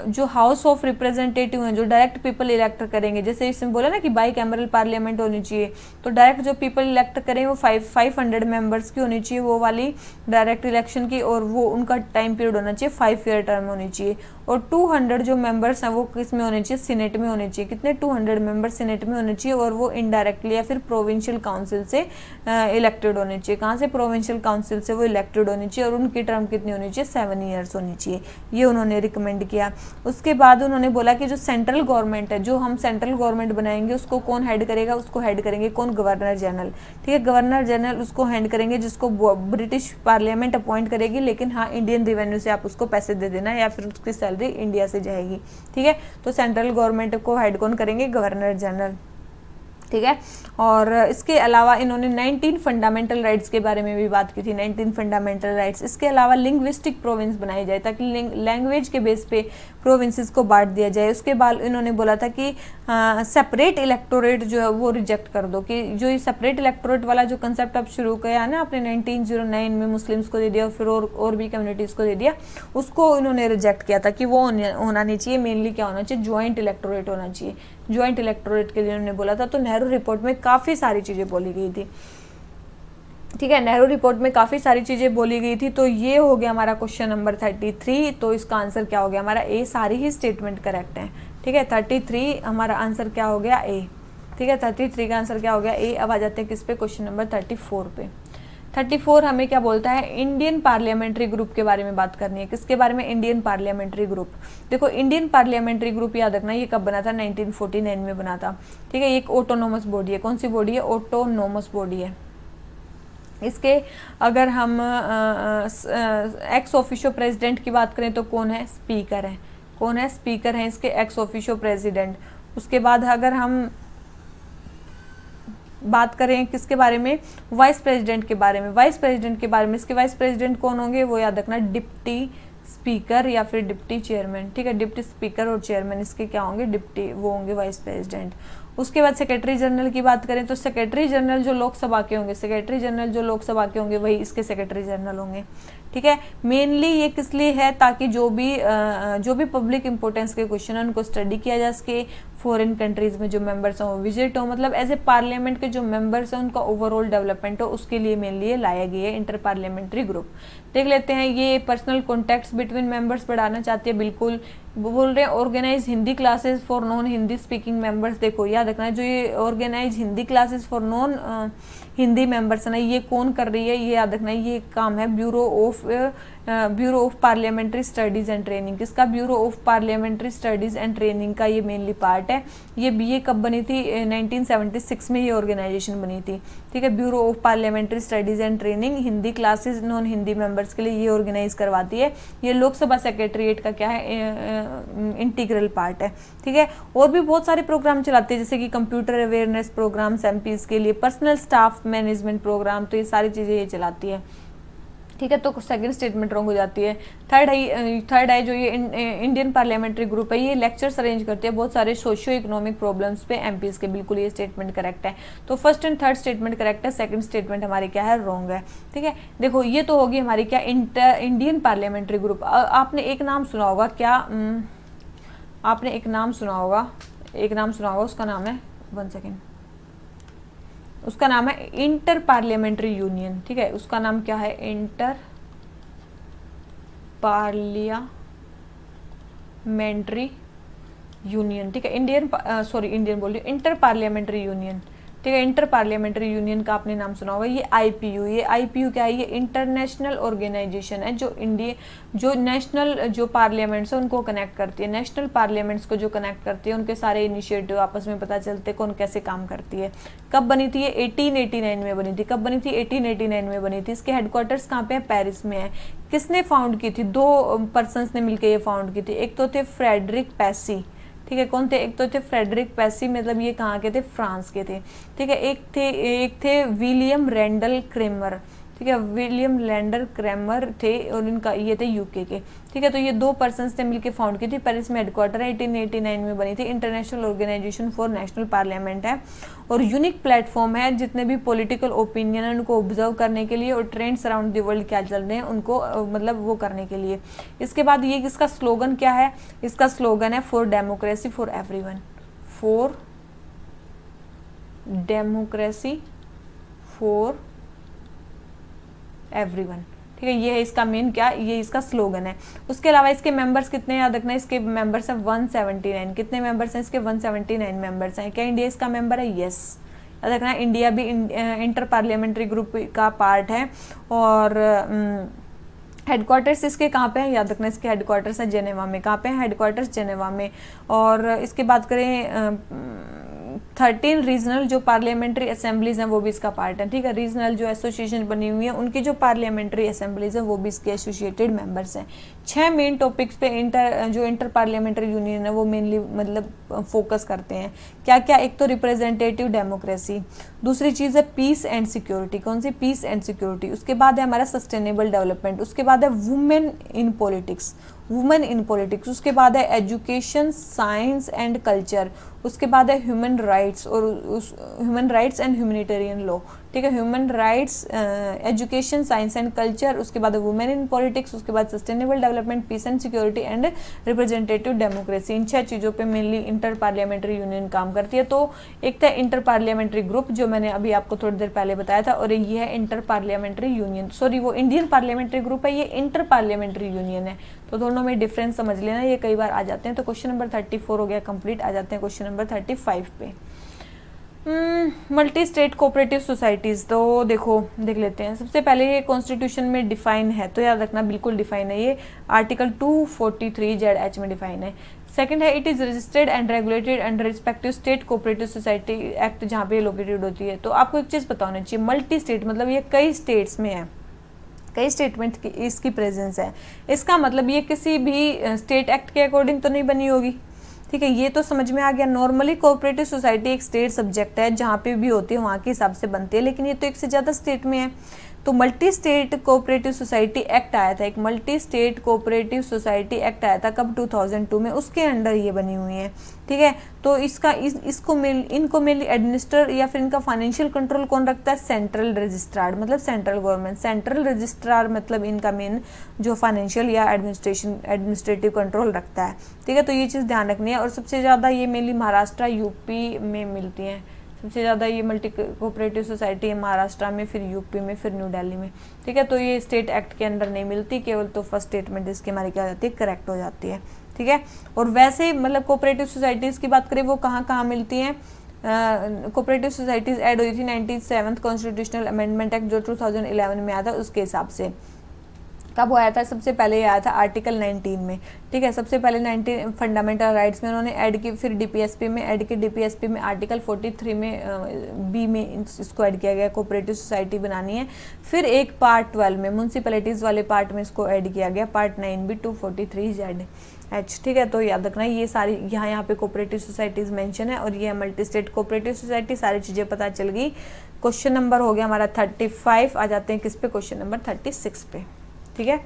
जो हाउस ऑफ रिप्रेजेंटेटिव हैं, जो डायरेक्ट पीपल इलेक्ट करेंगे, जैसे इसमें बोला ना कि बाई कैमरल पार्लियामेंट होनी चाहिए, तो डायरेक्ट जो पीपल इलेक्ट करेंगे वो 500 मेंबर्स की होनी चाहिए, वो वाली डायरेक्ट इलेक्शन की, और वो उनका टाइम पीरियड होना चाहिए 5 ईयर टर्म होनी चाहिए। और 200 जो मेंबर्स हैं वो किस में होने चाहिए? सीनेट में होने चाहिए। कितने? 200 मेंबर्स सीनेट में होने चाहिए, और वो इनडायरेक्टली या फिर प्रोविंशियल काउंसिल से इलेक्टेड होने चाहिए। कहाँ से? प्रोविंशियल काउंसिल से वो इलेक्टेड होनी चाहिए, और उनकी टर्म कितनी होनी चाहिए? 7 ईयर्स होनी चाहिए। ये उन्होंने रिकमेंड किया। उसके बाद उन्होंने बोला कि जो सेंट्रल गवर्नमेंट है, जो हम सेंट्रल गवर्नमेंट बनाएंगे, उसको कौन हेड करेगा? उसको हेड करेंगे कौन? Governor general. ठीक है, गवर्नर जनरल उसको हेड करेंगे, जिसको ब्रिटिश पार्लियामेंट अपॉइंट करेगी, लेकिन हाँ इंडियन रेवेन्यू से आप उसको पैसे दे देना, या फिर उसकी सैलरी इंडिया से जाएगी। ठीक है, तो सेंट्रल गवर्नमेंट को हेड कौन करेंगे? Governor general. ठीक है, और इसके अलावा इन्होंने 19 फंडामेंटल राइट्स के बारे में भी बात की थी। 19 फंडामेंटल राइट्स। इसके अलावा लिंग्विस्टिक प्रोविंस बनाई जाए, ताकि लैंग्वेज के बेस पे प्रोविंसेस को बांट दिया जाए। उसके बाद इन्होंने बोला था कि सेपरेट इलेक्टोरेट जो है वो रिजेक्ट कर दो, कि जो ये सेपरेट इलेक्टोरेट वाला जो कंसेप्ट अब शुरू किया ना आपने 1909 में मुस्लिम्स को दे दिया, और फिर और भी कम्युनिटीज़ को दे दिया, उसको इन्होंने रिजेक्ट किया था कि वो होना नहीं चाहिए। मेनली क्या होना चाहिए? ज्वाइंट इलेक्टोरेट होना चाहिए। ज्वाइंट इलेक्टोरेट के लिए उन्होंने बोला था। तो नेहरू रिपोर्ट में काफ़ी सारी चीज़ें बोली गई थी। ठीक है, नेहरू रिपोर्ट में काफ़ी सारी चीज़ें बोली गई थी। तो ये हो गया हमारा क्वेश्चन नंबर 33। तो इसका आंसर क्या हो गया हमारा? ए। सारी ही स्टेटमेंट करेक्ट है। ठीक है, 33 हमारा आंसर क्या हो गया? ए। ठीक है, 33 का आंसर क्या हो गया? ए। अब आ जाते हैं किस पे? क्वेश्चन नंबर 34 पे। 34 हमें क्या बोलता है? इंडियन पार्लियामेंट्री ग्रुप के बारे में बात करनी है। किसके बारे में? Indian parliamentary group. देखो इंडियन पार्लियामेंट्री ग्रुप याद रखना, ये कब बना था? 1949 में बना था। ठीक है, एक ऑटोनोमस बॉडी है। कौन सी बॉडी है? ऑटोनोमस बॉडी है। इसके अगर हम एक्स ऑफिशियो प्रेसिडेंट की बात करें तो कौन है? स्पीकर है। कौन है? स्पीकर है इसके एक्स ऑफिशियो प्रेसिडेंट। उसके बाद अगर हम बात करें किसके बारे में, वाइस प्रेसिडेंट के बारे में। वाइस प्रेसिडेंट के बारे में, इसके वाइस प्रेसिडेंट कौन होंगे, वो याद रखना डिप्टी स्पीकर या फिर डिप्टी चेयरमैन, ठीक है। डिप्टी स्पीकर और चेयरमैन इसके क्या होंगे, डिप्टी, वो होंगे वाइस प्रेसिडेंट। उसके बाद सेक्रेटरी जनरल की बात करें तो सेक्रेटरी जनरल जो लोकसभा के होंगे, सेक्रेटरी जनरल जो लोकसभा के होंगे वही इसके सेक्रेटरी जनरल होंगे, ठीक है। मेनली ये किस लिए है, ताकि जो भी पब्लिक इंपॉर्टेंस के क्वेश्चन है उनको स्टडी किया जा सके, फॉरेन कंट्रीज में जो मेंबर्स हैं वो विजिट हो, मतलब एज ए पार्लियामेंट के जो मेंबर्स हैं उनका ओवरऑल डेवलपमेंट हो, उसके लिए मेनली ये लाया गया है इंटर पार्लियामेंट्री ग्रुप। देख लेते हैं, ये पर्सनल कॉन्टैक्ट्स बिटवीन मेंबर्स बढ़ाना चाहती है, बिल्कुल। बोल रहे हैं organise Hindi classes for non Hindi speaking members. देखो याद रखना, जो ये organise Hindi classes for non Hindi members है ना, ये कौन कर रही है, ये याद रखना, ये काम है bureau of parliamentary studies and training. किसका, bureau of parliamentary studies and training का ये मेनली पार्ट है। ये बीए कब बनी थी, 1976 में ये ऑर्गेनाइजेशन बनी थी, ठीक है। Bureau of parliamentary studies and training Hindi classes non Hindi members के लिए ये ऑर्गेनाइज करवाती है। ये लोकसभा सेक्रेटरीट का क्या है, इंटीग्रल पार्ट है, ठीक है। और भी बहुत सारे प्रोग्राम चलाते हैं, जैसे कि कंप्यूटर अवेयरनेस प्रोग्राम्स एमपीज के लिए, पर्सनल स्टाफ मैनेजमेंट प्रोग्राम, तो ये सारी चीजें ये चलाती है, ठीक है। तो सेकंड स्टेटमेंट रॉन्ग हो जाती है। थर्ड है जो ये इंडियन पार्लियामेंट्री ग्रुप है, ये लेक्चर्स अरेंज करती है बहुत सारे सोशियो इकोनॉमिक प्रॉब्लम्स पे एमपीज के, बिल्कुल ये स्टेटमेंट करेक्ट है। तो first and third statement correct है, सेकंड स्टेटमेंट हमारी क्या है, रॉन्ग है, ठीक है। देखो ये तो होगी हमारी क्या, इंडियन पार्लियामेंट्री ग्रुप। आपने एक नाम सुना होगा क्या, आपने एक नाम सुना होगा, उसका नाम है, 1 सेकेंड, उसका नाम है इंटर पार्लियामेंट्री यूनियन, ठीक है। उसका नाम क्या है, इंटर पार्लियामेंट्री यूनियन, ठीक है। इंडियन बोल रही हूँ, इंटर पार्लियामेंट्री यूनियन, ठीक है। इंटर पार्लियामेंट्री यूनियन का आपने नाम सुना होगा। ये आईपीयू क्या है, ये इंटरनेशनल ऑर्गेनाइजेशन है जो नेशनल जो पार्लियामेंट्स है उनको कनेक्ट करती है, नेशनल पार्लियामेंट्स को जो कनेक्ट करती है, उनके सारे इनिशिएटिव आपस में पता चलते हैं कौन कैसे काम करती है। कब बनी थी ये, 1889 में बनी थी। कब बनी थी, 1889 में बनी थी। इसके हेडक्वार्टर्स कहाँ पे है, पेरिस में है। किसने फाउंड की थी, 2 पर्सन्स ने मिलकर ये फाउंड की थी। एक तो थे फ्रेडरिक पैसी, ठीक है। कौन थे, एक तो थे फ्रेडरिक पैसी, मतलब ये कहाँ के थे, फ्रांस के थे, ठीक है। एक थे विलियम रैंडल क्रेमर, ठीक है। विलियम रैंडल क्रेमर थे और इनका ये थे यूके के, ठीक है। तो ये 2 पर्सन्स ने मिलकर फाउंड की थी, पेरिस में हेडक्वार्टर है, 1889 में बनी थी। International organisation for national parliament है और यूनिक प्लेटफॉर्म है जितने भी पॉलिटिकल ओपिनियन है उनको ऑब्जर्व करने के लिए और ट्रेंड्स अराउंड द वर्ल्ड क्या चल रहे हैं उनको मतलब वो करने के लिए। इसके बाद ये इसका स्लोगन क्या है, इसका स्लोगन है for democracy for everyone, for democracy for everyone, ठीक है। ये है इसका मेन क्या, ये इसका स्लोगन है। उसके अलावा इसके मेंबर्स कितने याद रखना है, इसके मेंबर्स है 179। कितने मेंबर्स हैं इसके, 179 मेंबर्स हैं। क्या इंडिया इसका मेंबर है, यस। याद रखना इंडिया भी इंटर पार्लियामेंट्री ग्रुप का पार्ट है और हेडक्वार्टर्स इसके कहाँ पे हैं, याद रखना इसके हेडक्वार्टर्स है जेनेवा में। कहाँ पे हैं हेडक्वार्टर्स, जेनेवा में। और इसके बात करें 13 रीजनल जो पार्लियामेंट्री असेंबलीज हैं वो भी इसका पार्ट है, ठीक है। रीजनल जो एसोसिएशन बनी हुई है उनकी जो पार्लियामेंट्री असेंबलीज है वो भी इसके एसोसिएटेड मेंबर्स हैं। 6 मेन टॉपिक्स पे इंटर पार्लियामेंट्री यूनियन है वो मेनली मतलब फोकस करते हैं। क्या क्या, एक तो रिप्रेजेंटेटिव डेमोक्रेसी, दूसरी चीज़ है पीस एंड सिक्योरिटी। कौन सी, पीस एंड सिक्योरिटी। उसके बाद है हमारा सस्टेनेबल डेवलपमेंट। उसके बाद है वुमेन इन पॉलिटिक्स, उसके बाद है एजुकेशन साइंस एंड कल्चर। उसके बाद है ह्यूमन राइट्स और human rights and humanitarian law, ठीक है। Human rights, education science and culture, उसके बाद वुमेन इन पॉलिटिक्स, उसके बाद sustainable development, peace and security and representative democracy. इन 6 चीज़ों पे मेनली इंटर पार्लियामेंट्री यूनियन काम करती है। तो एक था इंटर पार्लियामेंट्री ग्रुप जो मैंने अभी आपको थोड़ी देर पहले बताया था और ये है इंटर पार्लियामेंट्री यूनियन, सॉरी वो इंडियन पार्लियामेंट्री ग्रुप है, ये इंटर पार्लियामेंट्री यूनियन है। तो दोनों में डिफरेंस समझ लेना, ये कई बार आ जाते हैं। तो क्वेश्चन नंबर 34 हो गया कंप्लीट, आ जाते हैं क्वेश्चन नंबर 35 पे। मल्टी स्टेट कोऑपरेटिव सोसाइटीज़, तो देख लेते हैं। सबसे पहले ये कॉन्स्टिट्यूशन में डिफाइन है, तो याद रखना बिल्कुल डिफाइन है, ये आर्टिकल 243 में डिफाइन है। सेकंड है it is registered and regulated under respective state cooperative society act जहाँ पे लोकेटेड होती है। तो आपको एक चीज़ पता होना चाहिए, मल्टी स्टेट मतलब ये कई स्टेट्स में है, कई स्टेटमेंट की इसकी प्रेजेंस है। इसका मतलब ये किसी भी स्टेट एक्ट के अकॉर्डिंग तो नहीं बनी होगी, ठीक है, ये तो समझ में आ गया। नॉर्मली कोऑपरेटिव सोसाइटी एक स्टेट सब्जेक्ट है, जहाँ पे भी होती है वहाँ के हिसाब से बनती है, लेकिन ये तो एक से ज़्यादा स्टेट में है। तो multi state cooperative society act आया था, एक multi state cooperative society act आया था कब, 2002 में, उसके अंडर ये बनी हुई है। ठीक है, तो इनको मेनली एडमिनिस्टर या फिर इनका फाइनेंशियल कंट्रोल कौन रखता है, सेंट्रल रजिस्ट्रार, मतलब सेंट्रल गवर्नमेंट। सेंट्रल रजिस्ट्रार मतलब इनका मेन जो फाइनेंशियल या एडमिनिस्ट्रेटिव कंट्रोल रखता है। ठीक है, तो ये चीज़ ध्यान रखनी है। और सबसे ज़्यादा ये मेनली महाराष्ट्र, यूपी में मिलती हैं। सबसे ज़्यादा ये मल्टी कोऑपरेटिव सोसाइटी है महाराष्ट्र में, फिर यूपी में, फिर न्यू दिल्ली में। ठीक है, तो ये स्टेट एक्ट के अंडर नहीं मिलती, केवल तो फर्स्ट स्टेटमेंट इसकी हमारी क्या हो जाती है, करेक्ट हो जाती है। ठीक है, और वैसे मतलब कोऑपरेटिव सोसाइटीज़ की बात करें वो कहाँ कहाँ मिलती हैं। कोऑपरेटिव सोसाइटीज़ ऐड हुई थी 97th कॉन्स्टिट्यूशनल अमेंडमेंट एक्ट जो 2011 में आया था, उसके हिसाब से। कब आया था, सबसे पहले आया था आर्टिकल 19 में। ठीक है, सबसे पहले 19 फंडामेंटल राइट्स में उन्होंने ऐड की, फिर डीपीएसपी में ऐड की, डीपीएसपी में आर्टिकल 43 में बी में इसको ऐड किया गया, कोऑपरेटिव सोसाइटी बनानी है। फिर एक पार्ट 12 में म्यूनसिपैलिटीज़ वाले पार्ट में इसको ऐड किया गया, पार्ट 9B 243Z(H). ठीक है, तो याद रखना ये सारी यहाँ पे कोऑपरेटिव सोसाइटीज़ मेंशन है, और ये मल्टी स्टेट कोऑपरेटिव सोसाइटी, सारी चीज़ें पता चल गई। क्वेश्चन नंबर हो गया हमारा 35। आ जाते हैं किस पे, क्वेश्चन नंबर 36 पे। ठीक है,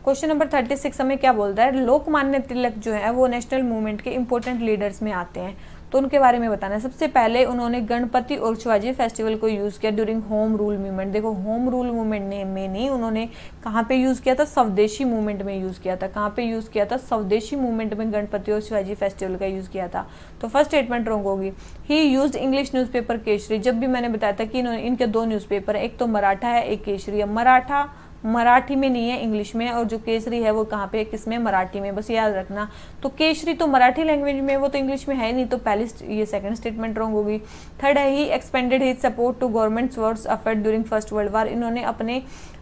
क्वेश्चन नंबर 36 हमें क्या बोलता है, लोकमान्य तिलक जो है वो नेशनल मूवमेंट के इंपॉर्टेंट लीडर्स में आते हैं, तो उनके बारे में बताना है। सबसे पहले उन्होंने गणपति और शिवाजी फेस्टिवल को यूज़ किया ड्यूरिंग होम रूल मूवमेंट। देखो, होम रूल मूवमेंट में नहीं, उन्होंने कहाँ पे यूज़ किया था, स्वदेशी मूवमेंट में यूज़ किया था। कहाँ पे यूज़ किया था, स्वदेशी मूवमेंट में गणपति और शिवाजी फेस्टिवल का यूज़ किया था। तो फर्स्ट स्टेटमेंट रॉन्ग होगी। ही यूज्ड इंग्लिश न्यूज़पेपर केसरी। जब भी मैंने बताया था कि इनके दो न्यूज़पेपर है, एक तो मराठा है, एक केसरी है। मराठा मराठी में नहीं है, इंग्लिश में, और जो केसरी है वो कहाँ पे, किसमें, मराठी में, बस याद रखना। तो केसरी तो मराठी लैंग्वेज में, वो तो इंग्लिश में है नहीं, तो पहली ये सेकंड स्टेटमेंट रॉन्ग होगी। थर्ड है, he expanded his support to governments words affair during first world war. इन्होंने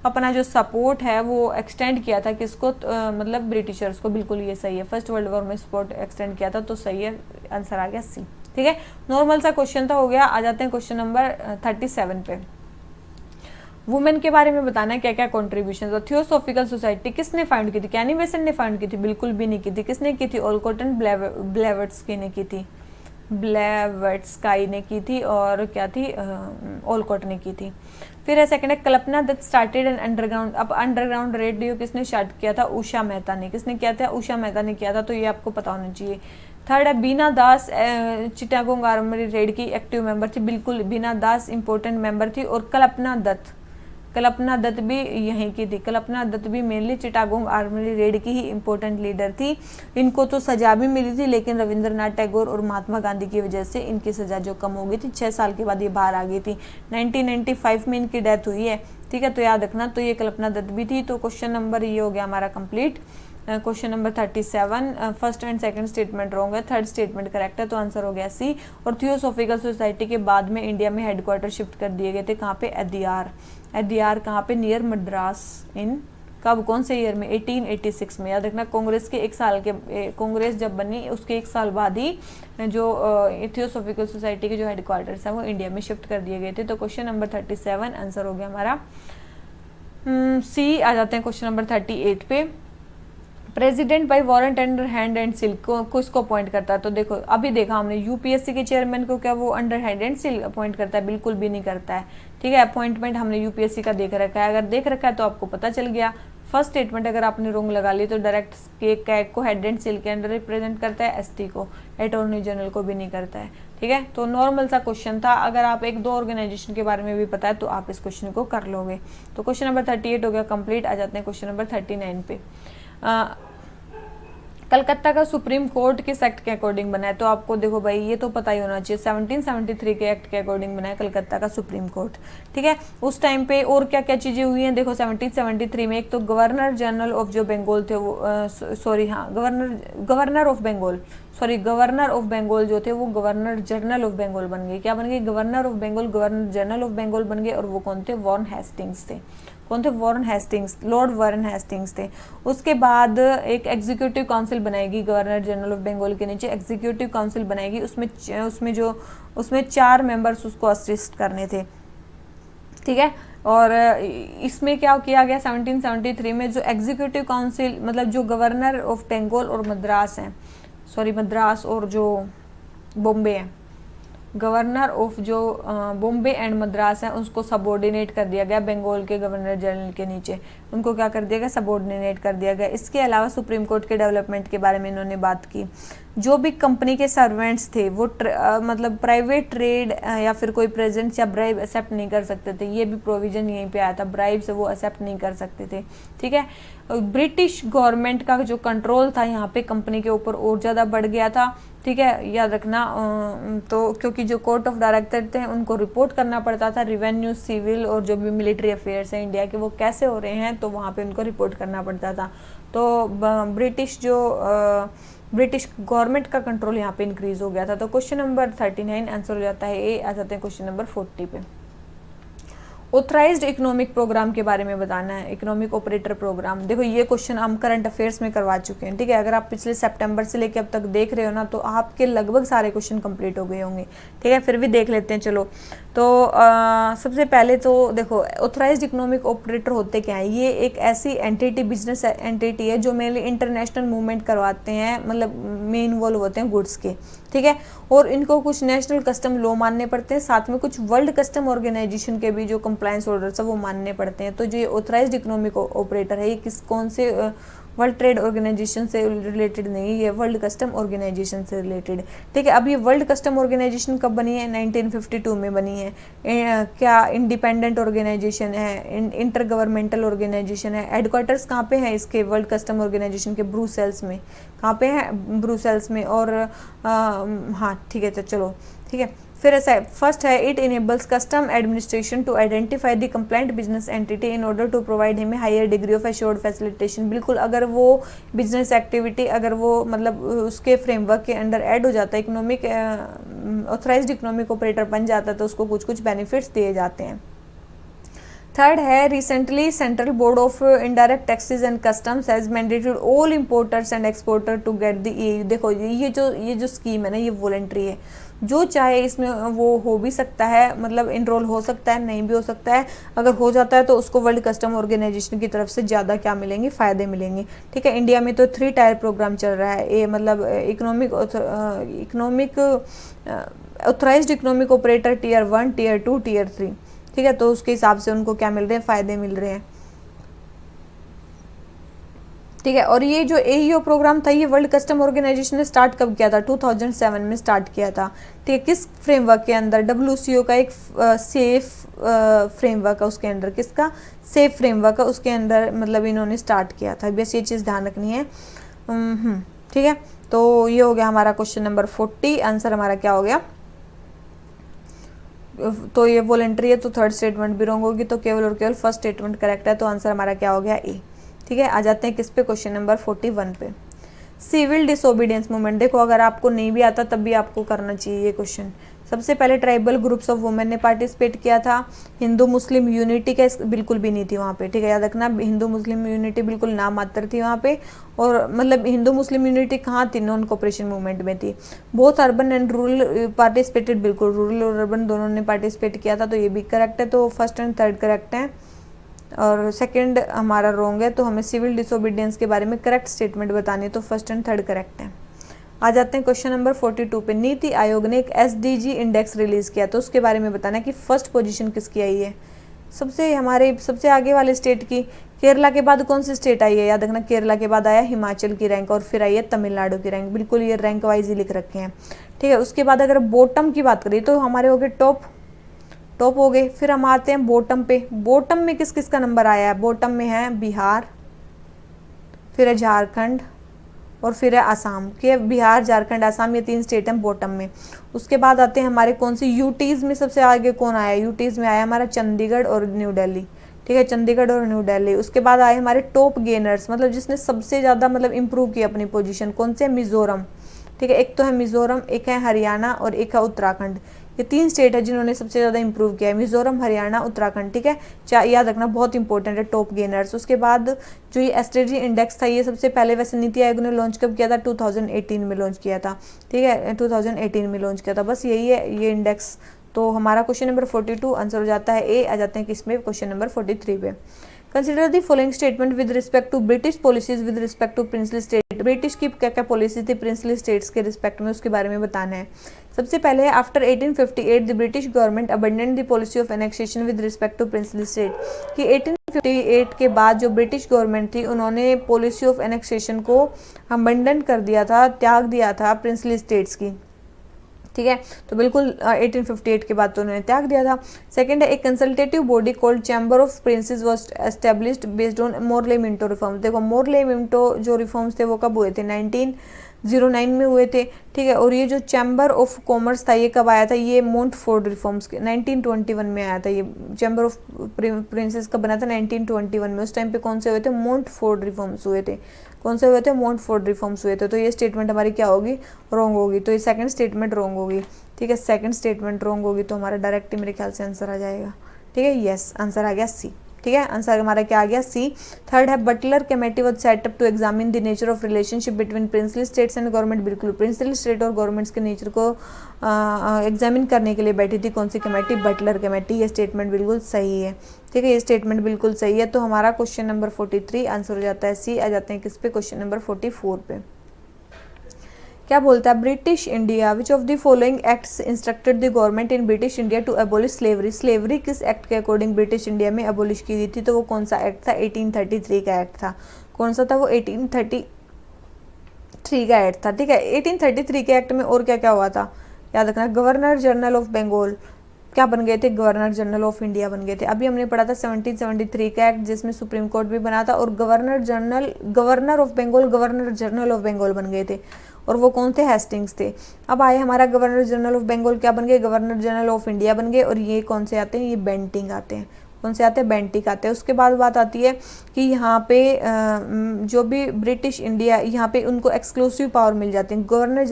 अपना जो सपोर्ट है वो एक्सटेंड किया था किसको, मतलब ब्रिटिशर्स को। बिल्कुल ये सही है, फर्स्ट वर्ल्ड वॉर में सपोर्ट एक्सटेंड किया था, तो सही है, आंसर आ गया सी। ठीक है, नॉर्मल सा क्वेश्चन था, हो गया। आ जाते हैं क्वेश्चन नंबर 37 पे। वुमेन के बारे में बताना है क्या क्या कॉन्ट्रीब्यूशन। तो थियोसॉफिकल सोसाइटी किसने फाउंड की थी, कैनी बेसन ने फाउंड की थी, बिल्कुल भी नहीं की थी। किसने की थी, ओलकॉट एंड ब्लेवेट्स्की ने की थी, ब्लेवेट्स्काई ने की थी, और क्या थी, ओलकॉट ने की थी। फिर है सेकंड है, कल्पना दत्त स्टार्टेड एन अंडरग्राउंड। अब अंडरग्राउंड रेडियो किसने स्टार्ट किया था, उषा मेहता ने। किसने किया था, उषा मेहता ने किया था, तो ये आपको पता होना चाहिए। थर्ड है, बीना दास चिटागोंग आर्मरी रेड की एक्टिव मेंबर थी, बिल्कुल बीना दास इंपॉर्टेंट मेंबर थी। और कल्पना दत्त भी यहीं की थी। कल्पना दत्त भी मेनली चिटागोंग आर्मरी रेड की ही इंपॉर्टेंट लीडर थी। इनको तो सजा भी मिली थी, लेकिन रविंद्रनाथ टैगोर और महात्मा गांधी की वजह से इनकी सजा जो कम हो गई थी, 6 साल के बाद ये बाहर आ गई थी। 1995 में इनकी डेथ हुई है। ठीक है, तो याद रखना, तो ये कल्पना दत्त भी थी। तो क्वेश्चन नंबर ये हो गया हमारा complete. Question number 37, first and second statement wrong है, थर्ड स्टेटमेंट करेक्ट है, तो आंसर हो गया सी। और थियोसॉफिकल सोसाइटी के बाद में इंडिया में हेडक्वार्टर शिफ्ट कर दिए गए थे, कहाँ पे, एदियार कहाँ पे, नियर मद्रास। इन कब, कौन से ईयर में, 1886 में। याद रखना, कांग्रेस के कांग्रेस जब बनी उसके 1 साल बाद ही जो थियोसॉफिकल सोसाइटी के जो हेडक्वार्टर्स है वो इंडिया में शिफ्ट कर दिए गए थे। तो क्वेश्चन नंबर 37 आंसर हो गया हमारा सी। आ जाते हैं क्वेश्चन नंबर 38 पे। President bye warrant under hand and seal को इसको अपॉइंट करता है। तो देखो, अभी देखा हमने यूपीएससी के चेयरमैन को, क्या वो under hand and seal appoint करता है, बिल्कुल भी नहीं करता है। ठीक है, अपॉइंटमेंट हमने यूपीएससी का देख रखा है, अगर देख रखा है तो आपको पता चल गया। फर्स्ट स्टेटमेंट अगर आपने रॉन्ग लगा ली तो डायरेक्ट कैग को हेड एंड सील के अंडर रिप्रेजेंट करता है, एसटी को, अटॉर्नी जनरल को भी नहीं करता है। ठीक है, तो नॉर्मल सा क्वेश्चन था, अगर आप 1-2 ऑर्गेनाइजेशन के बारे में भी पता है तो आप इस क्वेश्चन को कर लोगे। तो क्वेश्चन नंबर 38 हो गया कंप्लीट। आ जाते हैं क्वेश्चन नंबर 39 पे। कलकत्ता का सुप्रीम कोर्ट किस एक्ट के अकॉर्डिंग बना है, तो आपको देखो भाई ये तो पता ही होना चाहिए, 1773 के एक्ट के अकॉर्डिंग बना है कलकत्ता का सुप्रीम कोर्ट। ठीक है, उस टाइम पे और क्या क्या चीज़ें हुई हैं, देखो 1773 में एक तो गवर्नर जनरल ऑफ जो बंगाल थे वो गवर्नर ऑफ बंगाल जो थे वो गवर्नर जनरल ऑफ बंगाल बन गए। क्या बन गए, governor of Bengal governor general of Bengal बन गए। और वो कौन थे, वॉरेन हेस्टिंग्स थे। कौन थे, Warren Hastings, Lord Warren Hastings थे। उसके बाद एक एग्जीक्यूटिव काउंसिल बनाएगी गवर्नर जनरल ऑफ बंगाल के नीचे एग्जीक्यूटिव काउंसिल बनाएगी, उसमें 4 मेंबर्स उसको असिस्ट करने थे। ठीक है, और इसमें क्या किया गया 1773 में जो एग्जीक्यूटिव काउंसिल मतलब जो गवर्नर ऑफ बंगाल और मद्रास हैं, सॉरी मद्रास और जो बॉम्बे है, गवर्नर ऑफ जो बॉम्बे एंड मद्रास है उसको सबॉर्डिनेट कर दिया गया बंगाल के गवर्नर जनरल के नीचे, उनको क्या कर दिया गया, सबॉर्डिनेट कर दिया गया। इसके अलावा सुप्रीम कोर्ट के डेवलपमेंट के बारे में इन्होंने बात की। जो भी कंपनी के सर्वेंट्स थे वो मतलब प्राइवेट ट्रेड या फिर कोई प्रेजेंट्स या ब्राइब एक्सेप्ट नहीं कर सकते थे, ये भी प्रोविजन यहीं पे आया था, ब्राइब से वो एक्सेप्ट नहीं कर सकते थे। ठीक है, ब्रिटिश गवर्नमेंट का जो कंट्रोल था यहाँ पे कंपनी के ऊपर और ज़्यादा बढ़ गया था। ठीक है, याद रखना। तो क्योंकि जो कोर्ट ऑफ डायरेक्टर थे उनको रिपोर्ट करना पड़ता था, रिवेन्यू, सिविल और जो भी मिलिट्री अफेयर्स हैं इंडिया के वो कैसे हो रहे हैं, तो वहाँ पे उनको रिपोर्ट करना पड़ता था। तो ब्रिटिश गवर्नमेंट का कंट्रोल यहाँ पे इंक्रीज हो गया था। तो क्वेश्चन नंबर 39 आंसर हो जाता है ए। आ जाते हैं क्वेश्चन नंबर 40 पे। ऑथराइज्ड इकोनॉमिक प्रोग्राम के बारे में बताना है, इकोनॉमिक ऑपरेटर प्रोग्राम। देखो ये क्वेश्चन हम करंट अफेयर्स में करवा चुके हैं। ठीक है, अगर आप पिछले सितंबर से लेकर अब तक देख रहे हो ना तो आपके लगभग सारे क्वेश्चन कंप्लीट हो गए होंगे। ठीक है, फिर भी देख लेते हैं चलो। तो सबसे पहले तो देखो ऑथराइज्ड इकोनॉमिक ऑपरेटर होते क्या है। ये एक ऐसी एंटिटी, बिजनेस एंटिटी है जो मेनली इंटरनेशनल मूवमेंट करवाते हैं, मतलब में इन्वॉल्व होते हैं गुड्स के। ठीक है, और इनको कुछ नेशनल कस्टम लॉ मानने पड़ते हैं, साथ में कुछ वर्ल्ड कस्टम ऑर्गेनाइजेशन के भी जो कंप्लायंस ऑर्डर्स है वो मानने पड़ते हैं। तो जो ये ऑथराइज्ड इकोनॉमिक ऑपरेटर है ये कौन से वर्ल्ड ट्रेड ऑर्गेनाइजेशन से रिलेटेड नहीं, ये वर्ल्ड कस्टम ऑर्गेनाइजेशन से रिलेटेड। ठीक है, अब ये वर्ल्ड कस्टम ऑर्गेनाइजेशन कब बनी है, 1952 में बनी है। क्या इंडिपेंडेंट ऑर्गेनाइजेशन है, इंटर गवर्नमेंटल ऑर्गेनाइजेशन है। हेडक्वार्टर्स कहाँ पे है इसके वर्ल्ड कस्टम ऑर्गेनाइजेशन के, ब्रुसेल्स में। कहाँ पे है, ब्रुसेल्स में। और हाँ ठीक है, तो चलो ठीक है। फिर ऐसा है, फर्स्ट है it enables custom administration to identify the compliant business entity in order to provide him higher degree of assured facilitation. बिल्कुल, अगर वो बिजनेस एक्टिविटी अगर वो मतलब उसके फ्रेमवर्क के अंडर ऐड हो जाता है, इकोनॉमिक ऑथराइज्ड इकोनॉमिक ऑपरेटर बन जाता है, तो उसको कुछ कुछ बेनिफिट्स दिए जाते हैं। थर्ड है recently central board of indirect taxes and customs has mandated all importers and exporter to get the E. देखो ये जो स्कीम है ना ये वॉलंटरी है, जो चाहे इसमें वो हो भी सकता है, मतलब इनरोल हो सकता है, नहीं भी हो सकता है। अगर हो जाता है तो उसको वर्ल्ड कस्टम ऑर्गेनाइजेशन की तरफ से ज़्यादा क्या मिलेंगे, फ़ायदे मिलेंगे। ठीक है, इंडिया में तो 3 टायर प्रोग्राम चल रहा है, ये मतलब economic authorised economic operator tier 1, tier 2, tier 3। ठीक है, तो उसके हिसाब से उनको क्या मिल रहे हैं, फ़ायदे मिल रहे हैं। ठीक है, और ये जो एईओ प्रोग्राम था ये वर्ल्ड कस्टम ऑर्गेनाइजेशन ने स्टार्ट कब किया था, 2007 में स्टार्ट किया था। ठीक है, किस फ्रेमवर्क के अंदर, डब्ल्यूसीओ का एक सेफ फ्रेमवर्क है, उसके अंदर किसका, सेफ फ्रेमवर्क है, उसके अंदर मतलब इन्होंने स्टार्ट किया था। बस ये चीज़ ध्यान रखनी है। ठीक है, तो ये हो गया हमारा क्वेश्चन नंबर 40। आंसर हमारा क्या हो गया, तो ये वॉलंटरी है तो थर्ड स्टेटमेंट भी रॉन्ग होगी, तो केवल और केवल फर्स्ट स्टेटमेंट करेक्ट है। तो आंसर हमारा क्या हो गया, ए। ठीक है, आ जाते हैं किस पे, क्वेश्चन नंबर 41 पे। Civil disobedience movement. देखो अगर आपको नहीं भी आता तब भी आपको करना चाहिए ये क्वेश्चन। सबसे पहले ट्राइबल ग्रुप्स ऑफ वुमेन ने पार्टिसिपेट किया था। हिंदू मुस्लिम यूनिटी का बिल्कुल भी नहीं थी वहाँ पे। ठीक है, याद रखना, हिंदू मुस्लिम यूनिटी बिल्कुल नाम मात्र थी वहाँ पे। और मतलब हिंदू मुस्लिम यूनिटी कहाँ थी, नॉन कोऑपरेशन मूवमेंट में थी। Both urban and rural participated, बिल्कुल रूरल और अर्बन दोनों ने पार्टिसिपेट किया था, तो ये भी करेक्ट है। तो फर्स्ट एंड थर्ड करेक्ट है और सेकंड हमारा रॉन्ग है। तो हमें सिविल डिसोबीडियंस के बारे में करेक्ट स्टेटमेंट बतानी है, तो फर्स्ट एंड थर्ड करेक्ट है। आ जाते हैं क्वेश्चन नंबर 42 पे। नीति आयोग ने एक एसडीजी इंडेक्स रिलीज किया, तो उसके बारे में बताना है कि फर्स्ट पोजीशन किसकी आई है। सबसे आगे वाले स्टेट की, केरला के बाद कौन सी स्टेट आई है, याद रखना, केरला के बाद आया हिमाचल की रैंक और फिर आई है तमिलनाडु की रैंक। बिल्कुल ये रैंक वाइज ही लिख रखे हैं। ठीक है, उसके बाद अगर बॉटम की बात करें तो हमारे हो गए टॉप हो गए। फिर हम आते हैं बॉटम पे। बॉटम में किस किस का नंबर आया है, बॉटम में है बिहार, फिर है झारखंड और फिर है आसाम। के बिहार, झारखंड, आसाम ये 3 स्टेट हैं बॉटम में। उसके बाद आते हैं हमारे कौन सी, यूटीज़ में सबसे आगे कौन आया, यूटीज़ में आया हमारा चंडीगढ़ और न्यू दिल्ली। ठीक है, चंडीगढ़ और न्यू दिल्ली। उसके बाद आए हमारे टॉप गेनर्स, मतलब जिसने सबसे ज़्यादा मतलब इंप्रूव किया अपनी पोजीशन, कौन से, मिजोरम। ठीक है, एक तो है मिजोरम, एक है हरियाणा और एक है उत्तराखंड। ये 3 स्टेट है जिन्होंने सबसे ज़्यादा इंप्रूव किया है, मिजोरम, हरियाणा, उत्तराखंड। ठीक है, याद रखना, बहुत इंपॉर्टेंट है टॉप गेनर्स। उसके बाद जो ये एसडीजी इंडेक्स था ये सबसे पहले वैसे नीति आयोग ने लॉन्च कब किया था, 2018 में लॉन्च किया था। ठीक है, 2018 में लॉन्च किया था, बस यही है ये इंडेक्स। तो हमारा क्वेश्चन नंबर 42 आंसर हो जाता है ए। आ जाते हैं किसमें, क्वेश्चन नंबर 43 पे। Consider the following statement with respect to British policies with respect to princely state. British की क्या क्या पॉलिसी थी प्रिंसली स्टेट्स के रिस्पेक्ट में, उसके बारे में बताना है। सबसे पहले है after 1858 the British government abandoned the policy of annexation with respect to princely state, कि 1858 के बाद जो ब्रिटिश गवर्नमेंट थी उन्होंने पॉलिसी ऑफ एनेक्सेशन को अबंडन कर दिया था, त्याग दिया था प्रिंसली स्टेट्स की, ठीक है। तो बिल्कुल 1858 के बाद तो उन्होंने त्याग दिया था। सेकंड है, एक consultative body called chamber of princess was established based on Morley Minto reforms. देखो मोरले मिंटो जो रिफॉर्म्स थे वो कब हुए थे, 1909 में हुए थे, ठीक है। और ये जो चैम्बर ऑफ कॉमर्स था ये कब आया था, ये मोंटफोर्ड रिफॉर्म्स के 1921 में आया था। ये चैम्बर ऑफ प्रिंसेस का बना था 1921 में। उस टाइम पे कौन से हुए थे, मोंटफोर्ड रिफॉर्म्स हुए थे। कौन से हुए थे, मोंटफोर्ड रिफॉर्म्स हुए थे। तो ये स्टेटमेंट हमारी क्या होगी, रॉन्ग होगी। तो ये सेकंड स्टेटमेंट रॉन्ग होगी, ठीक है। सेकंड स्टेटमेंट रॉन्ग होगी तो हमारा डायरेक्ट मेरे ख्याल से आंसर आ जाएगा, ठीक है। यस, आंसर आ गया सी, ठीक है। आंसर हमारा क्या आ गया, सी। थर्ड है, Butler committee was set up to examine the nature of relationship between princely states and government. बिल्कुल प्रिंसली स्टेट और गवर्नमेंट्स के नेचर को एग्जामिन करने के लिए बैठी थी कौन सी कमेटी, बटलर कमेटी। ये स्टेटमेंट बिल्कुल सही है, ठीक है। ये स्टेटमेंट बिल्कुल सही है। तो हमारा क्वेश्चन नंबर 43 आंसर हो जाता है सी। आ जाते हैं किस पे, क्वेश्चन नंबर 44 पे। क्या बोलता है, British India which of the following acts instructed the government in British India to abolish slavery. Slavery किस एक्ट के अकॉर्डिंग ब्रिटिश इंडिया में एबॉलिश की गई थी, तो वो कौन सा एक्ट था, 1833 का एक्ट था। कौन सा था वो, 1833 का एक्ट था, ठीक है। 1833 के एक्ट में और क्या क्या हुआ था, याद रखना। गवर्नर जनरल ऑफ बंगाल क्या बन गए थे, गवर्नर जनरल ऑफ इंडिया बन गए थे। अभी हमने पढ़ा था 1773 का एक्ट जिसमें सुप्रीम कोर्ट भी बना था, और governor of Bengal governor general of Bengal बन गए थे, और वो कौन थे, हेस्टिंग्स थे। अब आए हमारा गवर्नर जनरल ऑफ बंगाल क्या बन गए, गवर्नर जनरल ऑफ इंडिया बन गए। और ये कौन से आते हैं, ये बेंटिंग आते हैं। कौन से आते हैं, बेंटिक आते हैं। उसके बाद बात आती है कि यहाँ पे जो भी ब्रिटिश इंडिया, यहाँ पे उनको एक्सक्लूसिव पावर मिल जाती है। गवर्नर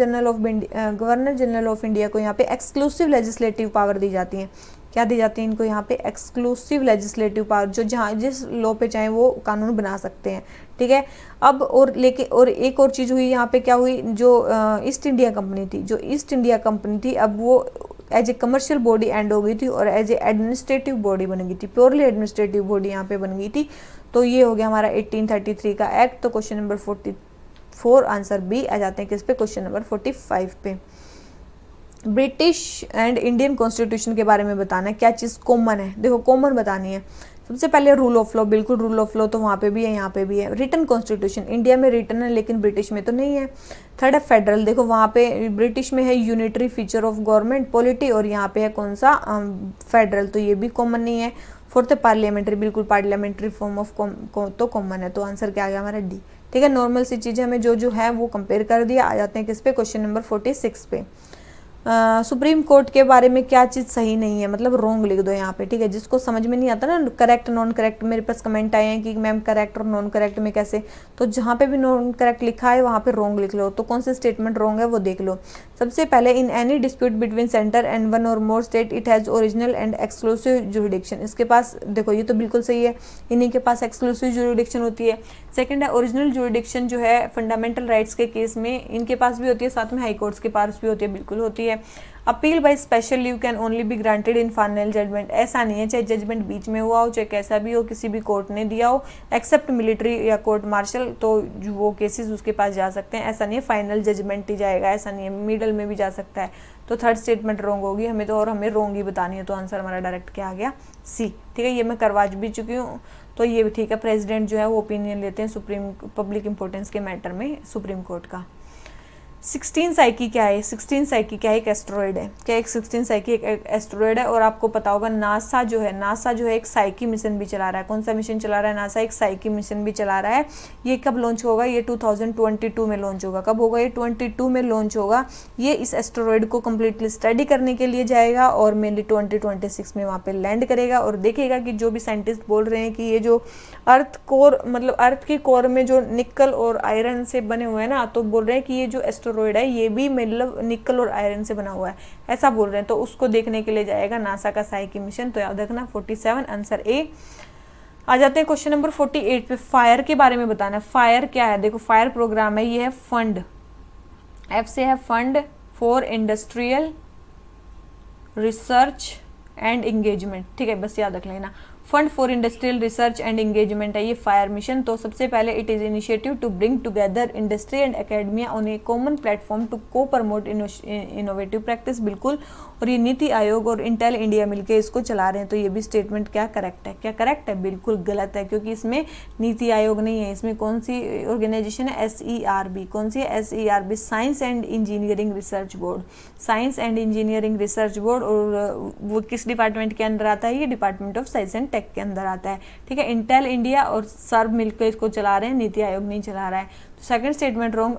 जनरल ऑफ इंडिया को यहाँ पे एक्सक्लूसिव लेजिस्लेटिव पावर दी जाती है। क्या दी जाती है इनको, यहाँ पे एक्सक्लूसिव लेजिस्लेटिव पावर, जो जहाँ जिस लॉ पे चाहे वो कानून बना सकते हैं, ठीक है। अब और एक और चीज़ हुई यहाँ पे, क्या हुई, जो ईस्ट इंडिया कंपनी थी अब वो as a commercial body end हो गई थी और एज ए एडमिनिस्ट्रेटिव बॉडी बन गई थी, प्योरली एडमिनिस्ट्रेटिव बॉडी यहाँ पे बन गई थी। तो ये हो गया हमारा 1833 का एक्ट। तो क्वेश्चन नंबर 44 आंसर बी। आ जाते हैं किस पे, क्वेश्चन नंबर 45 पे। ब्रिटिश एंड इंडियन कॉन्स्टिट्यूशन के बारे में बताना है, क्या चीज़ कॉमन है, देखो कॉमन बतानी है। सबसे पहले रूल ऑफ लॉ, बिल्कुल रूल ऑफ लॉ तो वहाँ पे भी है, यहाँ पे भी है। रिटन कॉन्स्टिट्यूशन, इंडिया में रिटन है लेकिन ब्रिटिश में तो नहीं है। थर्ड है फेडरल, देखो वहाँ पे ब्रिटिश में है unitary feature of government polity, और यहाँ पे है कौन सा, फेडरल, तो ये भी कॉमन नहीं है। फोर्थ है पार्लियामेंट्री, बिल्कुल पार्लियामेंट्री फॉर्म ऑफ तो कॉमन है। तो आंसर क्या आ गया हमारा डी, ठीक है। नॉर्मल सी चीज़ें हमें जो है वो कंपेयर कर दिया। आ जाते हैं किस पे, क्वेश्चन नंबर 46 पे। सुप्रीम कोर्ट के बारे में क्या चीज़ सही नहीं है, मतलब रोंग लिख दो यहाँ पे, ठीक है। जिसको समझ में नहीं आता ना करेक्ट नॉन करेक्ट, मेरे पास कमेंट आए हैं कि मैम करेक्ट और नॉन करेक्ट में कैसे, तो जहाँ पे भी नॉन करेक्ट लिखा है वहाँ पे रोंग लिख लो। तो कौन सा स्टेटमेंट रोंग है वो देख लो। सबसे पहले, in any dispute between centre and one और more state it has original and exclusive jurisdiction. इसके पास देखो ये तो बिल्कुल सही है, इन्हीं के पास एक्सक्लूसिव जुरिडिक्शन होती है। सेकंड है, ओरिजिनल जुरिडिक्शन जो है फंडामेंटल राइट्स के केस में इनके पास भी होती है, साथ में हाई कोर्ट्स के पास भी होती है, बिल्कुल होती है। Appeal by special leave can only be granted in final judgment, ऐसा नहीं है चाहे जजमेंट बीच में हुआ हो, चाहे कैसा भी हो, किसी भी कोर्ट ने दिया हो, एक्सेप्ट मिलिट्री या कोर्ट मार्शल, तो वो केसेस उसके पास जा सकते हैं। ऐसा नहीं है फाइनल जजमेंट ही जाएगा, ऐसा नहीं है, मिडल में भी जा सकता है। तो थर्ड स्टेटमेंट रॉन्ग होगी हमें तो, और हमें रॉन्ग ही बतानी है। तो आंसर हमारा डायरेक्ट क्या आ गया, सी, ठीक है। ये मैं करवा भी चुकी हूँ, तो ये भी ठीक है। प्रेसिडेंट जो है वो ओपिनियन लेते हैं सुप्रीम पब्लिक इंपॉर्टेंस के मैटर में सुप्रीम कोर्ट का। 16 साइकी क्या है, 16 साइकी क्या है, एक एस्टेरॉयड है। क्या एक 16 साइकी एक एस्टेरॉयड है। और आपको पता होगा नासा जो है एक साइकी मिशन भी चला रहा है। कौन सा मिशन चला रहा है, नासा एक साइकी मिशन भी चला रहा है। ये कब लॉन्च होगा, ये 2022 में लॉन्च होगा। कब होगा, ये 22 में लॉन्च होगा। ये इस एस्टेरॉयड को कम्प्लीटली स्टडी करने के लिए जाएगा और मेनली 2026 में वहाँ पे लैंड करेगा और देखेगा कि जो भी साइंटिस्ट बोल रहे हैं कि ये जो अर्थ कोर, मतलब अर्थ की कोर में जो निकल और आयरन से बने हुए हैं ना, तो बोल रहे हैं कि ये जो एस्टेरॉयड है ये भी मतलब निकल और आयरन से बना हुआ है, ऐसा बोल रहे हैं। तो उसको देखने के लिए जाएगा नासा का साइकी मिशन। तो याद रखना 47 आंसर ए। आ जाते हैं क्वेश्चन नंबर 48 पे। फायर के बारे में बताना है। फायर क्या है, देखो फायर प्रोग्राम है, ये है फंड, एफ से है fund for industrial research and engagement, ठीक है, बस याद रख लेना। Fund for industrial research and engagement है ये फायर मिशन। तो सबसे पहले it is initiative to bring together industry and academia on a common platform to co promote innovative practice, बिल्कुल। और ये नीति आयोग और इंटेल इंडिया मिलकर इसको चला रहे हैं। तो ये भी स्टेटमेंट क्या करेक्ट है? क्या करेक्ट है? बिल्कुल गलत है, क्योंकि इसमें नीति आयोग नहीं है। इसमें कौन सी ऑर्गेनाइजेशन है? SERB। कौन सी है? SERB, science and engineering research board. Science and engineering research board. और वो किस डिपार्टमेंट के अंदर आता है? ये department of science and tech के अंदर आता है, ठीक है। इंटेल इंडिया और सर्ब मिलकर इसको चला रहे हैं, नीति आयोग नहीं चला रहा है। तो second statement wrong,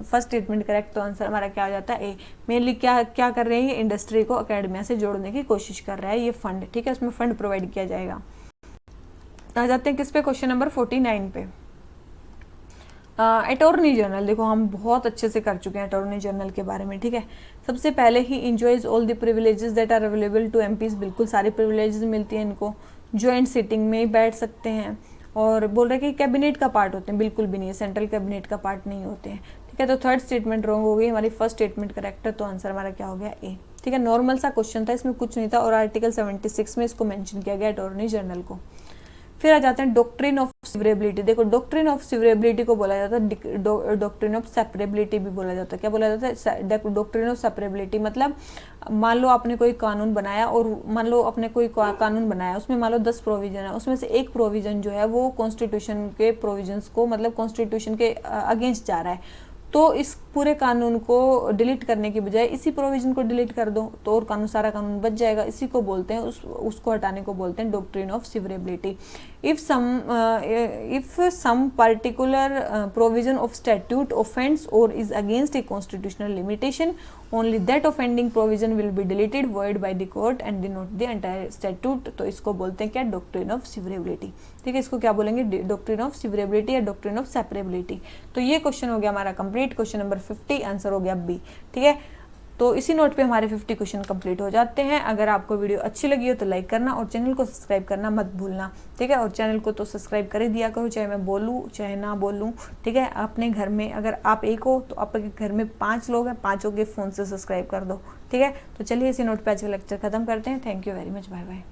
first statement correct. तो आंसर हमारा क्या हो जाता है? ए। मेनली क्या क्या कर रहे हैं? ये इंडस्ट्री को अकेडमिया से जोड़ने की कोशिश कर रहा है ये फंड, ठीक है। उसमें फंड प्रोवाइड किया जाएगा। आ जाते हैं किस पे? क्वेश्चन नंबर 49 पे। अटॉर्नी जनरल, देखो हम बहुत अच्छे से कर चुके हैं अटॉर्नी जनरल के बारे में, ठीक है। सबसे पहले ही enjoys all the privileges that are available to MPs, बिल्कुल सारी प्रिविलेजेस मिलती हैं इनको। ज्वाइंट सिटिंग में ही बैठ सकते हैं। और बोल रहे हैं कि कैबिनेट का पार्ट होते हैं, बिल्कुल भी नहीं है, सेंट्रल कैबिनेट का पार्ट नहीं होते हैं, ठीक है। तो थर्ड स्टेटमेंट रॉन्ग हो गई, हमारी फर्स्ट स्टेटमेंट करेक्ट है। तो आंसर हमारा क्या हो गया? ए, ठीक है। नॉर्मल सा क्वेश्चन था, इसमें कुछ नहीं था। और आर्टिकल 76 में इसको मेंशन किया गया अटॉर्नी जनरल को। फिर आ जाते हैं डॉक्ट्रिन ऑफ सिवरेबिलिटी। देखो डॉक्ट्रिन ऑफ सिवरेबिलिटी को बोला जाता है डॉक्ट्रिन ऑफ सेपरेबिलिटी भी बोला जाता है। क्या बोला जाता है? डॉक्ट्रिन ऑफ सेपरेबिलिटी मतलब मान लो आपने कोई कानून बनाया, और मान लो आपने कोई कानून बनाया, उसमें मान लो 10 प्रोविजन है, उसमें से एक प्रोविजन जो है वो कॉन्स्टिट्यूशन के प्रोविजंस को, मतलब कॉन्स्टिट्यूशन के अगेंस्ट जा रहा है। तो इस पूरे कानून को डिलीट करने की बजाय इसी प्रोविजन को डिलीट कर दो, तो और कानून, सारा कानून बच जाएगा। इसी को बोलते हैं, उसको हटाने को बोलते हैं doctrine of severability. If some particular provision of statute offends और is against a constitutional limitation, only that offending provision will be deleted void by the court and denote the entire statute. तो इसको बोलते हैं क्या? Doctrine of सिवरेबिलिटी, ठीक है। इसको क्या बोलेंगे? डॉक्ट्रिन ऑफ सिवरेबिलिटी या डॉक्ट्रिन ऑफ सेपरेबिलिटी। तो ये क्वेश्चन हो गया हमारा कंप्लीट, क्वेश्चन नंबर 50, आंसर हो गया बी, ठीक है। तो इसी नोट पे हमारे 50 क्वेश्चन कंप्लीट हो जाते हैं। अगर आपको वीडियो अच्छी लगी हो तो लाइक करना और चैनल को सब्सक्राइब करना मत भूलना, ठीक है। और चैनल को तो सब्सक्राइब कर ही दिया करो, चाहे मैं बोलूँ चाहे ना बोलूँ, ठीक है। अपने घर में अगर आप एक हो तो आपके घर में 5 लोग हैं, 5 के फ़ोन से सब्सक्राइब कर दो, ठीक है। तो चलिए इसी नोट पे आज का लेक्चर खत्म करते हैं। Thank you very much, bye bye.